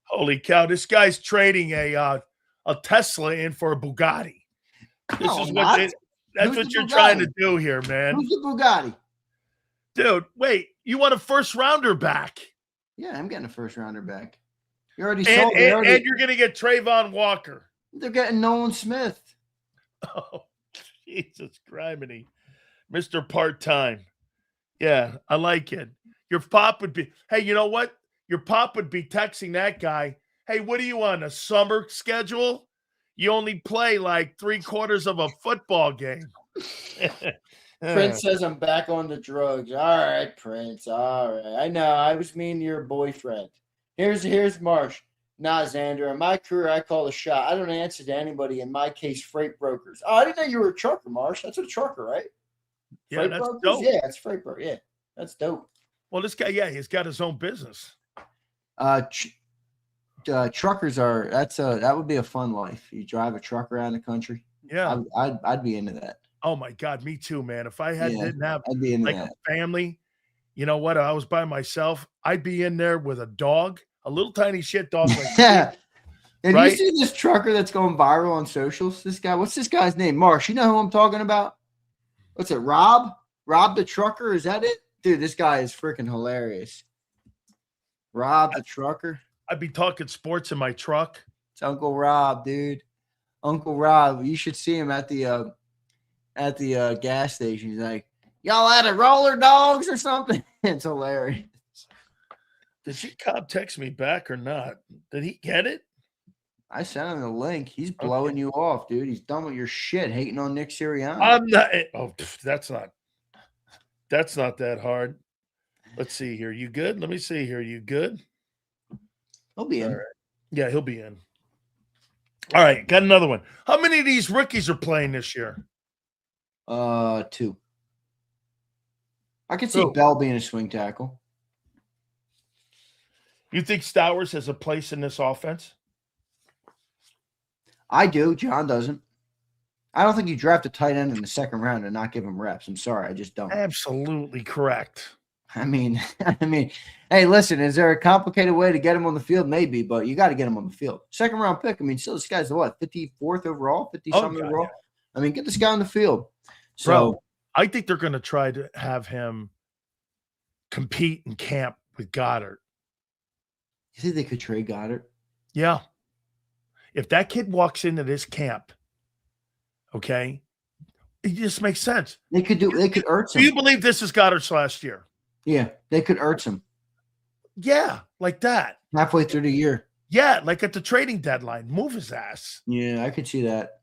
Holy cow! This guy's trading a Tesla in for a Bugatti. This is what. That's what you're trying to do here, man. Who's the Bugatti? Dude, wait. You want a first-rounder back? Yeah, I'm getting a first-rounder back. You already sold it. And you're going to get Trayvon Walker. They're getting Nolan Smith. Oh, Jesus criminy. Mr. Part-Time. Yeah, I like it. Your pop would be, hey, you know what? Your pop would be texting that guy, hey, what are you on, a summer schedule? You only play like 3/4 of a football game. Prince says I'm back on the drugs. All right, Prince. All right. I know. I was mean to your boyfriend. Here's Marsh. Nah, Zander. In my career, I call the shot. I don't answer to anybody. In my case, freight brokers. Oh, I didn't know you were a trucker, Marsh. That's a trucker, right? Yeah, freight that's brokers? dope. Yeah, it's freight broker. Yeah, that's dope. Well, this guy, yeah, he's got his own business. Truckers that would be a fun life. You drive a truck around the country. Yeah, I'd be into that. Oh my God, me too, man. If I didn't have I'd be into like that. a family, you know what? I was by myself. I'd be in there with a dog, a little tiny shit dog. Like yeah. Have you seen this trucker that's going viral on socials? This guy, what's this guy's name? Marsh, you know who I'm talking about? What's it? Rob the trucker? Is that it? Dude, this guy is freaking hilarious. Rob the trucker. I'd be talking sports in my truck. It's Uncle Rob, dude. Uncle Rob. You should see him at the gas station. He's like, y'all had a roller dogs or something? It's hilarious. Did JAKIB text me back or not? Did he get it? I sent him the link. He's blowing you off, dude. He's done with your shit, hating on Nick Sirianni. I'm not. Oh, that's not that hard. Let's see here. You good? Let me see here. You good? He'll be in. Right. Yeah, he'll be in. All right, got another one. How many of these rookies are playing this year? 2. I could see Bell being a swing tackle. You think Stowers has a place in this offense? I do. John doesn't. I don't think you draft a tight end in the second round and not give him reps. I'm sorry. I just don't. Absolutely correct. I mean, hey, listen, is there a complicated way to get him on the field? Maybe, but you got to get him on the field. Second round pick. I mean, still, this guy's what, 54th overall, 50-something overall? Yeah. I mean, get this guy on the field. So, bro, I think they're going to try to have him compete in camp with Goddard. You think they could trade Goddard? Yeah. If that kid walks into this camp, okay, it just makes sense. They could Ertz him. Do you believe this is Goddard's last year? Yeah, they could Ertz him. Yeah, like that. Halfway through the year. Yeah, like at the trading deadline. Move his ass. Yeah, I could see that.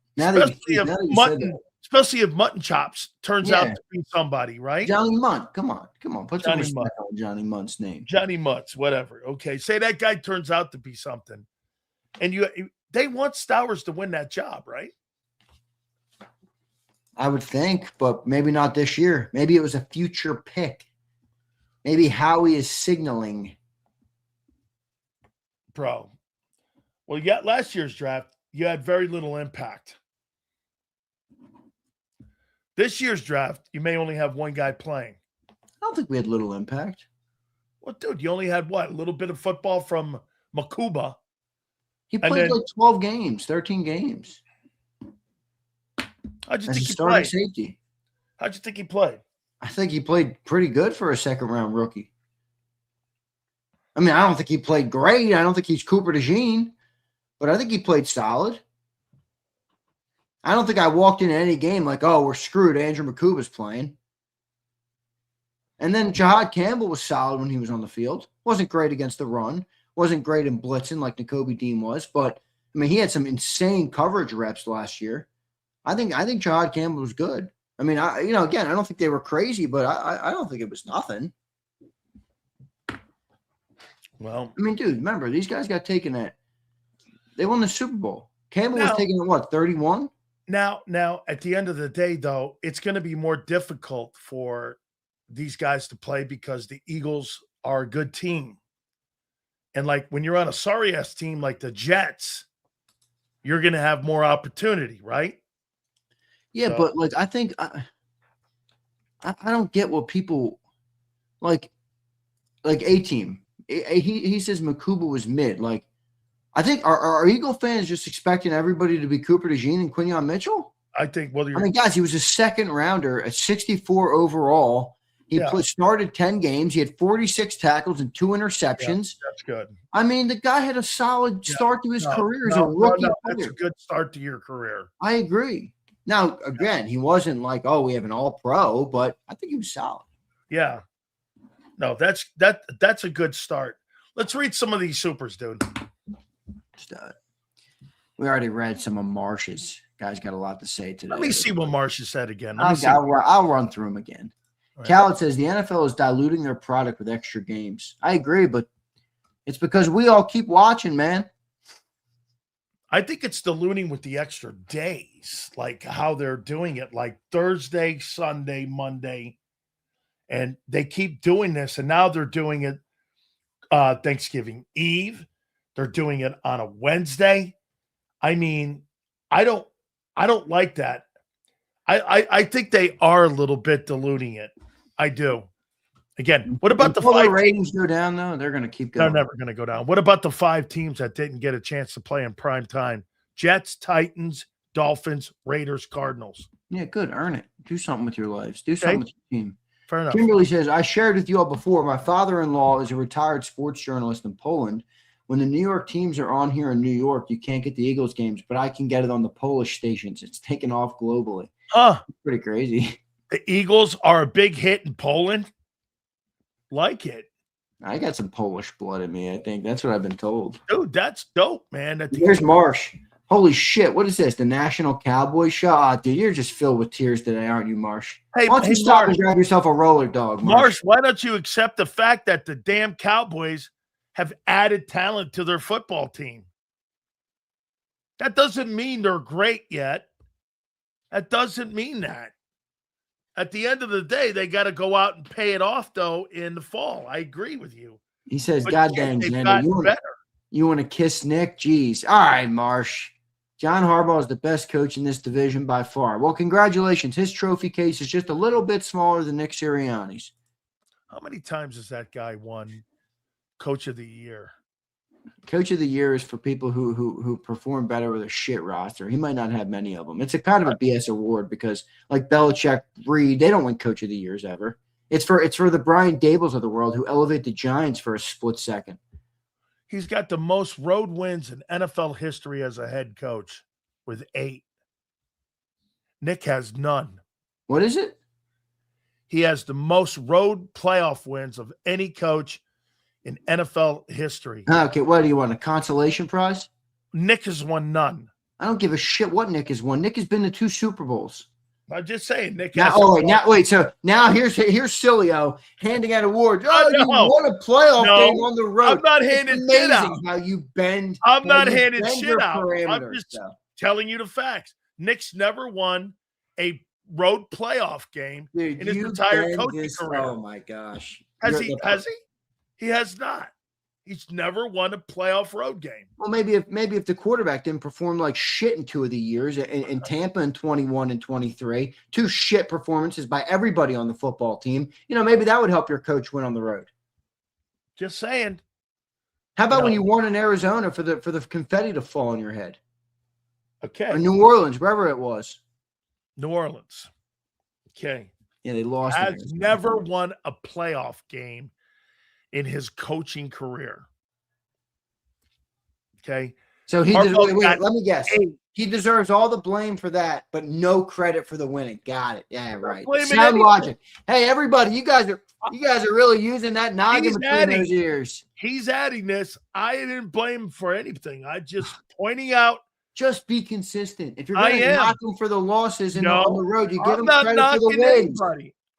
Especially if Mutton Chops turns out to be somebody, right? Johnny Munt. Come on. Put some respect on Johnny Munt's name. Johnny Mutts, whatever. Okay, say that guy turns out to be something. And they want Stowers to win that job, right? I would think, but maybe not this year. Maybe it was a future pick. Maybe Howie is signaling. Bro. Well, yeah, last year's draft, you had very little impact. This year's draft, you may only have one guy playing. I don't think we had little impact. Well, dude, you only had what? A little bit of football from Makuba. He played like 12 games, 13 games. How'd you as think a he starting played? safety. How'd you think he played? I think he played pretty good for a second-round rookie. I mean, I don't think he played great. I don't think he's Cooper DeJean, but I think he played solid. I don't think I walked into any game like, oh, we're screwed. Andrew Makuba's playing. And then Jahad Campbell was solid when he was on the field. Wasn't great against the run. Wasn't great in blitzing like Nakobe Dean was. But, I mean, he had some insane coverage reps last year. I think Jahad Campbell was good. I mean, again, I don't think they were crazy, but I don't think it was nothing. Well, I mean, dude, remember, these guys got taken they won the Super Bowl. Campbell was taken at what, 31? Now, at the end of the day, though, it's going to be more difficult for these guys to play because the Eagles are a good team. And like when you're on a sorry-ass team like the Jets, you're going to have more opportunity, right? Yeah, but like I think I don't get what people like A-Team. He says Makuba was mid. Like, I think are Eagle fans just expecting everybody to be Cooper DeJean and Quinyon Mitchell? I think. Well, I mean, guys, he was a second rounder at 64 overall. He started 10 games. He had 46 tackles and 2 interceptions. Yeah, that's good. I mean, the guy had a solid start to his career as a rookie. That's a good start to your career. I agree. Now, again, he wasn't like, oh, we have an all-pro, but I think he was solid. Yeah. No, that's a good start. Let's read some of these supers, dude. We already read some of Marsh's. Guy's got a lot to say today. Let me see what Marsh has said again. I'll run through them again. Right. Khaled says the NFL is diluting their product with extra games. I agree, but it's because we all keep watching, man. I think it's diluting with the extra days, like how they're doing it, like Thursday, Sunday, Monday. And they keep doing this, and now they're doing it Thanksgiving Eve. They're doing it on a Wednesday. I mean, I don't like that. I think they are a little bit diluting it. I do. Again, what about the 5 ratings go down, though? They're going to keep going. They're never going to go down. What about the 5 teams that didn't get a chance to play in prime time? Jets, Titans, Dolphins, Raiders, Cardinals. Yeah, good. Earn it. Do something with your lives. Do something with your team. Fair enough. Kimberly says, I shared with you all before, my father-in-law is a retired sports journalist in Poland. When the New York teams are on here in New York, you can't get the Eagles games, but I can get it on the Polish stations. It's taken off globally. It's pretty crazy. The Eagles are a big hit in Poland? Like it. I got some Polish blood in me, I think. That's what I've been told. Dude, that's dope, man. Here's Marsh. Holy shit, what is this? The National Cowboy Shot? Dude, you're just filled with tears today, aren't you, Marsh? Hey, why don't you stop and grab yourself a roller dog, Marsh, why don't you accept the fact that the damn Cowboys have added talent to their football team? That doesn't mean they're great yet. That doesn't mean that. At the end of the day, they got to go out and pay it off, though, in the fall. I agree with you. He says, God dang, Zander, you want to kiss Nick? Jeez. All right, Marsh. John Harbaugh is the best coach in this division by far. Well, congratulations. His trophy case is just a little bit smaller than Nick Sirianni's. How many times has that guy won Coach of the Year? Coach of the Year is for people who perform better with a shit roster. He might not have many of them. It's a kind of a BS award because, like Belichick, Reed, they don't win Coach of the Years ever. It's for the Brian Dables of the world who elevate the Giants for a split second. He's got the most road wins in NFL history as a head coach with 8. Nick has none. What is it? He has the most road playoff wins of any coach in NFL history. Okay, what do you want, a consolation prize? Nick has won none. I don't give a shit what Nick has won. Nick has been to 2 Super Bowls. I'm just saying, Nick. So now here's Sileo handing out awards. Oh, you won a playoff game on the road. I'm not handing shit out. How you bend. I'm not handing shit out. I'm just telling you the facts. Nick's never won a road playoff game in his entire coaching career. Oh my gosh. Has he? Has he? He has not. He's never won a playoff road game. Well, maybe if the quarterback didn't perform like shit in 2 of the years, in Tampa in 21 and 23, 2 shit performances by everybody on the football team, maybe that would help your coach win on the road. Just saying. How about when you won in Arizona for the confetti to fall on your head? Okay. Or New Orleans, wherever it was. New Orleans. Okay. Yeah, they lost. Has never won a playoff game in his coaching career. Okay. So he let me guess. He deserves all the blame for that, but no credit for the winning. Got it. Yeah, right. Sound logic. Hey, everybody, you guys are really using that noggin between those ears. He's adding this. I didn't blame him for anything. I just pointing out. Just be consistent. If you're going to knock him for the losses on the road, you give him credit for the wins.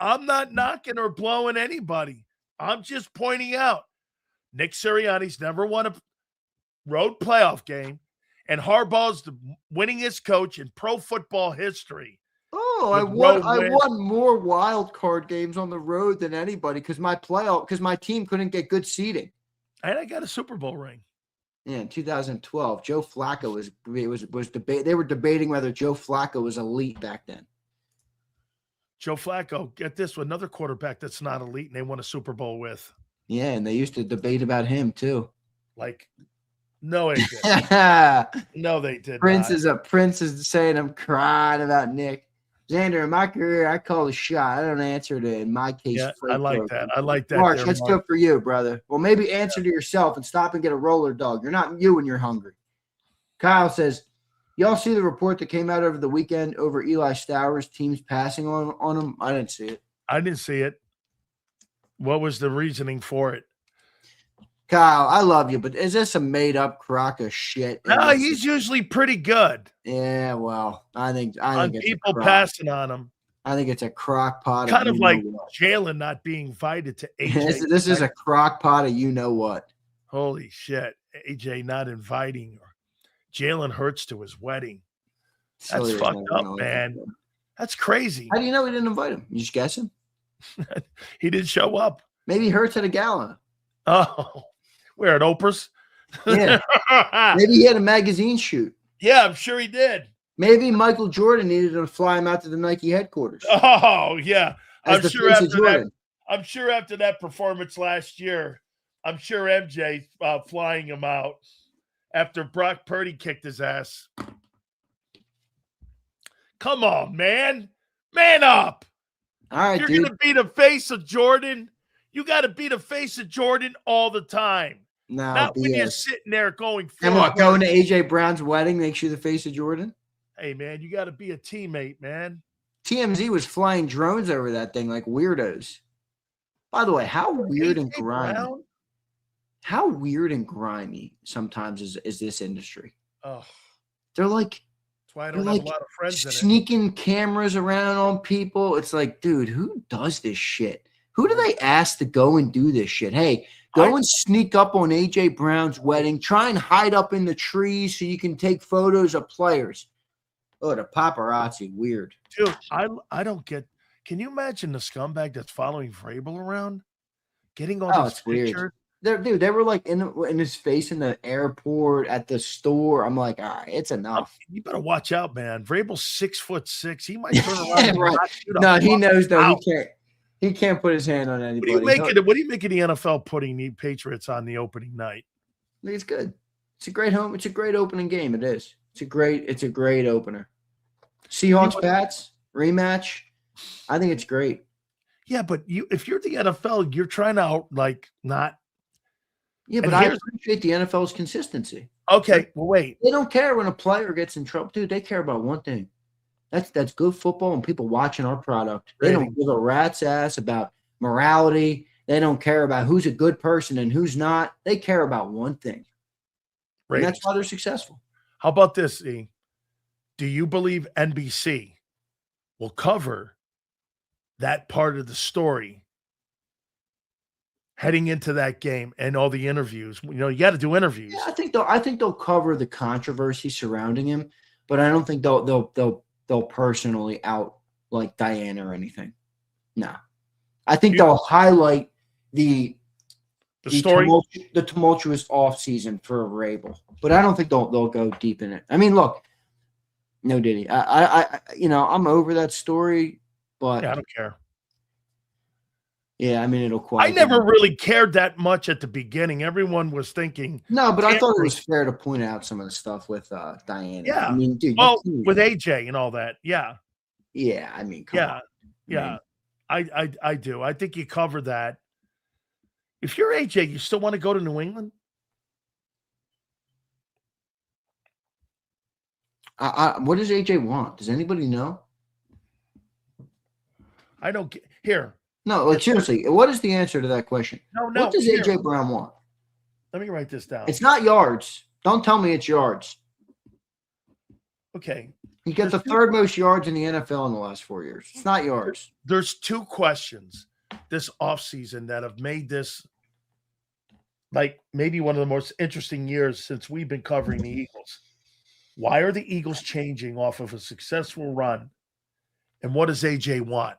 I'm not knocking or blowing anybody. I'm just pointing out Nick Sirianni's never won a road playoff game, and Harbaugh's the winningest coach in pro football history. Oh, I won more wild card games on the road than anybody because my team couldn't get good seeding. And I got a Super Bowl ring. Yeah, in 2012, Joe Flacco they were debating whether Joe Flacco was elite back then. Joe Flacco, get this, with another quarterback that's not elite, and they won a Super Bowl with. Yeah, and they used to debate about him too. Like, no, they didn't. No, they did. Prince is saying I'm crying about Nick. Zander, in my career, I call the shot. I don't answer to, in my case. Yeah, I like that. I like that. Mark, that's good for you, brother. Well, maybe answer to yourself and stop and get a roller dog. You're not you when you're hungry. Kyle says, y'all see the report that came out over the weekend over Eli Stowers, teams passing on him? I didn't see it. I didn't see it. What was the reasoning for it? Kyle, I love you, but is this a made-up crock of shit? No, he's usually pretty good. Yeah, well, I think it's people passing on him. I think it's a crock pot. Kind of like Jalen not being invited to AJ. This is a crock pot of you know what. Holy shit. AJ not inviting Jalen Hurts to his wedding. That's fucked up, man. That's crazy. How do you know he didn't invite him? You just guessing? He didn't show up. Maybe Hurts at a gala. Oh, where at Oprah's? Yeah. Maybe he had a magazine shoot. Yeah, I'm sure he did. Maybe Michael Jordan needed to fly him out to the Nike headquarters. Oh, yeah. I'm sure after that performance last year, I'm sure MJ flying him out after Brock Purdy kicked his ass. Come on, man. Man up. All right, You're going to be the face of Jordan. You got to be the face of Jordan all the time. No, not when you're sitting there going forward. And what, going to AJ Brown's wedding makes you the face of Jordan? Hey, man, you got to be a teammate, man. TMZ was flying drones over that thing like weirdos. By the way, how weird and grimy sometimes is this industry? Oh, they're like, that's why I don't have a lot of friends in it. Sneaking cameras around on people. It's like, dude, who does this shit? Who do they ask to go and do this shit? Hey, go and sneak up on AJ Brown's wedding. Try and hide up in the trees so you can take photos of players. Oh, the paparazzi, weird. Dude, I don't get. Can you imagine the scumbag that's following Vrabel around? Getting all these pictures? Dude, they were like in his face in the airport, at the store. I'm like, all right, it's enough. You better watch out, man. Vrabel's 6'6". He might turn around. Right. No, he knows though. He can't. He can't put his hand on anybody. What do you make of the NFL putting the Patriots on the opening night? I think it's good. It's a great home. It's a great opening game. It is. It's a great opener. Seahawks Pats rematch. I think it's great. Yeah, but if you're the NFL, you're trying to not. Yeah, but I appreciate the NFL's consistency. Okay, well, wait. They don't care when a player gets in trouble, dude. They care about one thing. That's good football and people watching our product. They don't give a rat's ass about morality. They don't care about who's a good person and who's not. They care about one thing. And that's why they're successful. How about this, E? Do you believe NBC will cover that part of the story heading into that game and all the interviews? You know, you got to do interviews. Yeah, I think they'll cover the controversy surrounding him, but I don't think they'll personally out like Diana or anything. No. I think they'll highlight the story. The tumultuous off season for Rabel, but I don't think they'll go deep in it. I mean, look, no Diddy. I'm over that story, but Yeah, I don't care. Yeah, I mean, it'll I quiet never down. really cared that much at the beginning. Everyone was thinking, No, but I thought it tampering. was fair to point out some of the stuff with Diana. I Yeah. mean, dude, Well, with AJ and all that. Yeah. yeah, I mean, come on. Yeah. Yeah. I do. I think you cover that. If you're AJ, you still want to go to New England? What does AJ want? Does anybody know? I don't get here. No, like seriously, what is the answer to that question? No. What does Here. AJ Brown want? Let me write this down. It's not yards. Don't tell me it's yards. Okay. He got the third most yards in the NFL in the last 4 years. It's not yards. There's two questions this offseason that have made this like maybe one of the most interesting years since we've been covering the Eagles. Why are the Eagles changing off of a successful run? And what does AJ want?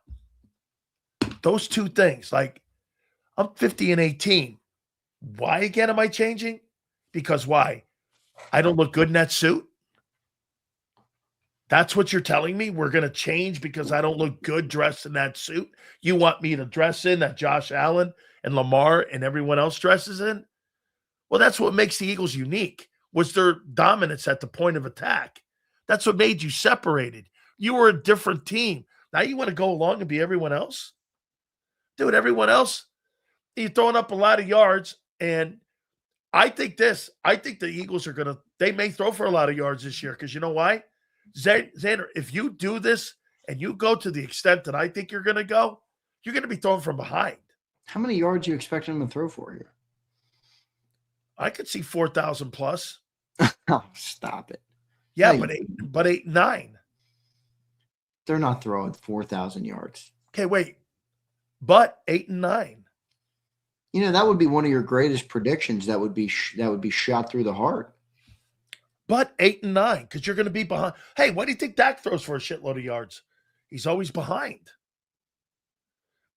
Those two things. Like, I'm 50 and 18. Why again am I changing? Because why? I don't look good in that suit? That's what you're telling me? We're going to change because I don't look good dressed in that suit? You want me to dress in that Josh Allen and Lamar and everyone else dresses in? Well, that's what makes the Eagles unique, was their dominance at the point of attack. That's what made you separated. You were a different team. Now you want to go along and be everyone else? Dude, everyone else, you're throwing up a lot of yards. And I think the Eagles are going to, they may throw for a lot of yards this year because you know why? Zander, if you do this and you go to the extent that I think you're going to go, you're going to be thrown from behind. How many yards do you expect him to throw for here? I could see 4,000 plus. Oh, stop it. Yeah, Hey, but 8, 9. They're not throwing 4,000 yards. Okay, wait. But 8 and 9. You know, that would be one of your greatest predictions. That would be shot through the heart. But 8 and 9, because you're going to be behind. Hey, what do you think Dak throws for a shitload of yards? He's always behind.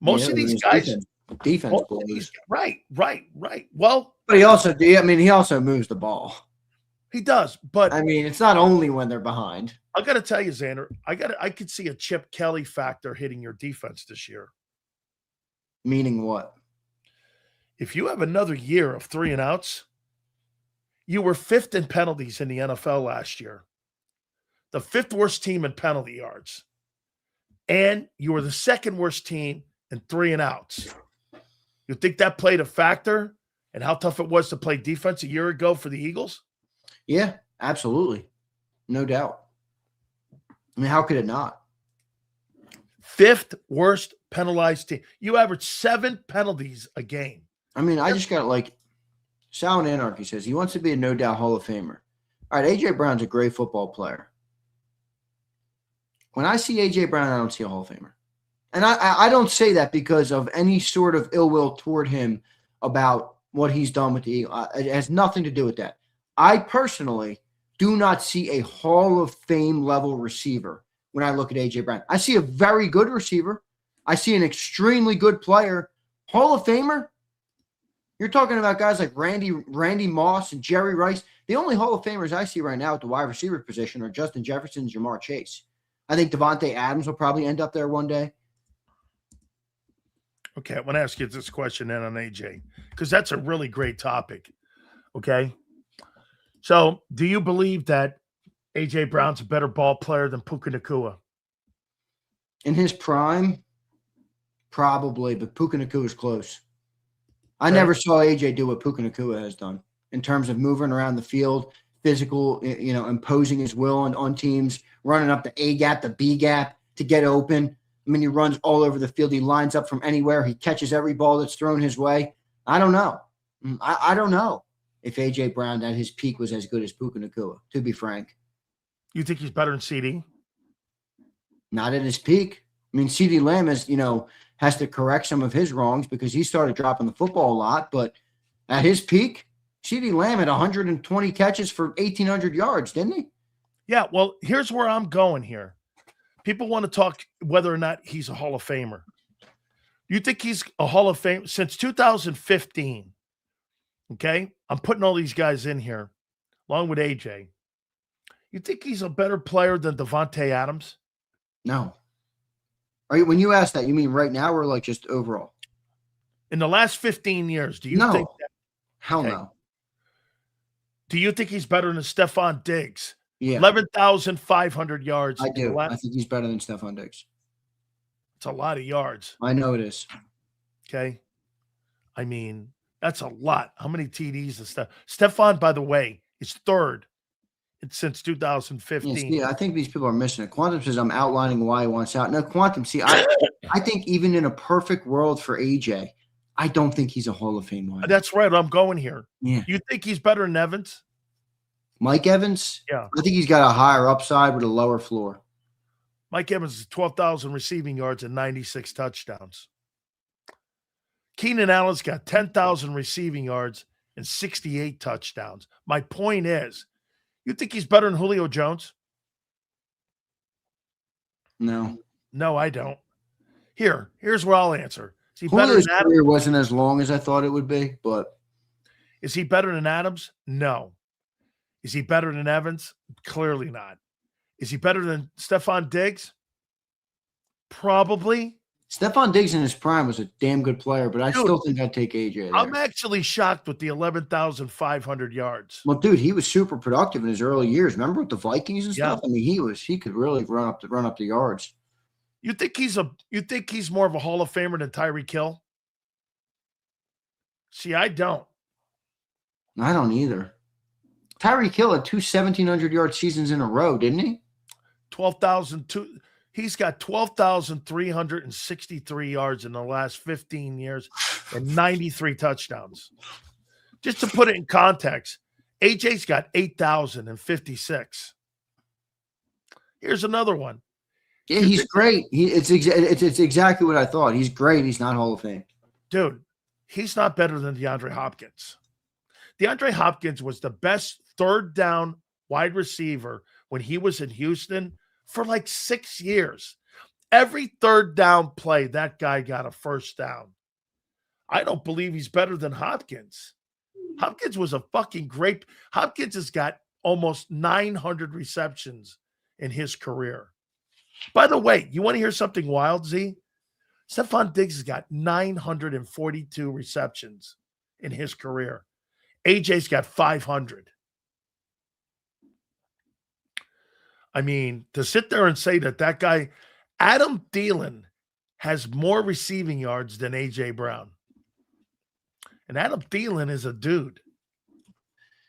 Most of these guys, defense blows. Right. Well, but he also moves the ball. He does, but I mean, it's not only when they're behind. I got to tell you, Zander, I could see a Chip Kelly factor hitting your defense this year. Meaning what? If you have another year of 3 and outs, you were 5th in penalties in the NFL last year, the 5th worst team in penalty yards, and you were the 2nd worst team in 3 and outs. You think that played a factor in how tough it was to play defense a year ago for the Eagles? Yeah, absolutely. No doubt. I mean, how could it not? 5th worst penalized team. You average 7 penalties a game. I mean, I just got Sound Anarchy says he wants to be a no doubt Hall of Famer. All right, A.J. Brown's a great football player. When I see A.J. Brown, I don't see a Hall of Famer. And I don't say that because of any sort of ill will toward him about what he's done with the Eagles. It has nothing to do with that. I personally do not see a Hall of Fame level receiver when I look at A.J. Brown. I see a very good receiver. I see an extremely good player. Hall of Famer? You're talking about guys like Randy Moss and Jerry Rice. The only Hall of Famers I see right now at the wide receiver position are Justin Jefferson and Jamar Chase. I think Devontae Adams will probably end up there one day. Okay, I want to ask you this question then on AJ, because that's a really great topic. Okay. So, do you believe that AJ Brown's a better ball player than Puka Nacua? In his prime, probably, but Puka Nacua is close. I Okay. never saw AJ do what Puka Nacua has done in terms of moving around the field, physical, imposing his will on teams, running up the A gap, the B gap to get open. I mean, he runs all over the field. He lines up from anywhere. He catches every ball that's thrown his way. I don't know. I don't know if A.J. Brown at his peak was as good as Puka Nacua, to be frank. You think he's better than CD? Not at his peak. I mean, CeeDee Lamb has to correct some of his wrongs because he started dropping the football a lot. But at his peak, CeeDee Lamb had 120 catches for 1,800 yards, didn't he? Yeah, well, here's where I'm going here. People want to talk whether or not he's a Hall of Famer. You think he's a Hall of Fame since 2015? Okay, I'm putting all these guys in here, along with AJ. You think he's a better player than Devontae Adams? No. When you ask that, you mean right now or like just overall? In the last 15 years, do you think that? Hell Okay. no. Do you think he's better than Stephon Diggs? Yeah. 11,500 yards. I do. I think he's better than Stephon Diggs. It's a lot of yards. I know it is. Okay. I mean, that's a lot. How many TDs is that? Stephon, by the way, is third since 2015. Yeah, I think these people are missing it. Quantum says I'm outlining why he wants out. No, Quantum, see, I think even in a perfect world for AJ, I don't think he's a Hall of Fame wide. That's right. I'm going here. Yeah. You think he's better than Evans? Mike Evans? Yeah. I think he's got a higher upside with a lower floor. Mike Evans is 12,000 receiving yards and 96 touchdowns. Keenan Allen's got 10,000 receiving yards and 68 touchdowns. My point is, you think he's better than Julio Jones? No. No, I don't. Here's what I'll answer. Is he Julio's better than career wasn't as long as I thought it would be, but is he better than Adams? No. Is he better than Evans? Clearly not. Is he better than Stephon Diggs? Probably. Stephon Diggs in his prime was a damn good player, but I still think I'd take AJ there. I'm actually shocked with the 11,500 yards. Well, dude, he was super productive in his early years. Remember with the Vikings and stuff? I mean, he could really run up the yards. You think he's more of a Hall of Famer than Tyreek Hill? See, I don't. I don't either. Tyreek Hill had two 1,700-yard seasons in a row, didn't he? 12,002. He's got 12,363 yards in the last 15 years and 93 touchdowns. Just to put it in context, AJ's got 8,056. Here's another one. Yeah, he's great. It's exactly what I thought. He's great. He's not Hall of Fame. Dude, he's not better than DeAndre Hopkins. DeAndre Hopkins was the best third down wide receiver when he was in Houston for like 6 years. Every third down play, that guy got a first down. I don't believe he's better than Hopkins. Hopkins was a fucking great. Hopkins has got almost 900 receptions in his career. By the way, you want to hear something wild, Z? Stephon Diggs has got 942 receptions in his career. AJ's got 500. I mean, to sit there and say that guy, Adam Thielen, has more receiving yards than AJ Brown. And Adam Thielen is a dude.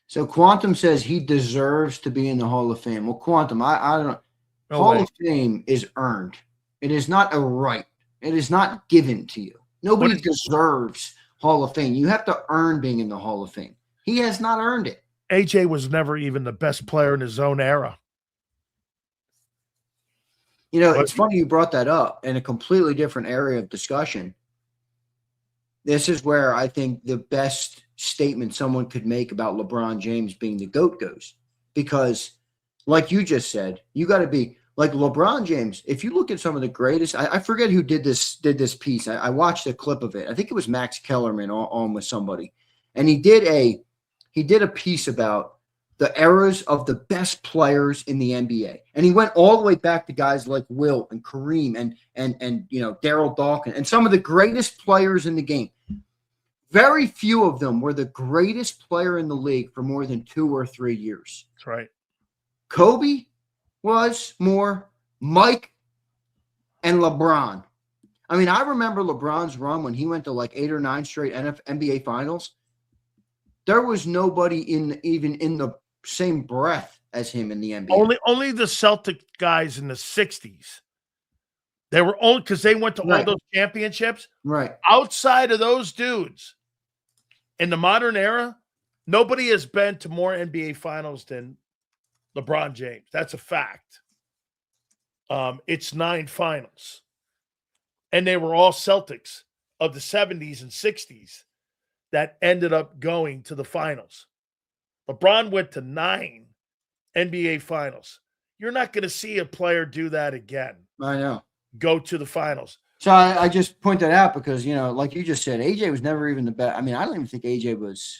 So Quantum says he deserves to be in the Hall of Fame. Well, Quantum, I don't know. Hall of Fame is earned. It is not a right. It is not given to you. Nobody deserves Hall of Fame. You have to earn being in the Hall of Fame. He has not earned it. AJ was never even the best player in his own era. You know, it's funny you brought that up in a completely different area of discussion. This is where I think the best statement someone could make about LeBron James being the GOAT goes. Because, like you just said, you got to be like LeBron James. If you look at some of the greatest, I forget who did this piece. I watched a clip of it. I think it was Max Kellerman on with somebody. And he did a piece about the eras of the best players in the NBA. And he went all the way back to guys like Wilt and Kareem and you know, Darryl Dawkins and some of the greatest players in the game. Very few of them were the greatest player in the league for more than 2 or 3 years. That's right. Kobe was more, Mike and LeBron. I mean, I remember LeBron's run when he went to like 8 or 9 straight NBA finals. There was nobody even in the same breath as him in the NBA. Only the Celtic guys in the 60s. They were only because they went to all those championships. Right. Outside of those dudes, in the modern era, nobody has been to more NBA finals than LeBron James. That's a fact. It's 9 finals. And they were all Celtics of the 70s and 60s that ended up going to the finals. LeBron went to 9 NBA finals. You're not going to see a player do that again. I know. Go to the finals. So I just point that out because, like you just said, AJ was never even the best. I mean, I don't even think AJ was.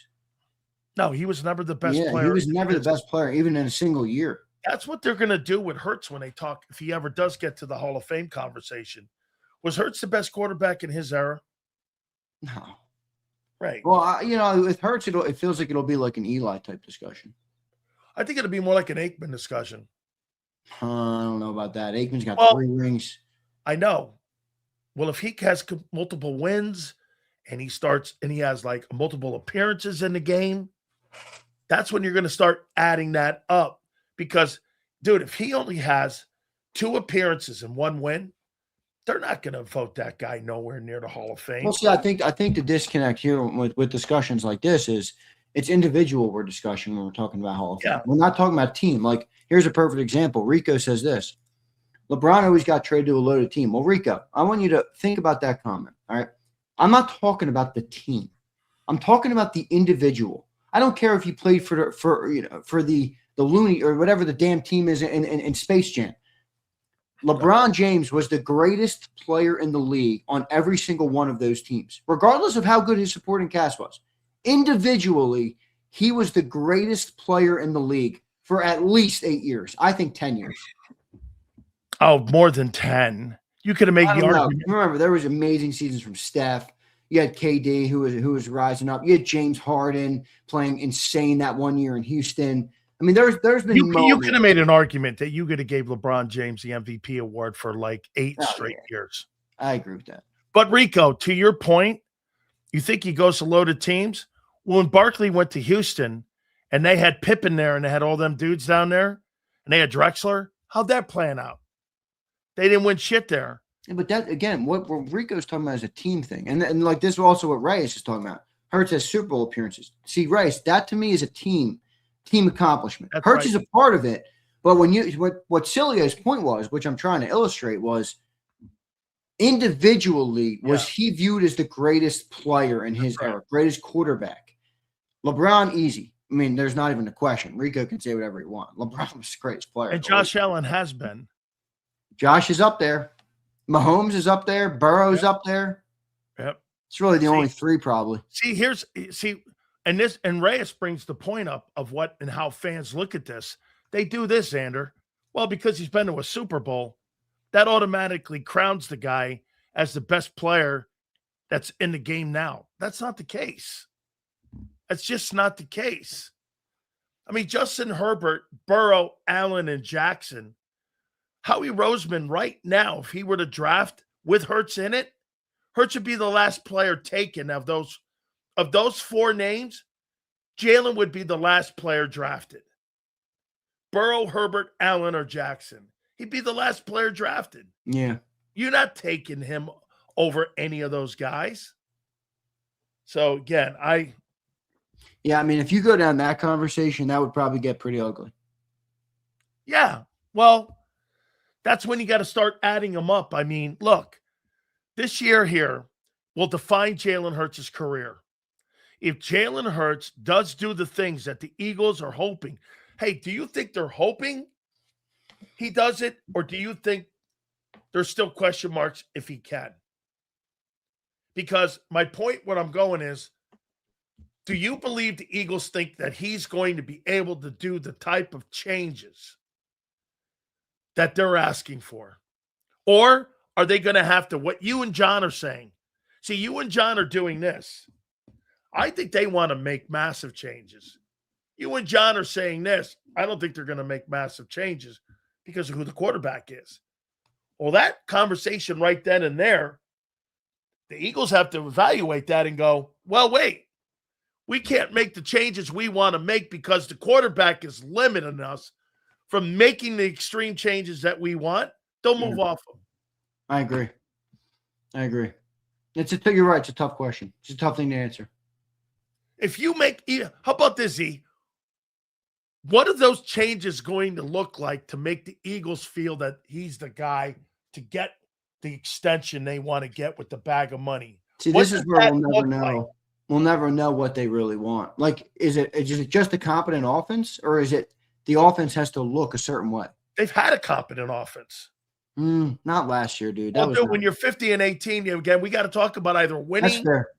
No, he was never the best Yeah, player. he was never the best player, even in a single year. That's what they're going to do with Hurts when they talk, if he ever does get to the Hall of Fame conversation. Was Hurts the best quarterback in his era? No. Right. Well, with Hurts, it feels like it'll be like an Eli type discussion. I think it'll be more like an Aikman discussion. I don't know about that. Aikman's got 3 rings. I know. Well, if he has multiple wins and he has like multiple appearances in the game, that's when you're going to start adding that up. Because, dude, if he only has 2 appearances and 1 win, they're not going to vote that guy nowhere near the Hall of Fame. Well, see, I think the disconnect here with discussions like this is it's individual we're discussing when we're talking about Hall of Fame. We're not talking about team. Like, here's a perfect example. Rico says this. LeBron always got traded to a loaded team. Well, Rico, I want you to think about that comment, all right? I'm not talking about the team. I'm talking about the individual. I don't care if you played for the Looney or whatever the damn team is in Space Jam. LeBron James was the greatest player in the league on every single one of those teams, regardless of how good his supporting cast was. Individually, he was the greatest player in the league for at least 8 years. I think 10 years. Oh, more than 10. You could have made the argument. Remember, there was amazing seasons from Steph. You had KD who was rising up. You had James Harden playing insane that one year in Houston. I mean, there's been you could have made an argument that you could have gave LeBron James the MVP award for like 8 straight years. I agree with that. But Rico, to your point, you think he goes to loaded teams? Well, when Barkley went to Houston and they had Pippen there and they had all them dudes down there and they had Drexler, how'd that plan out? They didn't win shit there. Yeah, but that, again, what Rico's talking about is a team thing. And like this is also what Rice is talking about. Hurts has Super Bowl appearances. See, Rice, that to me is a team accomplishment. That's Hurts right. is a part of it. But what Sileo's point was, which I'm trying to illustrate, was individually was he viewed as the greatest player in his era, greatest quarterback. LeBron, easy. I mean, there's not even a question. Rico can say whatever he wants. LeBron was the greatest player. And Josh Allen has been. Josh is up there. Mahomes is up there. Burrow's up there. Yep. It's really the only 3 probably. And Reyes brings the point up of what and how fans look at this. They do this, Zander. Well, because he's been to a Super Bowl, that automatically crowns the guy as the best player that's in the game now. That's not the case. That's just not the case. I mean, Justin Herbert, Burrow, Allen, and Jackson, Howie Roseman right now, if he were to draft with Hurts in it, Hurts would be the last player taken of those 4 names. Jalen would be the last player drafted. Burrow, Herbert, Allen, or Jackson. He'd be the last player drafted. Yeah. You're not taking him over any of those guys. So, again, I mean, if you go down that conversation, that would probably get pretty ugly. Yeah. Well, that's when you got to start adding them up. I mean, look, this year here will define Jalen Hurts' career. If Jalen Hurts does do the things that the Eagles are hoping, hey, do you think they're hoping he does it? Or do you think there's still question marks if he can? Because my point, what I'm going is, do you believe the Eagles think that he's going to be able to do the type of changes that they're asking for? Or are they going to have to, what you and John are saying? See, you and John are doing this. I think they want to make massive changes. You and John are saying this. I don't think they're going to make massive changes because of who the quarterback is. Well, that conversation right then and there, the Eagles have to evaluate that and go, well, wait, we can't make the changes we want to make because the quarterback is limiting us from making the extreme changes that we want. They'll move off them. I agree. You're right. It's a tough question. It's a tough thing to answer. If you make, how about this, E? What are those changes going to look like to make the Eagles feel that he's the guy to get the extension they want to get with the bag of money? See, this is where we'll never know. Like? We'll never know what they really want. Like, is it just a competent offense, or is it the offense has to look a certain way? They've had a competent offense. Not last year, dude. That Well, was dude, not. when you're 50 and 18, again, we got to talk about either That's winning fair.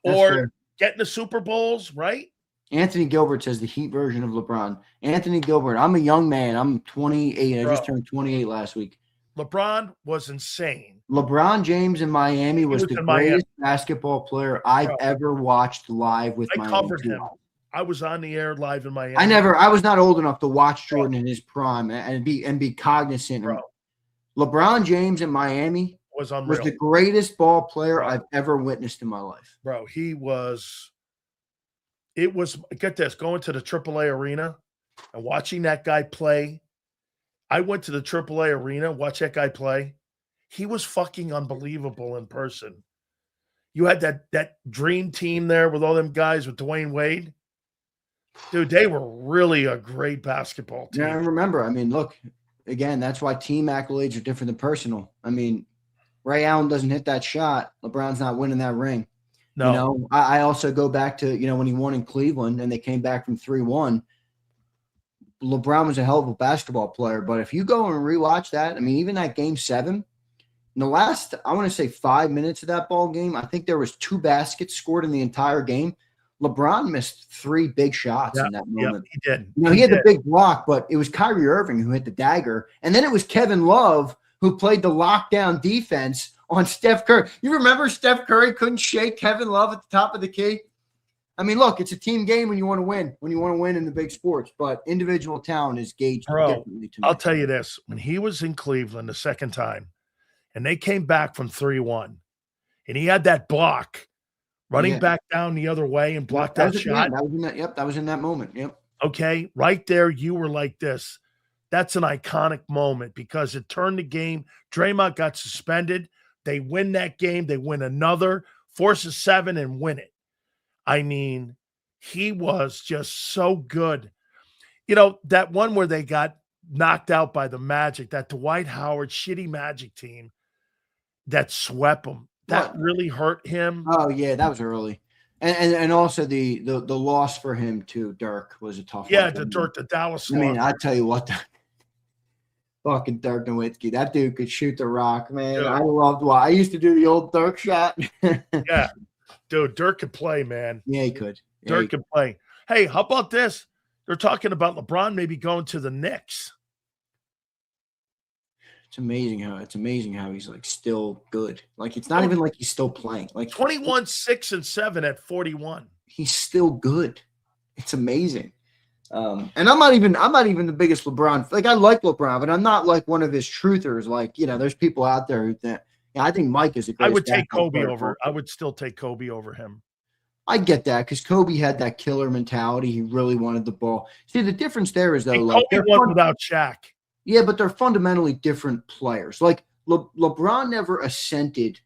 That's or fair. getting the Super Bowls, right? Anthony Gilbert says the Heat version of LeBron. Anthony Gilbert. I'm a young man. I'm 28. I Bro, just turned 28 last week. LeBron was insane. LeBron James in Miami was the in Miami. greatest basketball player I've Bro, ever watched live with I Miami. covered him. I was on the air live in Miami. I was not old enough to watch Jordan in his prime and be cognizant. Bro, LeBron James in Miami was was the greatest ball player I've ever witnessed in my life. Bro, it was, get this, going to the AAA arena and watching that guy play. I went to the AAA arena, watch that guy play. He was fucking unbelievable in person. You had that dream team there with all them guys with Dwayne Wade. Dude, they were really a great basketball team. Yeah, I remember. I mean, look, again, that's why team accolades are different than personal. I mean, Ray Allen doesn't hit that shot. LeBron's not winning that ring. No. You know, I also go back to, when he won in Cleveland and they came back from 3-1. LeBron was a hell of a basketball player. But if you go and rewatch that, I mean, even that game 7, in the last, I want to say 5 minutes of that ball game, I think there was 2 baskets scored in the entire game. LeBron missed 3 big shots in that moment. He did. He had the big block, but it was Kyrie Irving who hit the dagger. And then it was Kevin Love who played the lockdown defense on Steph Curry. You remember Steph Curry couldn't shake Kevin Love at the top of the key? I mean, look, it's a team game when you want to win in the big sports, but individual talent is gauged differently to me. I'll tell you this. When he was in Cleveland the second time and they came back from 3-1 and he had that block running back down the other way and blocked that shot. That was in that moment. Yep. Okay. Right there, you were like this. That's an iconic moment because it turned the game. Draymond got suspended. They win that game. They win another, forces 7 and win it. I mean, he was just so good. That one where they got knocked out by the Magic, that Dwight Howard shitty Magic team that swept them. That really hurt him. Oh, yeah, that was early. And also the loss for him, too, Dirk, was a tough one. Yeah, the Dallas loss. I mean, I tell you what, fucking Dirk Nowitzki, that dude could shoot the rock, man. Yeah. I loved why. I used to do the old Dirk shot. Yeah. Dude, Dirk could play, man. Yeah, he could. Dirk could play. Hey, how about this? They're talking about LeBron maybe going to the Knicks. It's amazing how he's like still good. Like it's not even like he's still playing. Like 21, 6, and 7 at 41. He's still good. It's amazing. And I'm not even the biggest LeBron. Like I like LeBron, but I'm not like one of his truthers. Like, there's people out there who think, I think Mike is a great. I would take Kobe over. I would still take Kobe over him. I get that because Kobe had that killer mentality. He really wanted the ball. See, the difference there is though, like Kobe won without Shaq. Yeah, but they're fundamentally different players. Like LeBron never ascended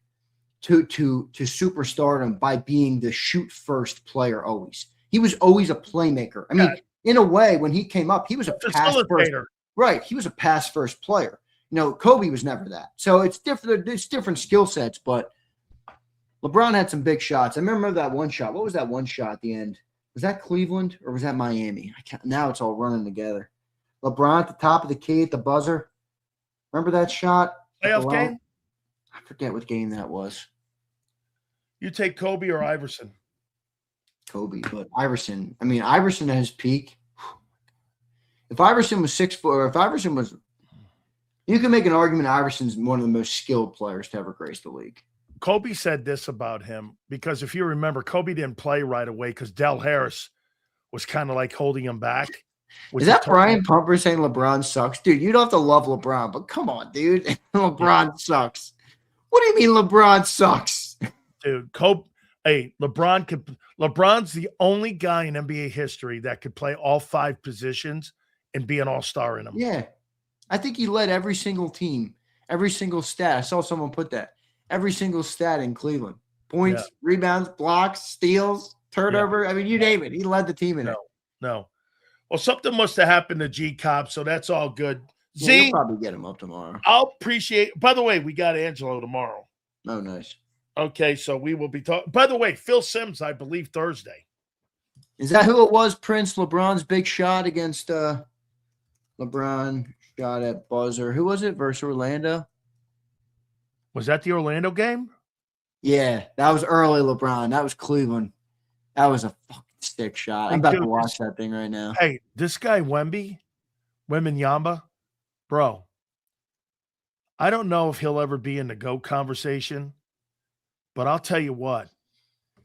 to superstardom by being the shoot first player. Always, he was always a playmaker. I mean, in a way, when he came up, he was a pass first. Right, he was a pass first player. Kobe was never that. So it's different. It's different skill sets, but LeBron had some big shots. I remember that one shot. What was that one shot at the end? Was that Cleveland or was that Miami? Now it's all running together. LeBron at the top of the key at the buzzer. Remember that shot? Playoff game? I forget what game that was. You take Kobe or Iverson? Kobe, but Iverson. I mean, Iverson at his peak. If Iverson was 6 foot, or if Iverson was, you can make an argument Iverson's one of the most skilled players to ever grace the league. Kobe said this about him because if you remember, Kobe didn't play right away because Del Harris was kind of like holding him back. Is that Brian Pumper saying LeBron sucks? Dude, you don't have to love LeBron, but come on, dude. LeBron sucks. What do you mean LeBron sucks? Dude, LeBron's the only guy in NBA history that could play all 5 positions and be an all-star in them. Yeah. I think he led every single team, every single stat. I saw someone put that. Every single stat in Cleveland. Points, rebounds, blocks, steals, turnover. I mean, you name it. He led the team in it. No. Well, something must have happened to JAKIB, so that's all good. Yeah, you'll probably get him up tomorrow. I'll appreciate – by the way, we got Angelo tomorrow. Oh, nice. Okay, so we will be talking – by the way, Phil Simms, I believe, Thursday. Is that who it was, Prince? LeBron's big shot against LeBron. shot at buzzer. Who was it versus Orlando? Was that the Orlando game? Yeah, that was early LeBron. That was Cleveland. That was a fucking stick shot. I'm Hey, about dude, to watch that thing right now. hey, this guy Wembanyama, bro, I don't know if he'll ever be in the GOAT conversation, but I'll tell you what,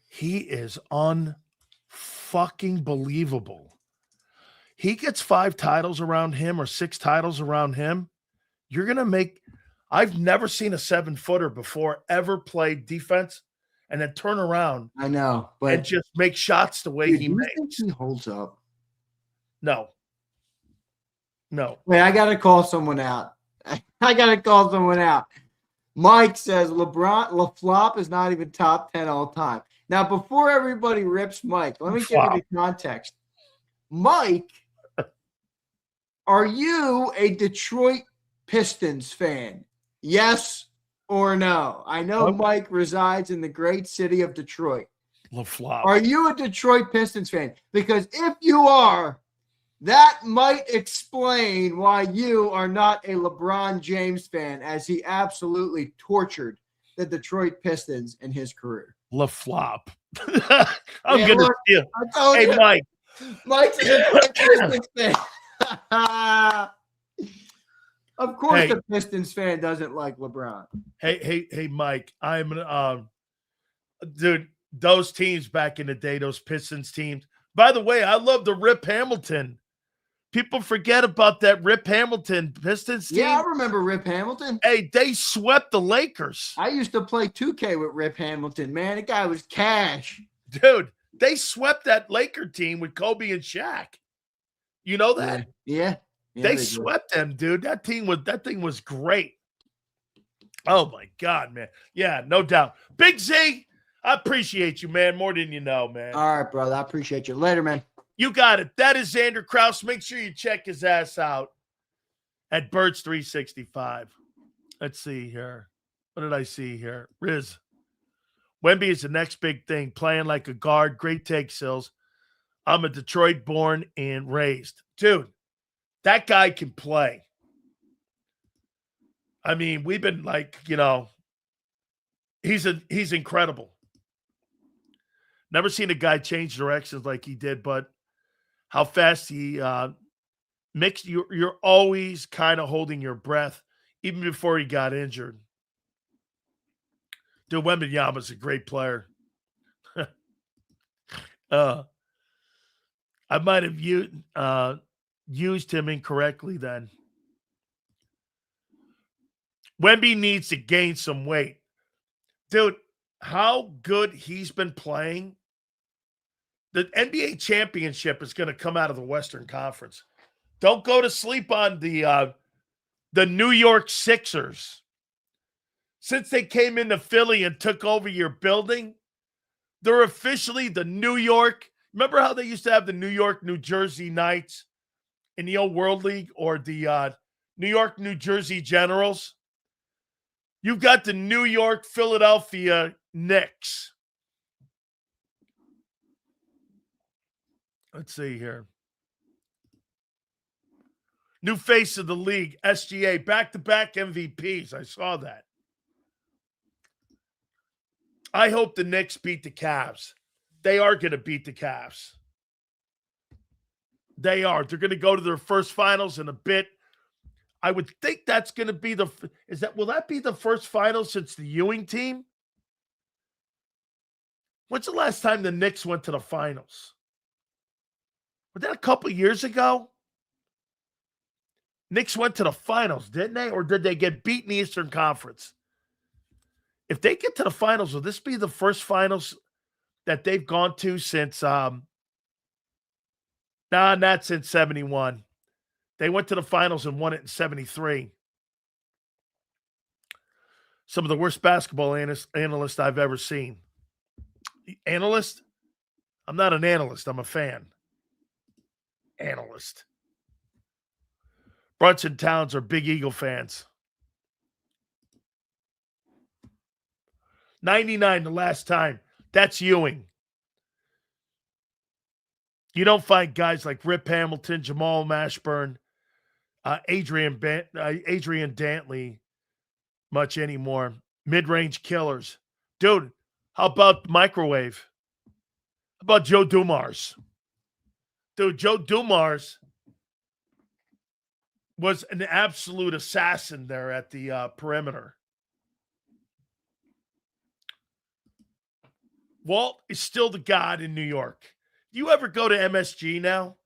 he is unfucking believable. He gets 5 titles around him or 6 titles around him. You're going to make – I've never seen a 7-footer before ever play defense and then turn around I know, but and just make shots the way dude, he do you makes. think he holds up? No. Wait, I gotta call someone out. Mike says LaFlop is not even top 10 all time. Now, before everybody rips Mike, let me give you the context. Mike, are you a Detroit Pistons fan? Yes or no? I know Mike resides in the great city of Detroit. LaFlop. Are you a Detroit Pistons fan? Because if you are, that might explain why you are not a LeBron James fan, as he absolutely tortured the Detroit Pistons in his career. LaFlop. I'm going to steal. Hey, you. Mike. Mike's a Detroit Pistons fan. Of course, the Pistons fan doesn't like LeBron. Hey, Mike. Dude, those teams back in the day, those Pistons teams. By the way, I love the Rip Hamilton. People forget about that Rip Hamilton Pistons team. Yeah, I remember Rip Hamilton. Hey, they swept the Lakers. I used to play 2K with Rip Hamilton, man. The guy was cash. Dude, they swept that Laker team with Kobe and Shaq. You know that? Yeah. They swept them, dude. That thing was great. Oh my God, man. Yeah, no doubt. Big Z, I appreciate you, man, more than you know, man. All right, brother. I appreciate you. Later, man. You got it. That is Zander Krause. Make sure you check his ass out at Birds 365. Let's see here. What did I see here? Riz. Wemby is the next big thing. Playing like a guard. Great take, Sills. I'm a Detroit born and raised. Dude, that guy can play. I mean, we've been like, he's incredible. Never seen a guy change directions like he did, but how fast he mixed. You're always kind of holding your breath, even before he got injured. Dude, Wembanyama's a great player. I might have used him incorrectly then. Wemby needs to gain some weight. Dude, how good he's been playing. The NBA championship is going to come out of the Western Conference. Don't go to sleep on the New York Sixers. Since they came into Philly and took over your building, they're officially the New York. Remember how they used to have the New York, New Jersey Knights in the old World League, or the New York, New Jersey Generals? You've got the New York, Philadelphia Knicks. Let's see here. New face of the league, SGA, back-to-back MVPs. I saw that. I hope the Knicks beat the Cavs. They are going to beat the Cavs. They are. They're going to go to their first finals in a bit. I would think that's going to be will that be the first final since the Ewing team? When's the last time the Knicks went to the finals? Was that a couple years ago? Knicks went to the finals, didn't they? Or did they get beat in the Eastern Conference? If they get to the finals, will this be the first finals that they've gone to since not since 71. They went to the finals and won it in 73. Some of the worst basketball analysts I've ever seen. Analyst? I'm not an analyst. I'm a fan. Analyst. Brunson Towns are big Eagle fans. 99 the last time. That's Ewing. You don't find guys like Rip Hamilton, Jamal Mashburn, Adrian Dantley much anymore. Mid-range killers. Dude, how about microwave? How about Joe Dumars? Dude, Joe Dumars was an absolute assassin there at the perimeter. Walt is still the god in New York. You ever go to MSG now?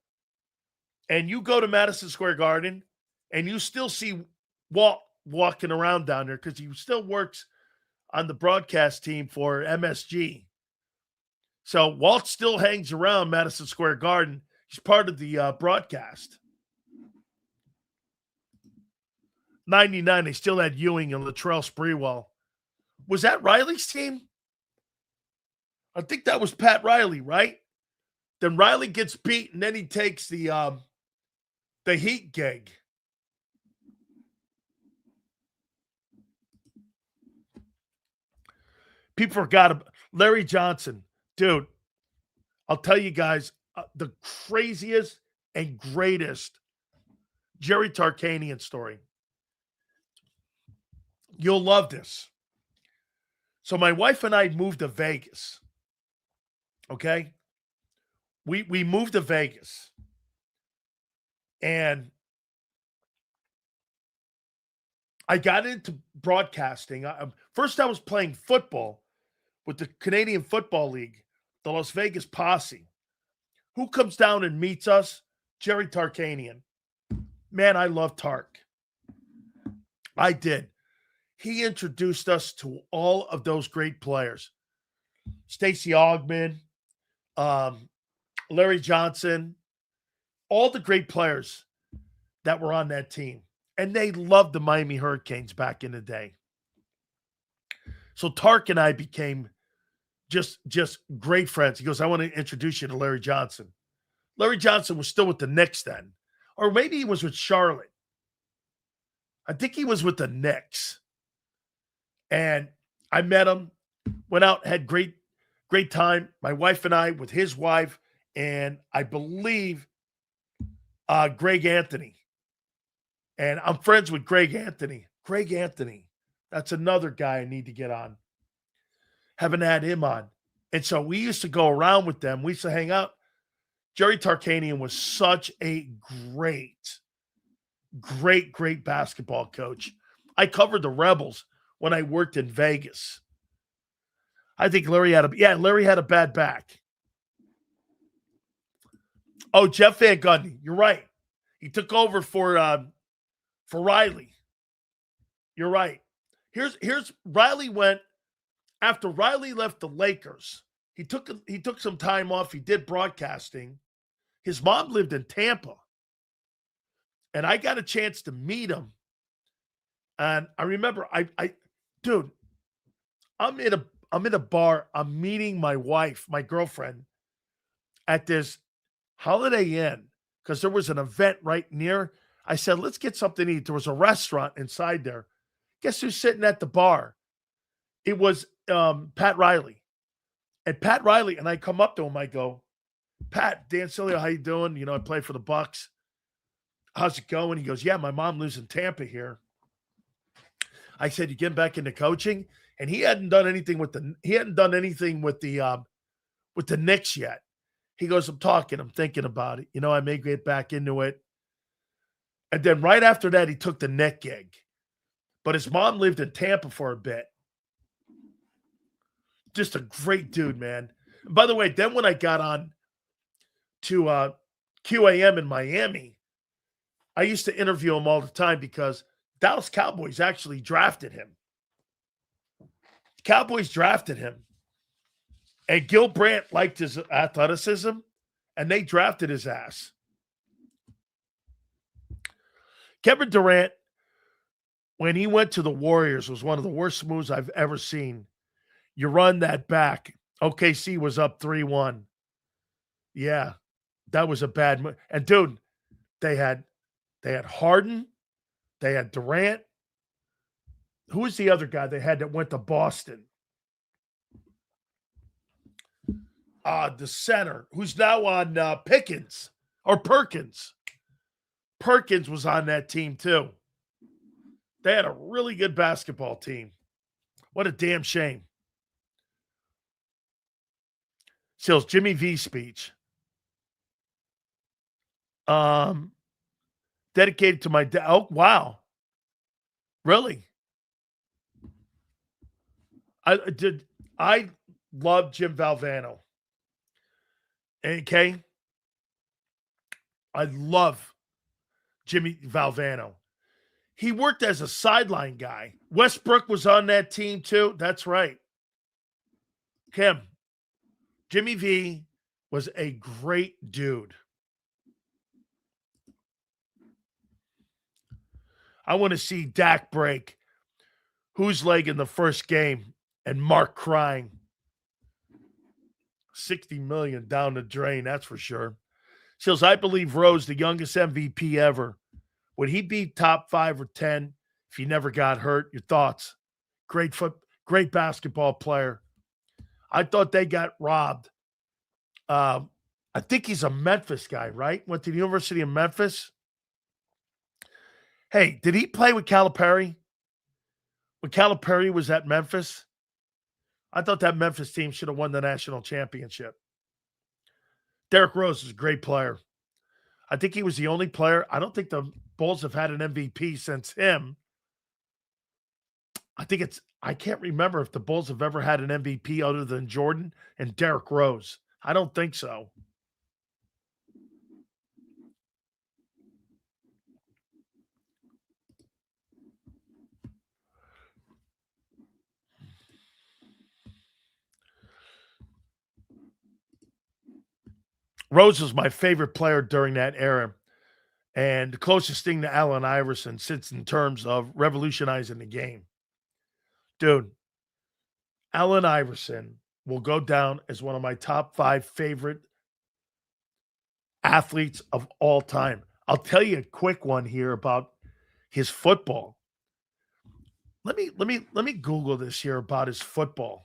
And you go to Madison Square Garden and you still see Walt walking around down there because he still works on the broadcast team for MSG. So Walt still hangs around Madison Square Garden. He's part of the broadcast. 99, they still had Ewing and Latrell Sprewell. Was that Riley's team? I think that was Pat Riley, right? Then Riley gets beat, and then he takes the Heat gig. People forgot about Larry Johnson. Dude, I'll tell you guys the craziest and greatest Jerry Tarkanian story. You'll love this. So my wife and I moved to Vegas. Okay? We moved to Vegas. And I got into broadcasting. First, I was playing football with the Canadian Football League, the Las Vegas Posse. Who comes down and meets us? Jerry Tarkanian. Man, I love Tark. I did. He introduced us to all of those great players. Stacey Augman, Larry Johnson, all the great players that were on that team. And they loved the Miami Hurricanes back in the day. So Tark and I became just great friends. He goes, I want to introduce you to Larry Johnson. Larry Johnson was still with the Knicks then. Or maybe he was with Charlotte. I think he was with the Knicks. And I met him, went out, had great time. My wife and I with his wife, and I believe Greg Anthony. And I'm friends with Greg Anthony. Greg Anthony. That's another guy I need to get on. Haven't had him on. And so we used to go around with them. We used to hang out. Jerry Tarkanian was such a great basketball coach. I covered the Rebels when I worked in Vegas. I think Larry had a bad back. Oh, Jeff Van Gundy. You're right. He took over for Riley. You're right. Here's Riley went after Riley left the Lakers. He took some time off. He did broadcasting. His mom lived in Tampa. And I got a chance to meet him. And I remember dude, I'm in a bar. I'm meeting my wife, my girlfriend, at this Holiday Inn because there was an event right near. I said, let's get something to eat. There was a restaurant inside there. Guess who's sitting at the bar? It was Pat Riley. And Pat Riley, and I come up to him, I go, Pat, Dan Sileo, how you doing? I play for the Bucks. How's it going? He goes, yeah, my mom lives in Tampa here. I said, you getting back into coaching? And he hadn't done anything with the Knicks yet. He goes, I'm thinking about it. I may get back into it. And then right after that, he took the Knick gig. But his mom lived in Tampa for a bit. Just a great dude, man. And by the way, then when I got on to QAM in Miami, I used to interview him all the time because Dallas Cowboys actually drafted him. Cowboys drafted him. And Gil Brandt liked his athleticism, and they drafted his ass. Kevin Durant, when he went to the Warriors, was one of the worst moves I've ever seen. You run that back. OKC was up 3-1. Yeah, that was a bad move. And, dude, they had Harden. They had Durant. Who was the other guy they had that went to Boston? The center, who's now on Perkins. Perkins was on that team too. They had a really good basketball team. What a damn shame. Sills, Jimmy V speech. Dedicated to my dad. Oh, wow. Really? I love Jim Valvano. Okay? I love Jimmy Valvano. He worked as a sideline guy. Westbrook was on that team too. That's right. Kim, Jimmy V was a great dude. I want to see Dak break whose leg in the first game and Mark crying. 60 million down the drain, that's for sure. Seals, I believe Rose, the youngest MVP ever. Would he be top 5 or 10 if he never got hurt? Your thoughts? Great basketball player. I thought they got robbed. I think he's a Memphis guy, right? Went to the University of Memphis. Hey, did he play with Calipari? When Calipari was at Memphis? I thought that Memphis team should have won the national championship. Derrick Rose is a great player. I think he was the only player. I don't think the Bulls have had an MVP since him. I can't remember if the Bulls have ever had an MVP other than Jordan and Derrick Rose. I don't think so. Rose was my favorite player during that era. And the closest thing to Allen Iverson sits in terms of revolutionizing the game. Dude, Allen Iverson will go down as one of my top 5 favorite athletes of all time. I'll tell you a quick one here about his football. Let me Google this here about his football.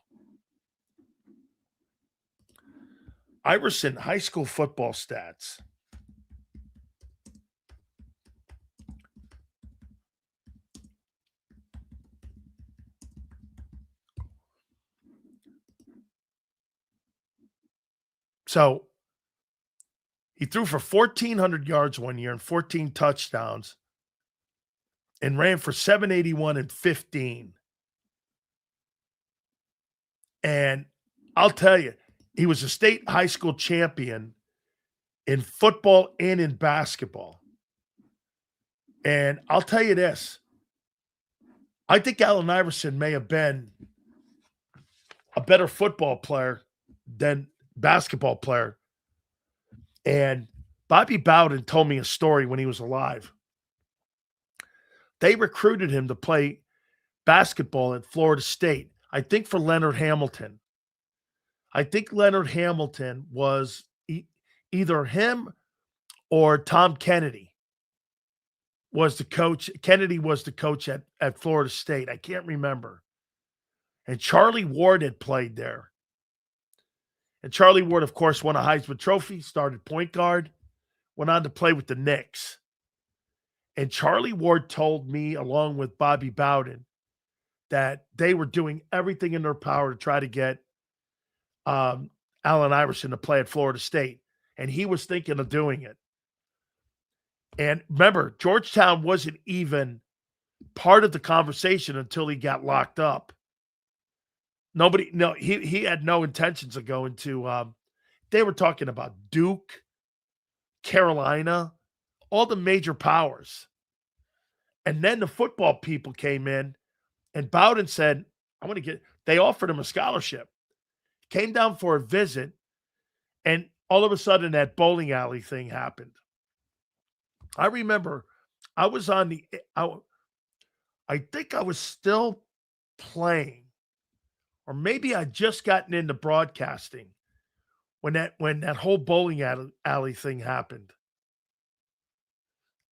Iverson high school football stats. So he threw for 1,400 yards one year and 14 touchdowns and ran for 781 and 15. And I'll tell you, he was a state high school champion in football and in basketball. And I'll tell you this. I think Allen Iverson may have been a better football player than basketball player. And Bobby Bowden told me a story when he was alive. They recruited him to play basketball at Florida State, I think for Leonard Hamilton. I think Leonard Hamilton was either him or Tom Kennedy was the coach. Kennedy was the coach at Florida State. I can't remember. And Charlie Ward had played there. And Charlie Ward, of course, won a Heisman Trophy, started point guard, went on to play with the Knicks. And Charlie Ward told me, along with Bobby Bowden, that they were doing everything in their power to try to get Allen Iverson to play at Florida State. And he was thinking of doing it. And remember, Georgetown wasn't even part of the conversation until he got locked up. He had no intentions of going to, they were talking about Duke, Carolina, all the major powers. And then the football people came in and Bowden said, they offered him a scholarship. Came down for a visit, and all of a sudden that bowling alley thing happened. I remember I was I think I was still playing, or maybe I'd just gotten into broadcasting when that whole bowling alley thing happened.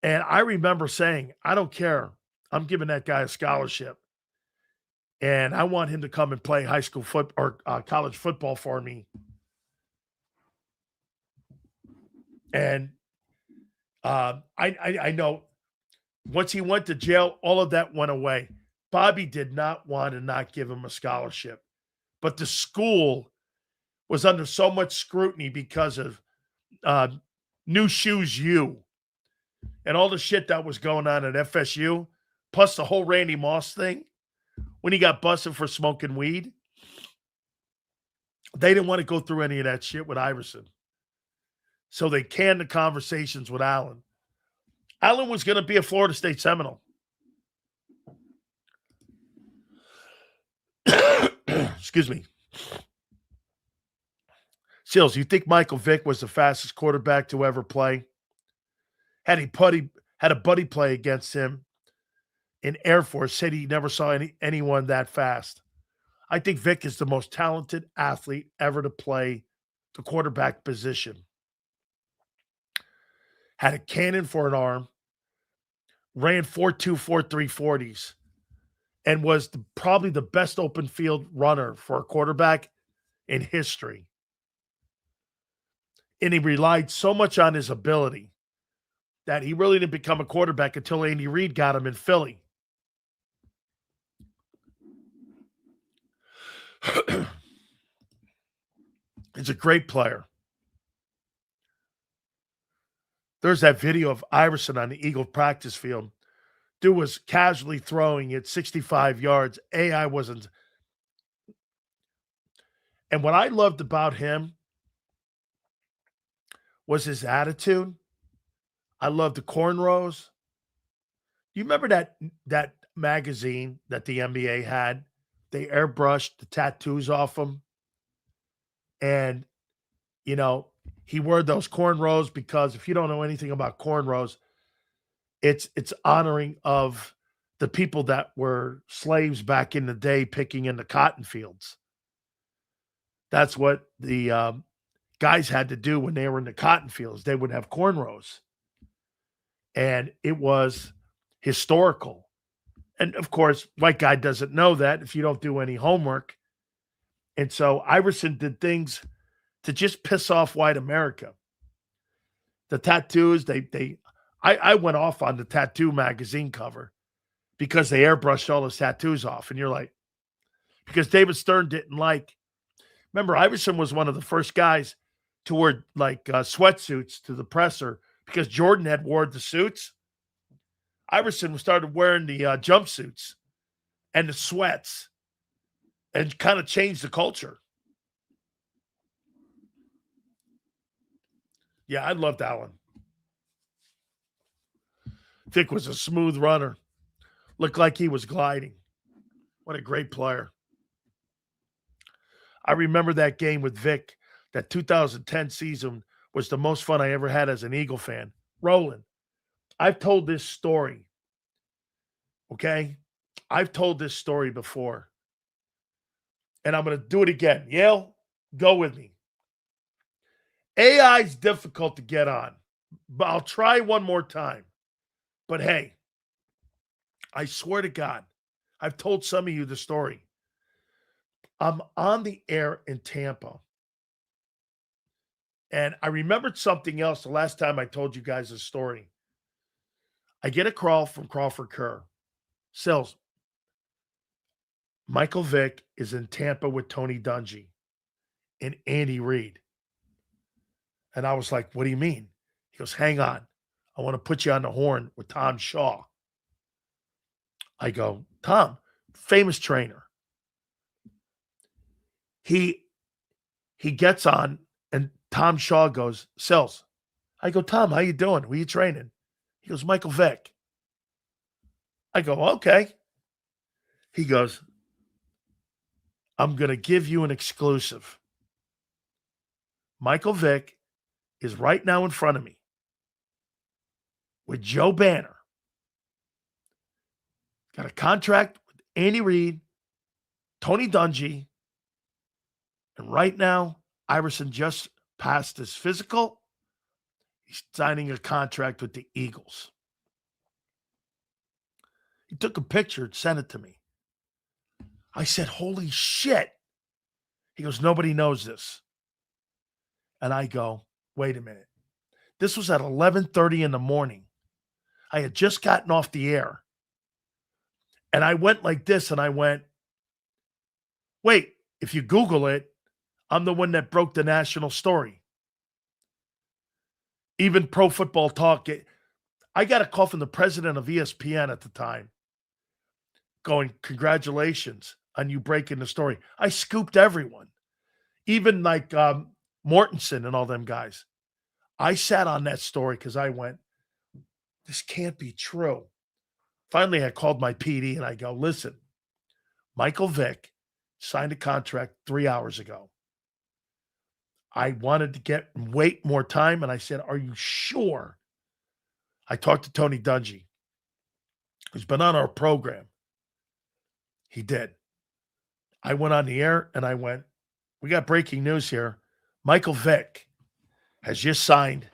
And I remember saying, I don't care. I'm giving that guy a scholarship. And I want him to come and play high school or college football for me. And I know once he went to jail, all of that went away. Bobby did not want to not give him a scholarship, but the school was under so much scrutiny because of uh, New Shoes U and all the shit that was going on at FSU, plus the whole Randy Moss thing when he got busted for smoking weed. They didn't want to go through any of that shit with Iverson. So they canned the conversations with Allen. Allen was going to be a Florida State Seminole. Excuse me. Sills, you think Michael Vick was the fastest quarterback to ever play? Had a buddy play against him in Air Force, said he never saw anyone that fast. I think Vick is the most talented athlete ever to play the quarterback position. Had a cannon for an arm, ran 4.2, 4.3 40s, and was probably the best open field runner for a quarterback in history. And he relied so much on his ability that he really didn't become a quarterback until Andy Reid got him in Philly. He's a great player. There's that video of Iverson on the Eagle practice field. Dude was casually throwing it 65 yards. AI wasn't. And what I loved about him was his attitude. I loved the cornrows. You remember that magazine that the NBA had? They airbrushed the tattoos off him. And, you know, he wore those cornrows because if you don't know anything about cornrows, it's honoring of the people that were slaves back in the day picking in the cotton fields. That's what the guys had to do when they were in the cotton fields. They would have cornrows. And it was historical. And of course, white guy doesn't know that if you don't do any homework. And so Iverson did things to just piss off white America. The tattoos, I went off on the tattoo magazine cover because they airbrushed all his tattoos off. And you're like, because David Stern didn't like, remember, Iverson was one of the first guys to wear like sweatsuits to the presser because Jordan had worn the suits. Iverson started wearing the jumpsuits and the sweats and kind of changed the culture. Yeah, I loved Allen. Vic was a smooth runner. Looked like he was gliding. What a great player. I remember that game with Vic. That 2010 season was the most fun I ever had as an Eagle fan. Roland, I've told this story. Okay? I've told this story before. And I'm going to do it again. Yale, go with me. AI is difficult to get on, but I'll try one more time. But hey, I swear to God, I've told some of you the story. I'm on the air in Tampa. And I remembered something else the last time I told you guys a story. I get a call from Crawford Kerr. Sells. Michael Vick is in Tampa with Tony Dungy and Andy Reid. And I was like, what do you mean? He goes, hang on. I want to put you on the horn with Tom Shaw. I go, Tom, famous trainer. He gets on and Tom Shaw goes, Sells. I go, Tom, how you doing? Who are you training? He goes, Michael Vick. I go, okay. He goes, I'm going to give you an exclusive. Michael Vick is right now in front of me with Joe Banner. Got a contract with Andy Reid, Tony Dungy, and right now, Iverson just passed his physical. He's signing a contract with the Eagles. He took a picture and sent it to me. I said, holy shit. He goes, nobody knows this. And I go, wait a minute. This was at 11:30 in the morning. I had just gotten off the air. And I went like this, and I went, wait, if you Google it, I'm the one that broke the national story. Even Pro Football Talk, I got a call from the president of ESPN at the time going, congratulations on you breaking the story. I scooped everyone, even like Mortensen and all them guys. I sat on that story because I went, this can't be true. Finally, I called my PD and I go, listen, Michael Vick signed a contract 3 hours ago. I wanted to wait more time, and I said, are you sure? I talked to Tony Dungy, who's been on our program. He did. I went on the air, and I went, we got breaking news here. Michael Vick has just signed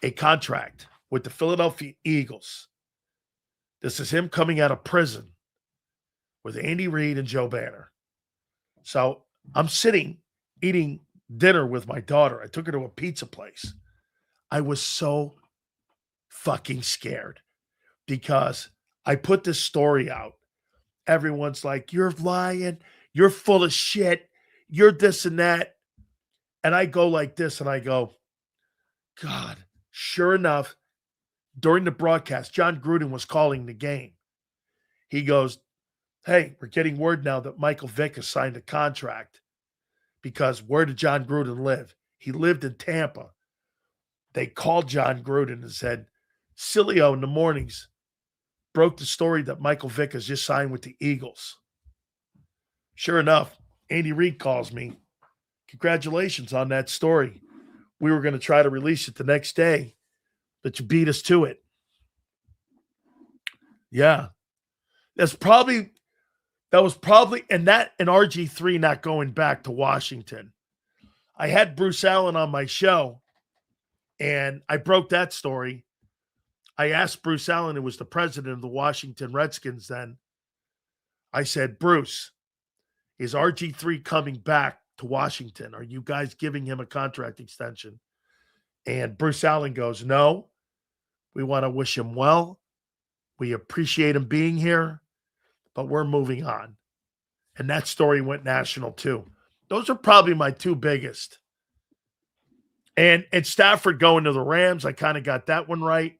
a contract with the Philadelphia Eagles. This is him coming out of prison with Andy Reid and Joe Banner. So I'm sitting, eating dinner with my daughter. I took her to a pizza place. I was so fucking scared because I put this story out. Everyone's like, you're lying. You're full of shit. You're this and that. And I go like this and I go, God, sure enough, during the broadcast, John Gruden was calling the game. He goes, hey, we're getting word now that Michael Vick has signed a contract. Because where did John Gruden live? He lived in Tampa. They called John Gruden and said, Sileo in the mornings broke the story that Michael Vick has just signed with the Eagles. Sure enough, Andy Reid calls me. Congratulations on that story. We were going to try to release it the next day, but you beat us to it. Yeah. That was probably, and RG3 not going back to Washington. I had Bruce Allen on my show, and I broke that story. I asked Bruce Allen, who was the president of the Washington Redskins then, I said, Bruce, is RG3 coming back to Washington? Are you guys giving him a contract extension? And Bruce Allen goes, no, we want to wish him well. We appreciate him being here, but we're moving on. And that story went national too. Those are probably my two biggest. And Stafford going to the Rams, I kind of got that one right.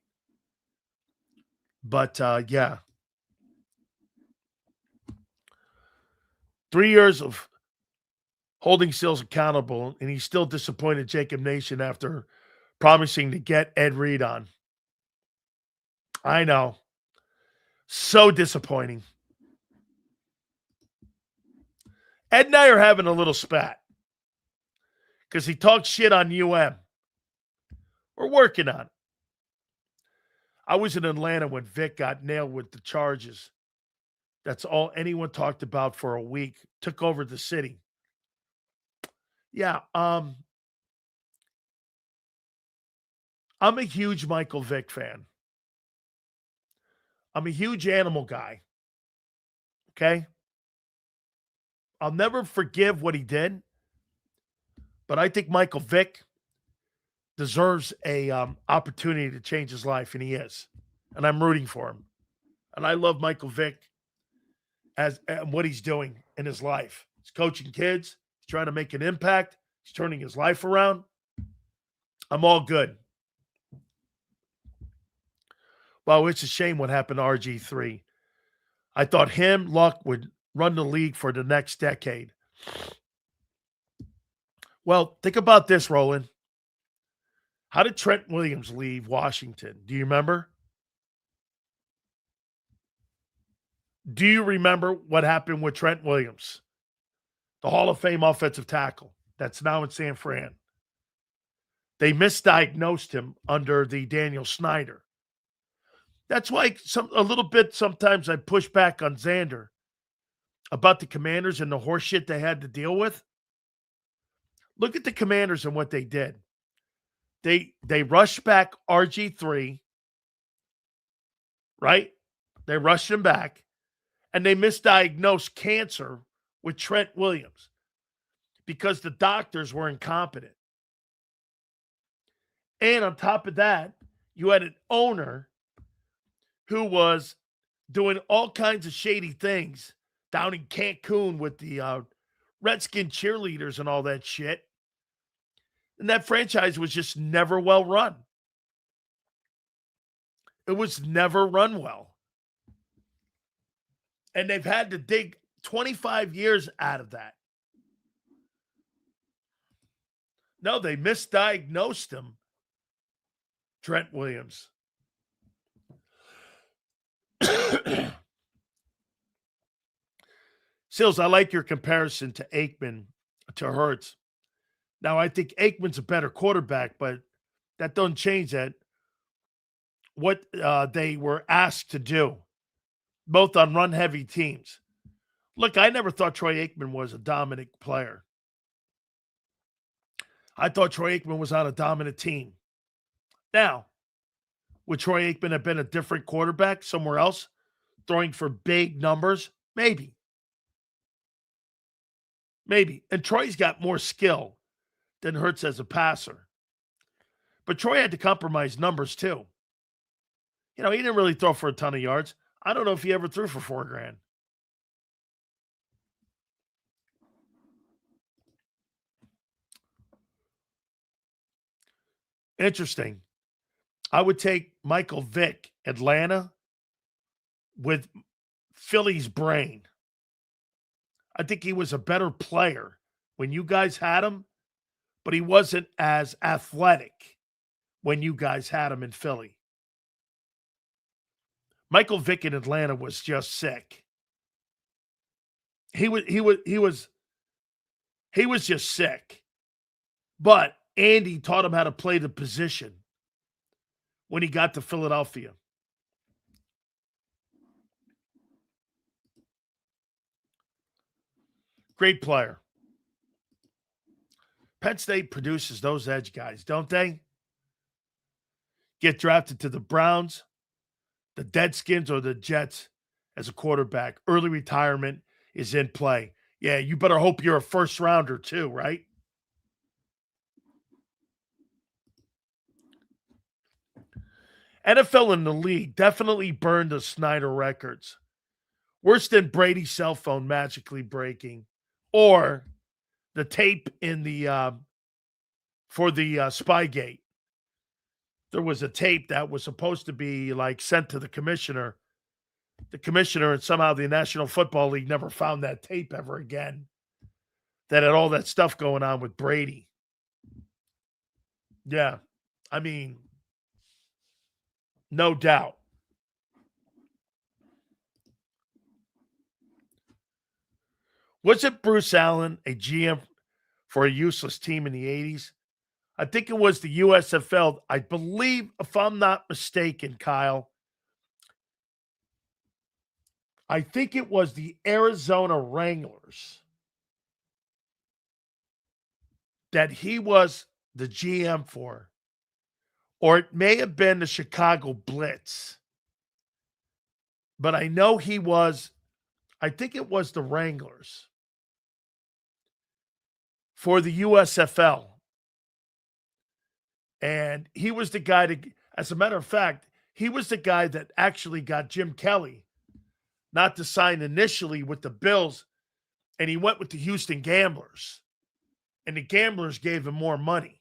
But yeah. 3 years of holding Sills accountable, and he's still disappointed JAKIB Nation after promising to get Ed Reed on. I know. So disappointing. Ed and I are having a little spat because he talks shit on UM. We're working on it. I was in Atlanta when Vic got nailed with the charges. That's all anyone talked about for a week. Took over the city. Yeah, I'm a huge Michael Vick fan. I'm a huge animal guy. Okay? I'll never forgive what he did, but I think Michael Vick deserves a opportunity to change his life, and he is. And I'm rooting for him. And I love Michael Vick as what he's doing in his life. He's coaching kids. He's trying to make an impact. He's turning his life around. I'm all good. Well, it's a shame what happened to RG3. I thought him, Luck, would run the league for the next decade. Well, think about this, Roland. How did Trent Williams leave Washington? Do you remember? Do you remember what happened with Trent Williams, the Hall of Fame offensive tackle that's now in San Fran? They misdiagnosed him under the Daniel Snyder. That's why a little bit sometimes I push back on Zander about the Commanders and the horse shit they had to deal with. Look at the Commanders and what they did. They rushed back RG3, right? They rushed him back, and they misdiagnosed cancer with Trent Williams because the doctors were incompetent. And on top of that, you had an owner who was doing all kinds of shady things down in Cancun with the Redskin cheerleaders and all that shit. And that franchise was just never well run. It was never run well. And they've had to dig 25 years out of that. No, they misdiagnosed him, Trent Williams. Sills, I like your comparison to Aikman to Hurts. Now, I think Aikman's a better quarterback, but that doesn't change that. What they were asked to do, both on run-heavy teams. Look, I never thought Troy Aikman was a dominant player. I thought Troy Aikman was on a dominant team. Now, would Troy Aikman have been a different quarterback somewhere else, throwing for big numbers? Maybe. Maybe. And Troy's got more skill than Hurts as a passer. But Troy had to compromise numbers too. He didn't really throw for a ton of yards. I don't know if he ever threw for $4,000. Interesting. I would take Michael Vick, Atlanta, with Philly's brain. I think he was a better player when you guys had him, but he wasn't as athletic when you guys had him in Philly. Michael Vick in Atlanta was just sick. He was just sick. But Andy taught him how to play the position when he got to Philadelphia. Great player. Penn State produces those edge guys, don't they? Get drafted to the Browns, the Deadskins, or the Jets as a quarterback. Early retirement is in play. Yeah, you better hope you're a first rounder too, right? NFL and the league definitely burned the Snyder records. Worse than Brady's cell phone magically breaking, or the tape in the for the Spygate. There was a tape that was supposed to be sent to the commissioner. The commissioner and somehow the National Football League never found that tape ever again. That had all that stuff going on with Brady. Yeah, I mean, no doubt. Wasn't Bruce Allen a GM for a useless team in the 80s? I think it was the USFL. I believe, if I'm not mistaken, Kyle, I think it was the Arizona Wranglers that he was the GM for. Or it may have been the Chicago Blitz. But I know I think it was the Wranglers for the USFL. And he was the guy as a matter of fact, he was the guy that actually got Jim Kelly not to sign initially with the Bills, and he went with the Houston Gamblers. And the Gamblers gave him more money.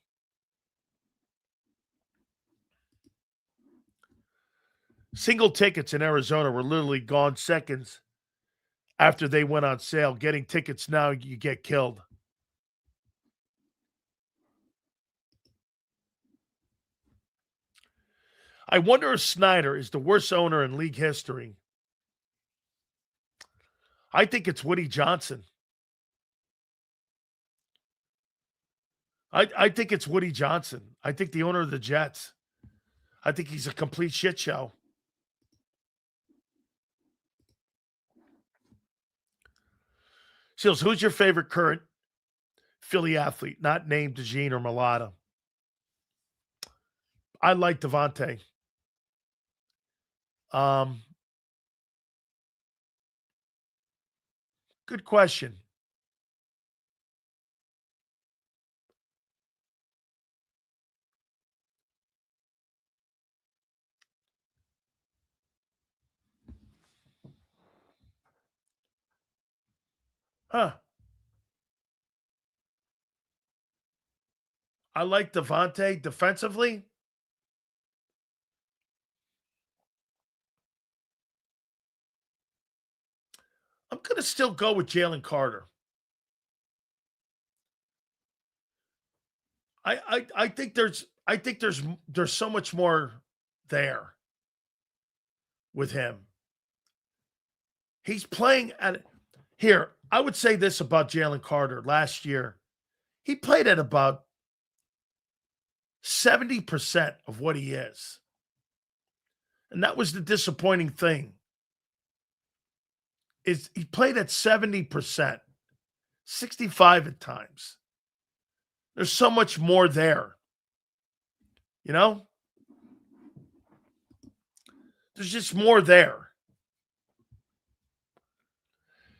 Single tickets in Arizona were literally gone seconds after they went on sale. Getting tickets now, you get killed. I wonder if Snyder is the worst owner in league history. I think it's Woody Johnson. I think it's Woody Johnson. I think the owner of the Jets. I think he's a complete shit show. Seals, who's your favorite current Philly athlete, not named DeJean or Mulata? I like Devontae. Good question. Huh. I like Devontae defensively. I'm going to still go with Jalen Carter. I think there's so much more there with him. He's playing at here. I would say this about Jalen Carter last year. He played at about 70% of what he is. And that was the disappointing thing. Is he played at 70%, 65 at times. There's so much more there. You know? There's just more there.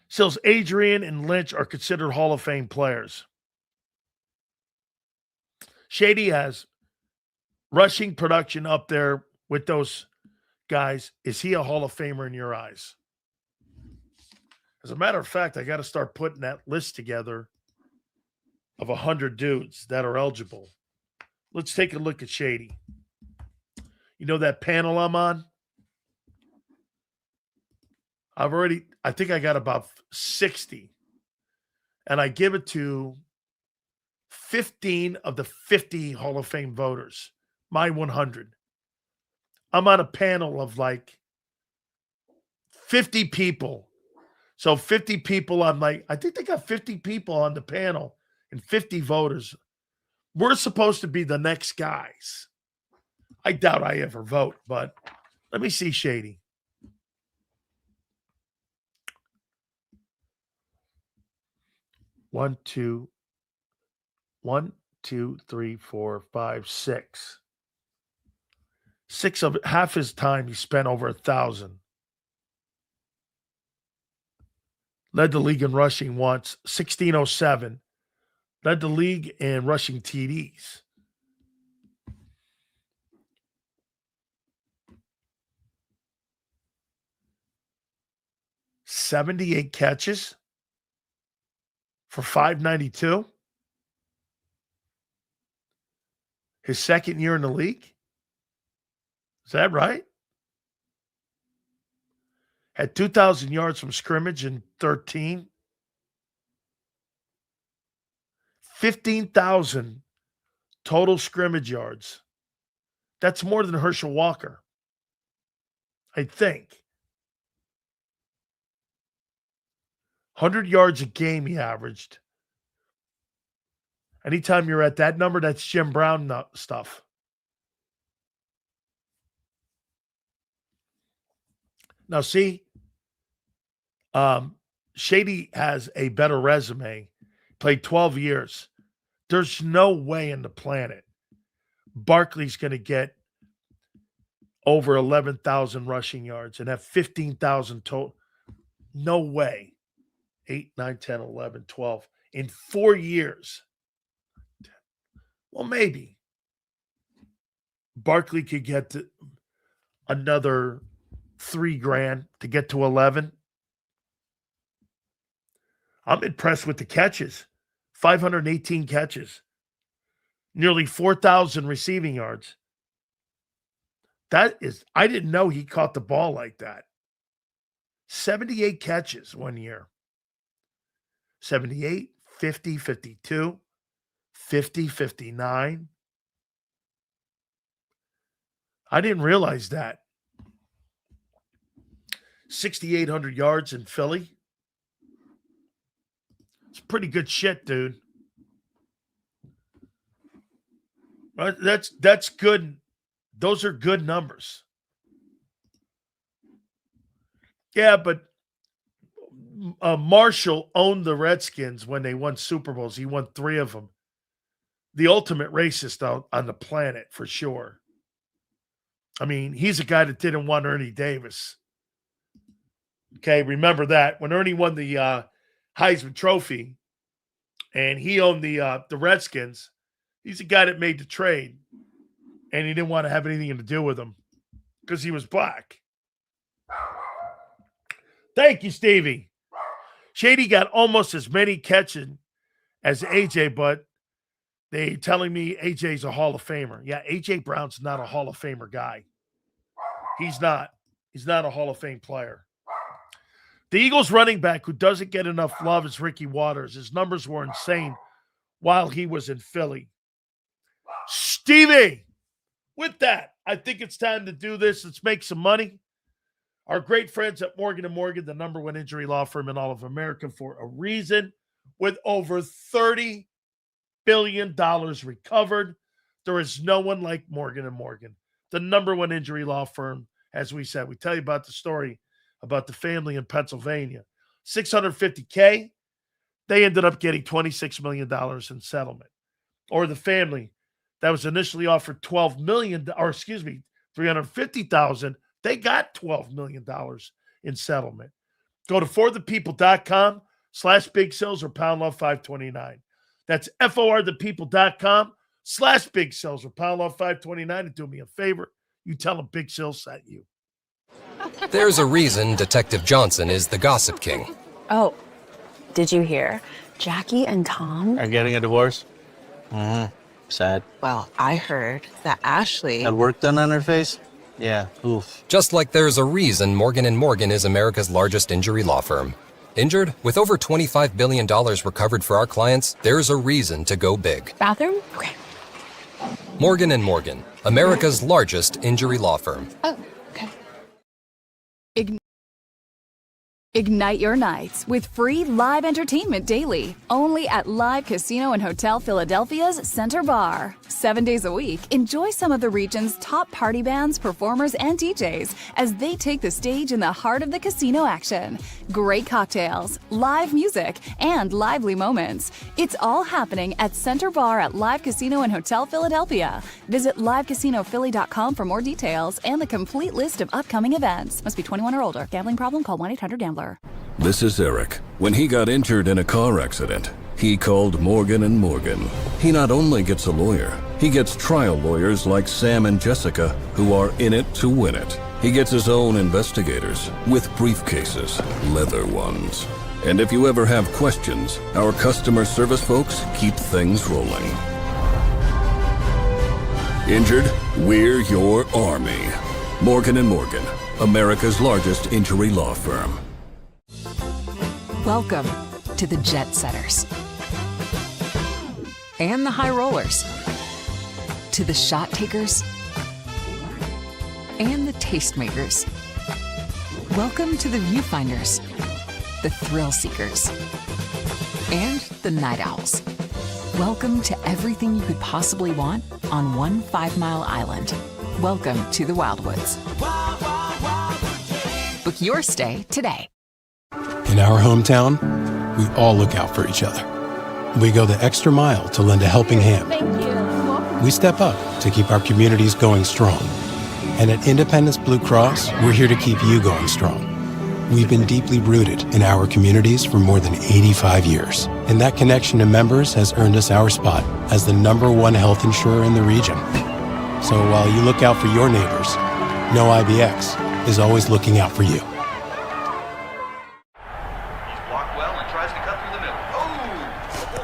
Sills, Adrian and Lynch are considered Hall of Fame players. Shady has rushing production up there with those guys. Is he a Hall of Famer in your eyes? As a matter of fact, I got to start putting that list together of 100 dudes that are eligible. Let's take a look at Shady. You know that panel I'm on? I think I got about 60. And I give it to 15 of the 50 Hall of Fame voters, my 100. I'm on a panel of like 50 people. So 50 people, I think they got 50 people on the panel and 50 voters. We're supposed to be the next guys. I doubt I ever vote, but let me see Shady. One, two, 3, 4, 5, 6. 6 of it, half his time he spent over 1,000. Led the league in rushing once, 1607. Led the league in rushing TDs. $78 catches for 592. His second year in the league. Is that right? Had 2,000 yards from scrimmage in 13. 15,000 total scrimmage yards. That's more than Herschel Walker, I think. 100 yards a game he averaged. Anytime you're at that number, that's Jim Brown stuff. Now, see, Shady has a better resume. Played 12 years. There's no way in the planet Barkley's going to get over 11,000 rushing yards and have 15,000 total. No way. 8, 9, 10, 11, 12 in 4 years. Well, maybe Barkley could get to another $3,000 to get to 11. I'm impressed with the catches. 518 catches. Nearly 4,000 receiving yards. I didn't know he caught the ball like that. 78 catches one year. 78, 50, 52, 50, 59. I didn't realize that. 6,800 yards in Philly. It's pretty good shit, dude. That's good. Those are good numbers. Yeah, but Marshall owned the Redskins when they won Super Bowls. He won 3 of them. The ultimate racist on the planet, for sure. I mean, he's a guy that didn't want Ernie Davis. Okay, remember that. When Ernie won the Heisman Trophy and he owned the Redskins, he's a guy that made the trade, and he didn't want to have anything to do with him because he was black. Thank you, Stevie. JD got almost as many catches as AJ, but they telling me AJ's a Hall of Famer. Yeah, AJ Brown's not a Hall of Famer guy. He's not. He's not a Hall of Fame player. The Eagles running back who doesn't get enough love is Ricky Waters. His numbers were insane while he was in Philly. Stevie, with that, I think it's time to do this. Let's make some money. Our great friends at Morgan & Morgan, the number one injury law firm in all of America for a reason, with over $30 billion recovered. There is no one like Morgan & Morgan, the number one injury law firm. As we said, we tell you about the story about the family in Pennsylvania. $650K, they ended up getting $26 million in settlement. Or the family that was initially offered $350,000, they got $12 million in settlement. Go to forthepeople.com/big sales or pound love 529. That's forthepeople.com/big sales or pound love 529. And do me a favor, you tell them Big Sales sent you. There's a reason Detective Johnson is the gossip king. Oh, did you hear? Jackie and Tom are getting a divorce? Sad. Well, I heard that Ashley Had work done on her face? Yeah, oof. Just like there's a reason Morgan & Morgan is America's largest injury law firm. Injured? With over $25 billion recovered for our clients, there's a reason to go big. Bathroom? Okay. Morgan & Morgan, America's largest injury law firm. Oh, okay. Ignite your nights with free live entertainment daily, only at Live Casino and Hotel Philadelphia's Center Bar. 7 days a week, enjoy some of the region's top party bands, performers, and DJs as they take the stage in the heart of the casino action. Great cocktails, live music, and lively moments. It's all happening at Center Bar at Live Casino and Hotel Philadelphia. Visit livecasinophilly.com for more details and the complete list of upcoming events. Must be 21 or older. Gambling problem? Call 1-800-GAMBLER. This is Eric. When he got injured in a car accident, he called Morgan & Morgan. He not only gets a lawyer, he gets trial lawyers like Sam and Jessica who are in it to win it. He gets his own investigators with briefcases, leather ones. And if you ever have questions, our customer service folks keep things rolling. Injured? We're your army. Morgan & Morgan, America's largest injury law firm. Welcome to the Jet Setters and the High Rollers, to the Shot Takers and the Tastemakers. Welcome to the Viewfinders, the Thrill Seekers, and the Night Owls. Welcome to everything you could possibly want on one 5-mile island. Welcome to the Wildwoods. Book your stay today. In our hometown, we all look out for each other. We go the extra mile to lend a helping hand. We step up to keep our communities going strong. And at Independence Blue Cross, we're here to keep you going strong. We've been deeply rooted in our communities for more than 85 years. And that connection to members has earned us our spot as the #1 health insurer in the region. So while you look out for your neighbors, know IBX is always looking out for you.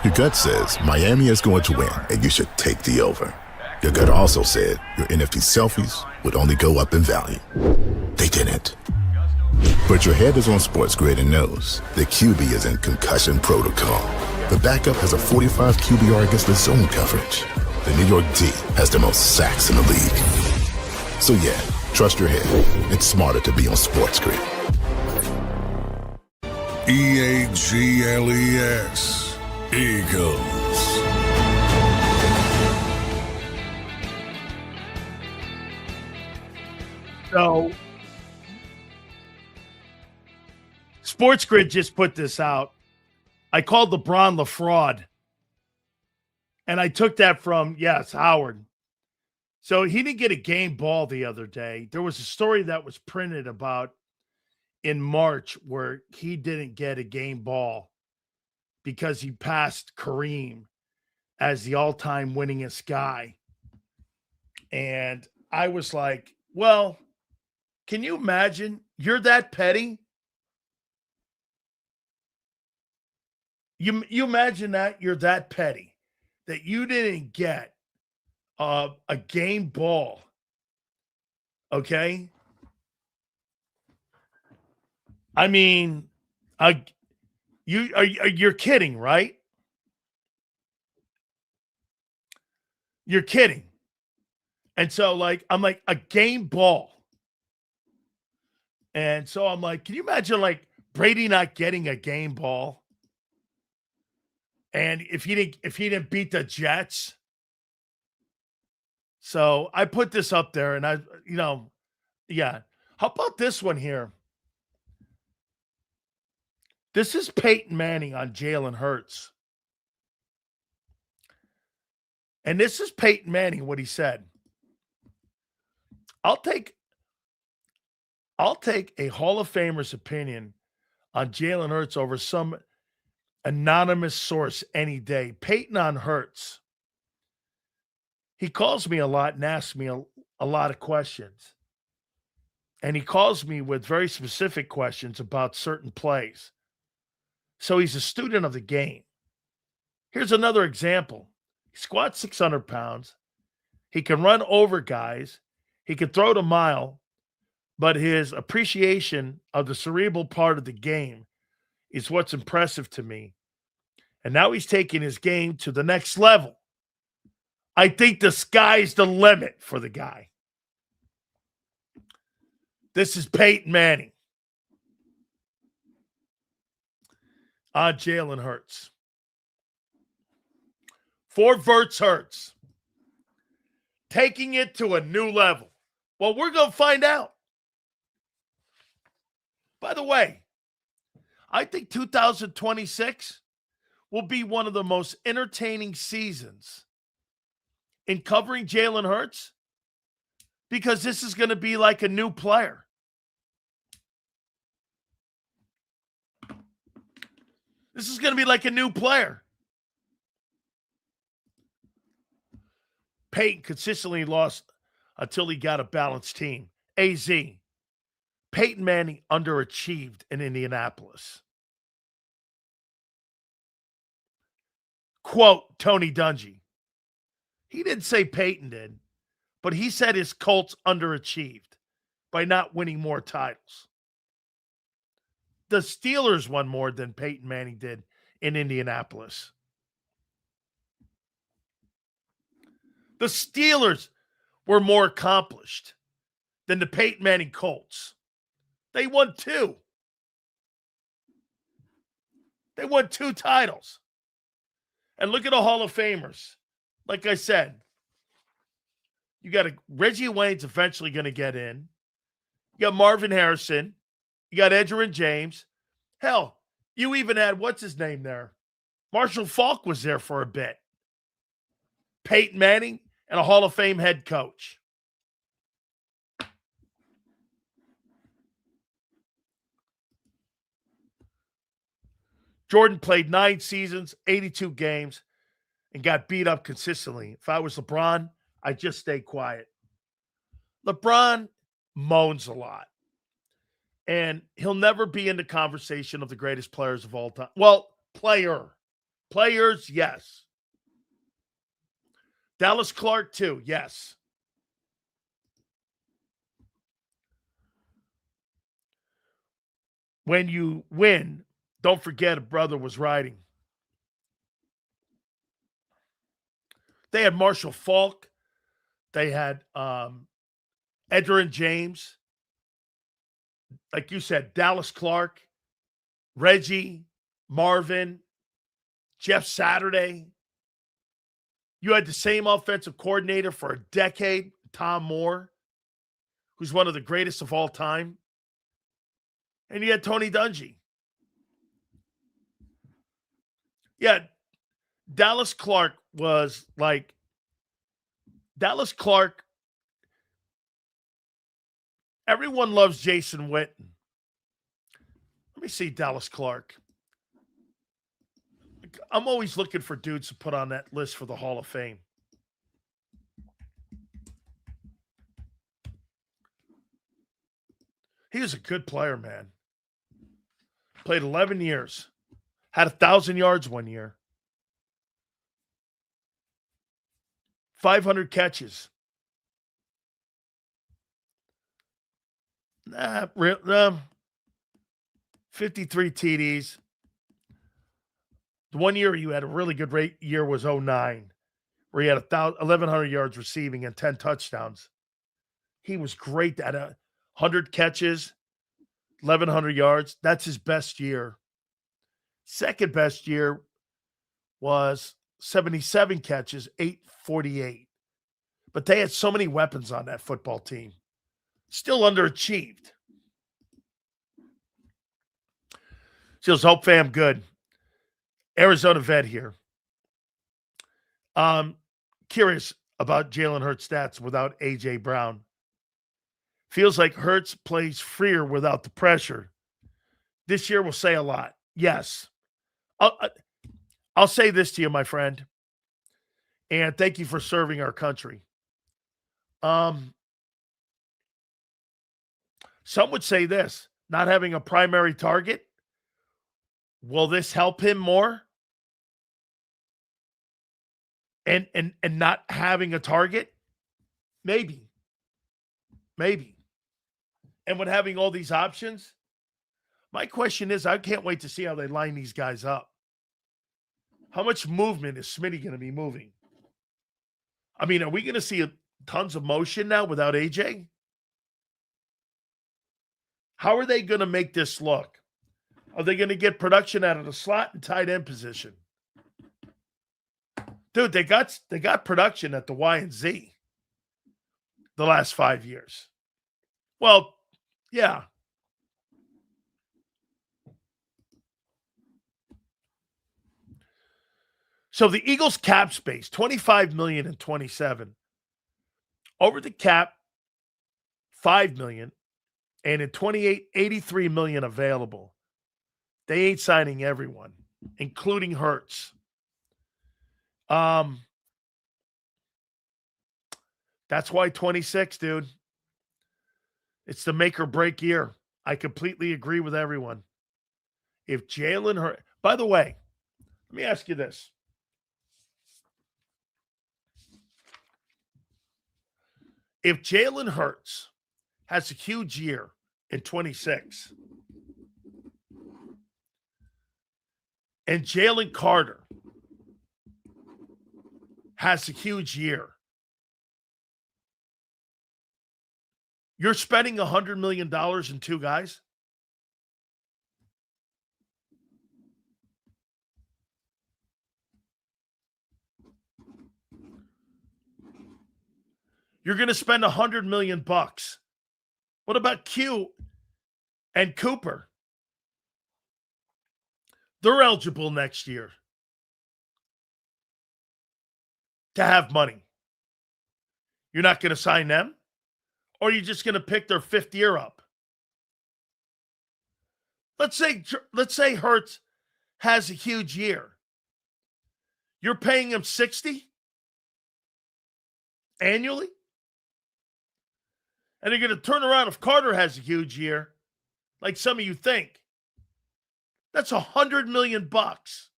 Your gut says Miami is going to win, and you should take the over. Your gut also said your NFT selfies would only go up in value. They didn't. But your head is on Sports Grid and knows the QB is in concussion protocol. The backup has a 45 QBR against the zone coverage. The New York D has the most sacks in the league. So yeah, trust your head. It's smarter to be on Sports Grid. EAGLES. Eagles. So, Sports Grid just put this out. I called LeBron the fraud. And I took that from, yes, Howard. So he didn't get a game ball the other day. There was a story that was printed about in March where he didn't get a game ball because he passed Kareem as the all-time winningest guy. And I was like, well, can you imagine? You're that petty? You imagine that you're that petty that you didn't get a game ball. Okay? I mean, you're kidding, right? You're kidding. And so, like, I'm like, a game ball. And so I'm like, can you imagine, like, Brady not getting a game ball? And if he didn't beat the Jets. So I put this up there, and yeah. How about this one here? This is Peyton Manning on Jalen Hurts. And this is Peyton Manning, what he said. I'll take a Hall of Famer's opinion on Jalen Hurts over some anonymous source any day. Peyton on Hurts. He calls me a lot and asks me a lot of questions. And he calls me with very specific questions about certain plays. So he's a student of the game. Here's another example. He squats 600 pounds. He can run over guys. He can throw the mile. But his appreciation of the cerebral part of the game is what's impressive to me. And now he's taking his game to the next level. I think the sky's the limit for the guy. This is Peyton Manning on Jalen Hurts. For Verts Hurts. Taking it to a new level. Well, we're going to find out. By the way, I think 2026 will be one of the most entertaining seasons in covering Jalen Hurts because this is going to be like a new player. This is going to be like a new player. Peyton consistently lost until he got a balanced team. AZ. Peyton Manning underachieved in Indianapolis. Quote, Tony Dungy. He didn't say Peyton did, but he said his Colts underachieved by not winning more titles. The Steelers won more than Peyton Manning did in Indianapolis. The Steelers were more accomplished than the Peyton Manning Colts. They won 2. They won 2 titles. And look at the Hall of Famers. Like I said, you got Reggie Wayne's eventually going to get in. You got Marvin Harrison. You got Edgerrin James. Hell, you even had, what's his name there? Marshall Faulk was there for a bit. Peyton Manning and a Hall of Fame head coach. Jordan played 9 seasons, 82 games, and got beat up consistently. If I was LeBron, I'd just stay quiet. LeBron moans a lot. And he'll never be in the conversation of the greatest players of all time. Well, players, yes. Dallas Clark, too, yes. When you win, don't forget a brother was riding. They had Marshall Faulk. They had Edgerrin James. Like you said, Dallas Clark, Reggie, Marvin, Jeff Saturday. You had the same offensive coordinator for a decade, Tom Moore, who's one of the greatest of all time. And you had Tony Dungy. Yeah, Dallas Clark was like, Dallas Clark, everyone loves Jason Witten. Let me see Dallas Clark. I'm always looking for dudes to put on that list for the Hall of Fame. He was a good player, man. Played 11 years. Had 1,000 yards one year. 500 catches. 53 TDs. The one year you had a really good year was 09, where he had 1,100 yards receiving and 10 touchdowns. He was great at 100 catches, 1,100 yards. That's his best year. Second best year was 77 catches, 848. But they had so many weapons on that football team. Still underachieved. Seals Hope fam, good. Arizona vet here. Curious about Jalen Hurts' stats without A.J. Brown. Feels like Hurts plays freer without the pressure. This year will say a lot. Yes. I'll say this to you, my friend, and thank you for serving our country. Some would say this, not having a primary target, will this help him more? And not having a target? Maybe. And with having all these options, my question is, I can't wait to see how they line these guys up. How much movement is Smitty going to be moving? I mean, are we going to see tons of motion now without AJ? How are they going to make this look? Are they going to get production out of the slot and tight end position? Dude, they got production at the Y and Z the last 5 years. Well, yeah. So the Eagles cap space, $25 million and 27. Over the cap, $5 million. And in 28, $83 million available. They ain't signing everyone, including Hurts. That's why 26, dude. It's the make or break year. I completely agree with everyone. If Jalen Hurts, by the way, let me ask you this. If Jalen Hurts has a huge year in 26 and Jalen Carter has a huge year, you're spending $100 million in two guys? You're going to spend $100 million bucks. What about Q and Cooper? They're eligible next year to have money. You're not going to sign them? Or are you just going to pick their fifth year up? Let's say Hurts has a huge year. You're paying him $60 annually? And you're going to turn around if Carter has a huge year, like some of you think. That's $100 million bucks.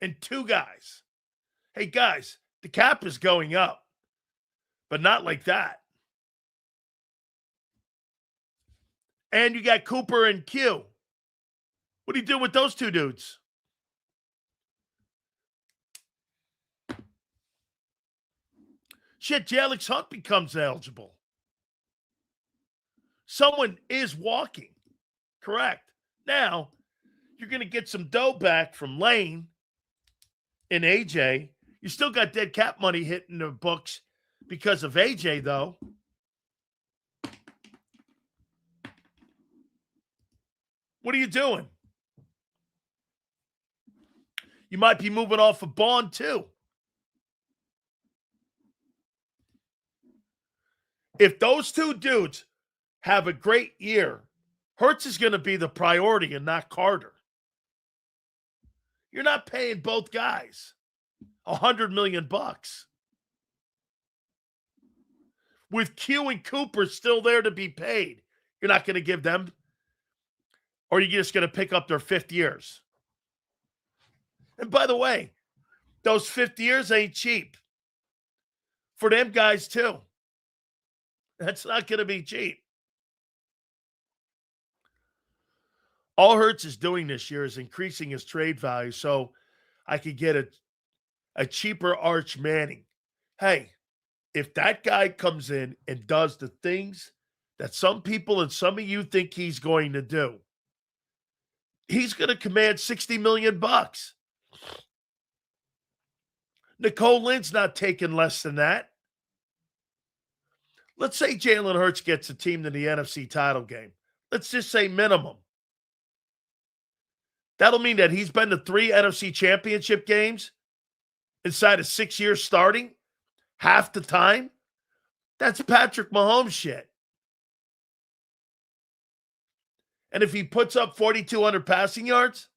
And two guys. Hey, guys, the cap is going up, but not like that. And you got Cooper and Q. What do you do with those two dudes? Shit, Alex Hunt becomes eligible. Someone is walking. Correct. Now, you're going to get some dough back from Lane and AJ. You still got dead cap money hitting the books because of AJ, though. What are you doing? You might be moving off of Bond, too. If those two dudes have a great year, Hurts is going to be the priority and not Carter. You're not paying both guys $100 million bucks. With Q and Cooper still there to be paid, you're not going to give them Or are you just going to pick up their 5th years? And by the way, those 5th years ain't cheap. For them guys, too. That's not going to be cheap. All Hurts is doing this year is increasing his trade value so I could get a cheaper Arch Manning. Hey, if that guy comes in and does the things that some people and some of you think he's going to do, he's going to command $60 million. Nicole Lynn's not taking less than that. Let's say Jalen Hurts gets a team to the NFC title game. Let's just say minimum. That'll mean that he's been to 3 NFC championship games inside of 6 years starting, half the time. That's Patrick Mahomes shit. And if he puts up 4,200 passing yards,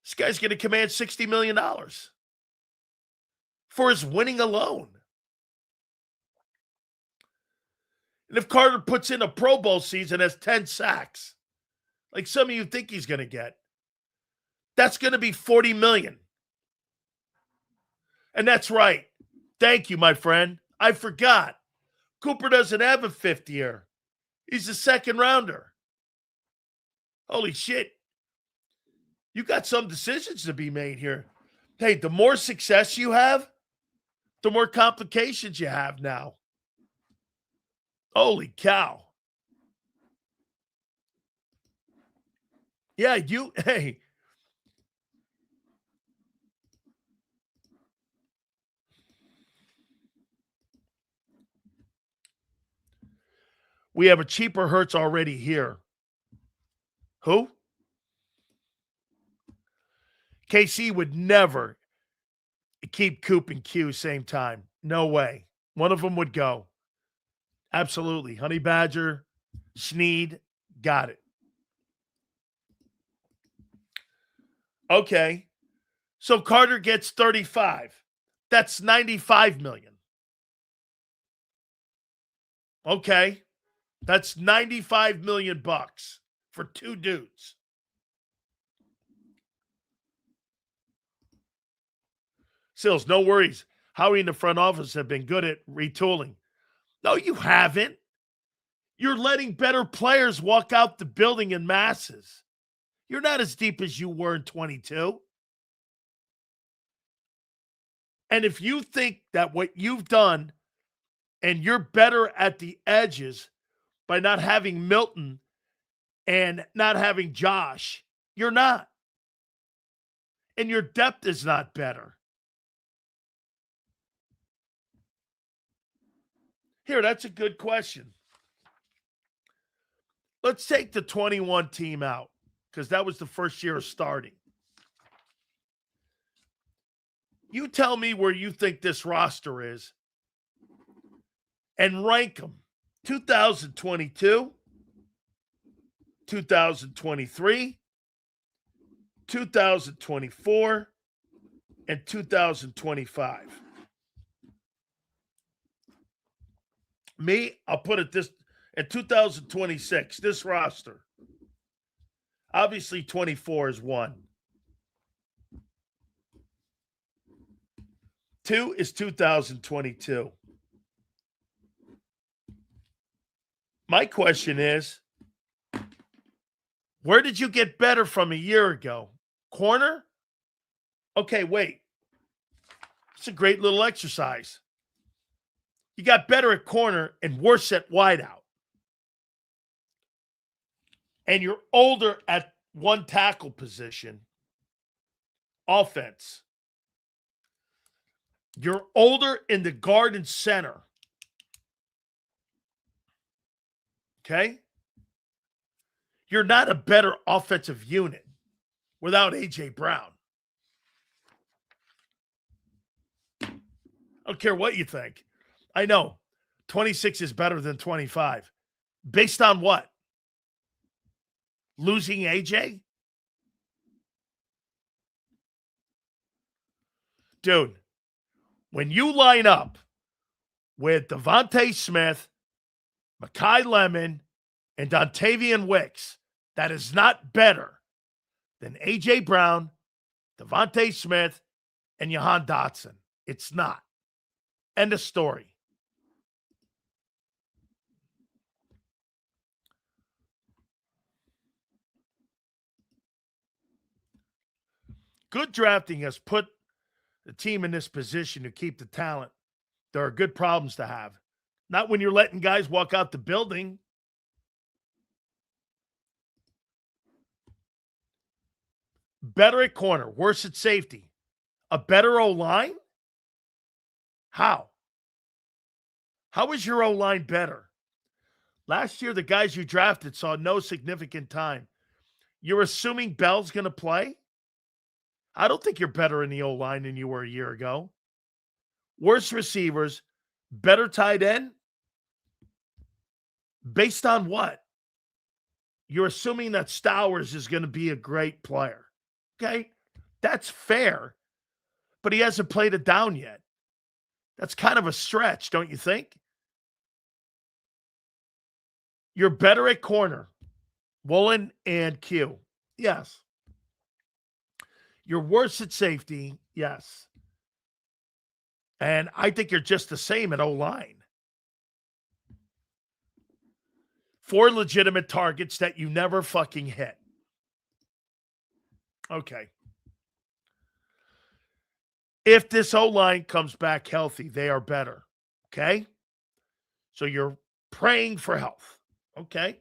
this guy's going to command $60 million for his winning alone. And if Carter puts in a Pro Bowl season, has 10 sacks, like some of you think he's going to get, that's going to be $40 million. And that's right. Thank you, my friend. I forgot. Cooper doesn't have a 5th year. He's a 2nd rounder. Holy shit. You got some decisions to be made here. Hey, the more success you have, the more complications you have now. Holy cow. Yeah, hey. We have a cheaper Hurts already here. Who? KC would never keep Coop and Q same time. No way. One of them would go. Absolutely. Honey Badger, Sneed, got it. Okay. So Carter gets 35. That's $95 million. Okay. That's $95 million for 2 dudes. Sills, no worries. Howie and the front office have been good at retooling. No, you haven't. You're letting better players walk out the building in masses. You're not as deep as you were in 22. And if you think that what you've done and you're better at the edges by not having Milton and not having Josh, you're not. And your depth is not better. Here, that's a good question. Let's take the 21 team out because that was the first year of starting. You tell me where you think this roster is and rank them. 2022, 2023, 2024, and 2025. Me, I'll put it this, in 2026, this roster. Obviously, 24 is 1. 2 is 2022. My question is, where did you get better from a year ago? Corner? Okay, wait. It's a great little exercise. You got better at corner and worse at wideout. And you're older at one tackle position. Offense. You're older in the guard and center. Okay? You're not a better offensive unit without A.J. Brown. I don't care what you think. I know 26 is better than 25. Based on what? Losing A.J.? Dude, when you line up with Devontae Smith, Mekhi Lemon, and Dontavian Wicks, that is not better than A.J. Brown, Devontae Smith, and Jahan Dotson. It's not. End of story. Good drafting has put the team in this position to keep the talent. There are good problems to have. Not when you're letting guys walk out the building. Better at corner, worse at safety. A better O-line? How? How is your O-line better? Last year, the guys you drafted saw no significant time. You're assuming Bell's going to play? I don't think you're better in the O-line than you were a year ago. Worse receivers, better tight end? Based on what? You're assuming that Stowers is going to be a great player. Okay, that's fair, but he hasn't played it down yet. That's kind of a stretch, don't you think? You're better at corner, Woolen and Q. Yes. You're worse at safety. Yes. And I think you're just the same at O-line. 4 legitimate targets that you never fucking hit. Okay. If this O-line comes back healthy, they are better. Okay? So you're praying for health. Okay?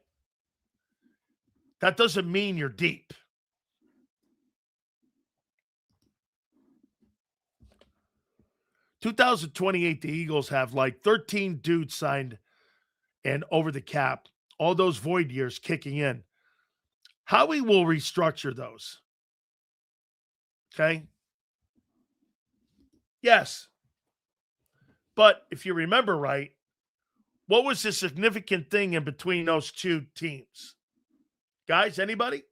That doesn't mean you're deep. $2028, the Eagles have like 13 dudes signed and over the cap. All those void years kicking in. Howie will restructure those. Okay? Yes. But if you remember right, what was the significant thing in between those two teams? Guys, anybody?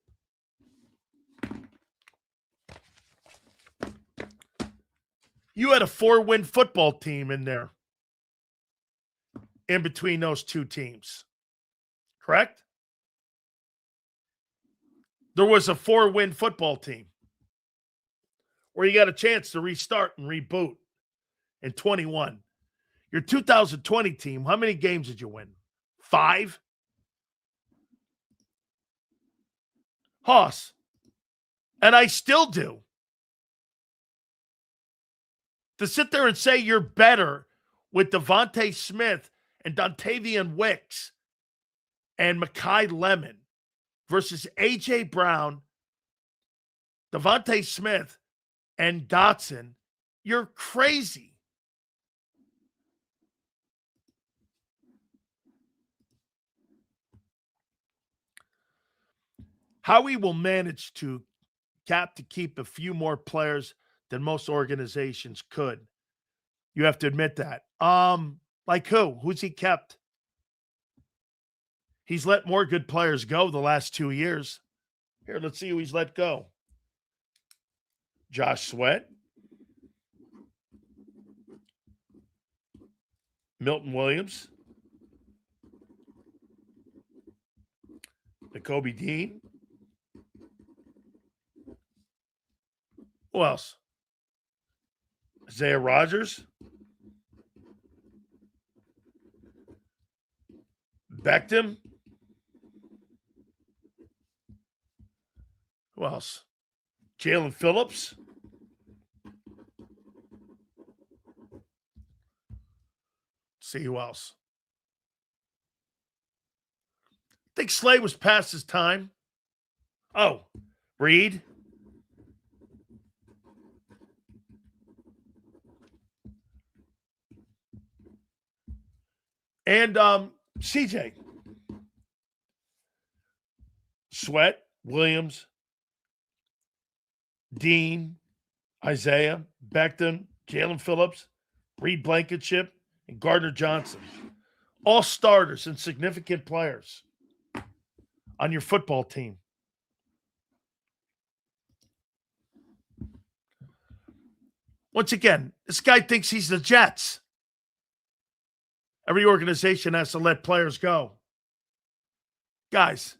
You had a 4-win football team in there in between those two teams. Correct? There was a 4-win football team where you got a chance to restart and reboot in 21. Your 2020 team, how many games did you win? 5? Hoss. And I still do. To sit there and say you're better with Devontae Smith and Dontavian Wicks and Mekhi Lemon versus A.J. Brown, Devontae Smith, and Dotson, you're crazy. Howie will manage to keep a few more players than most organizations could. You have to admit that. Like who? Who's he kept? He's let more good players go the last 2 years. Here, let's see who he's let go. Josh Sweat. Milton Williams. Nakobe Dean. Who else? Isaiah Rodgers. Beckham. Who else? Jalen Phillips. See who else. I think Slay was past his time. Oh, Reed. And CJ. Sweat, Williams, Dean, Isaiah, Becton, Jalen Phillips, Reed Blankenship, and Gardner Johnson. All starters and significant players on your football team. Once again, this guy thinks he's the Jets. Every organization has to let players go. Guys,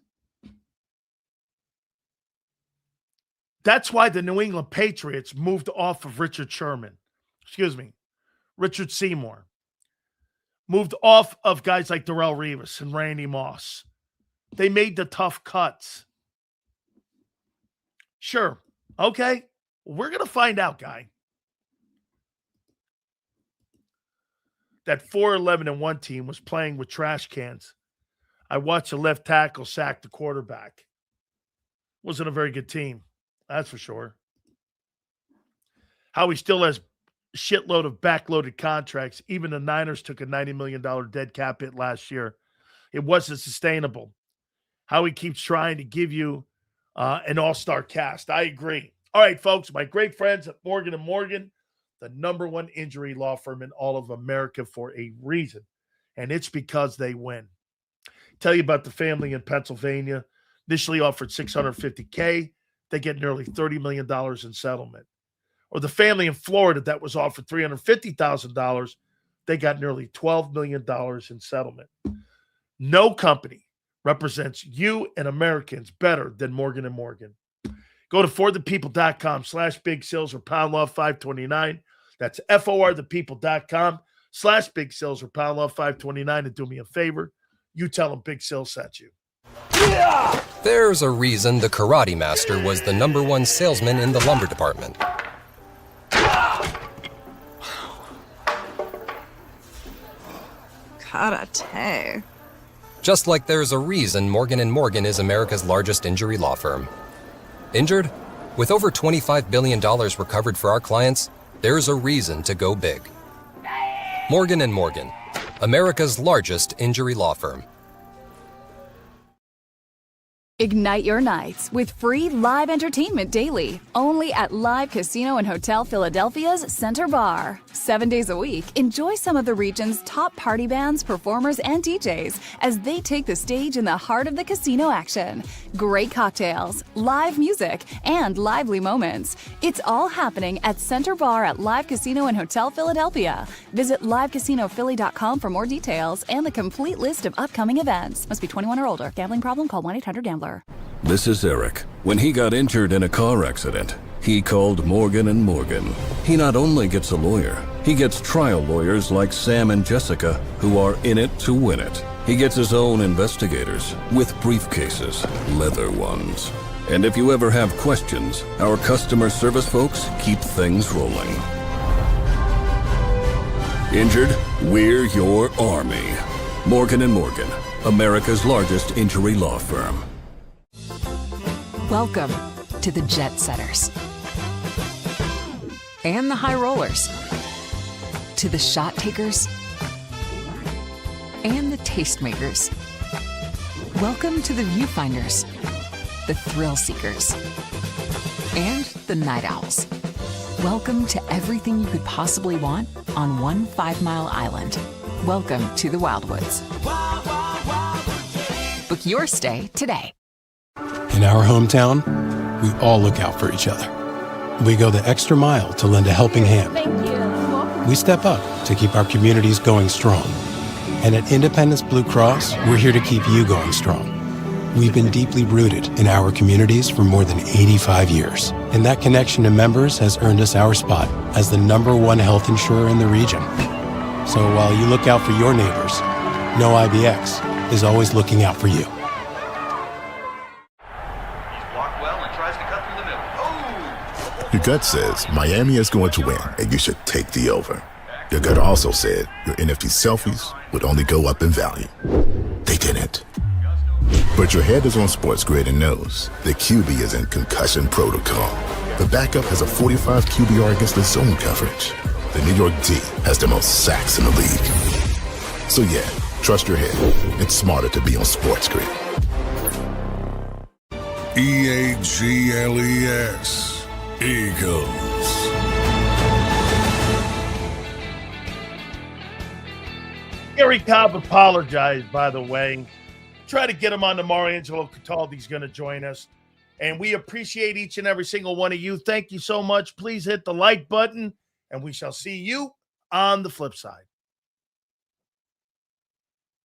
That's why the New England Patriots moved off of Richard Seymour. Moved off of guys like Darrelle Revis and Randy Moss. They made the tough cuts. Sure. Okay. We're going to find out, guy. That 4-11-1 team was playing with trash cans. I watched the left tackle sack the quarterback. Wasn't a very good team. That's for sure. How he still has shitload of backloaded contracts. Even the Niners took a $90 million dead cap hit last year. It wasn't sustainable. How he keeps trying to give you an all-star cast. I agree. All right, folks, my great friends at Morgan & Morgan, the number one injury law firm in all of America for a reason, and it's because they win. Tell you about the family in Pennsylvania. Initially offered $650K. They get nearly $30 million in settlement. Or the family in Florida that was offered $350,000. They got nearly $12 million in settlement. No company represents you and Americans better than Morgan & Morgan. Go to forthepeople.com/big sales or pound love 529. That's forthepeople.com/big sales or pound love 529. And do me a favor. You tell them Big Sales sent you. There's a reason the Karate Master was the number one salesman in the lumber department. Karate. Just like there's a reason Morgan & Morgan is America's largest injury law firm. Injured? With over $25 billion recovered for our clients, there's a reason to go big. Morgan & Morgan, America's largest injury law firm. Ignite your nights with free live entertainment daily, only at Live Casino and Hotel Philadelphia's Center Bar. 7 days a week, enjoy some of the region's top party bands, performers, and DJs as they take the stage in the heart of the casino action. Great cocktails, live music, and lively moments. It's all happening at Center Bar at Live Casino and Hotel Philadelphia. Visit livecasinophilly.com for more details and the complete list of upcoming events. Must be 21 or older. Gambling problem? Call 1-800-GAMBLER. This is Eric. When he got injured in a car accident, he called Morgan & Morgan. He not only gets a lawyer, he gets trial lawyers like Sam and Jessica, who are in it to win it. He gets his own investigators with briefcases, leather ones. And if you ever have questions, our customer service folks keep things rolling. Injured? We're your army. Morgan & Morgan, America's largest injury law firm. Welcome to the Jet Setters and the High Rollers, to the Shot Takers and the Tastemakers. Welcome to the Viewfinders, the Thrill Seekers, and the Night Owls. Welcome to everything you could possibly want on one 5-mile island. Welcome to the Wildwoods. Book your stay today. In our hometown, we all look out for each other. We go the extra mile to lend a helping hand. We step up to keep our communities going strong. And at Independence Blue Cross, we're here to keep you going strong. We've been deeply rooted in our communities for more than 85 years. And that connection to members has earned us our spot as the #1 health insurer in the region. So while you look out for your neighbors, know IBX is always looking out for you. Your gut says Miami is going to win, and you should take the over. Your gut also said your NFT selfies would only go up in value. They didn't. But your head is on Sports Grid and knows the QB is in concussion protocol. The backup has a 45 QBR against the zone coverage. The New York D has the most sacks in the league. So yeah, trust your head. It's smarter to be on Sports Grid. EAGLES. Eagles. Gary Cobb apologized, by the way. Try to get him on tomorrow. Angelo Cataldi's going to join us. And we appreciate each and every single one of you. Thank you so much. Please hit the like button, and we shall see you on the flip side.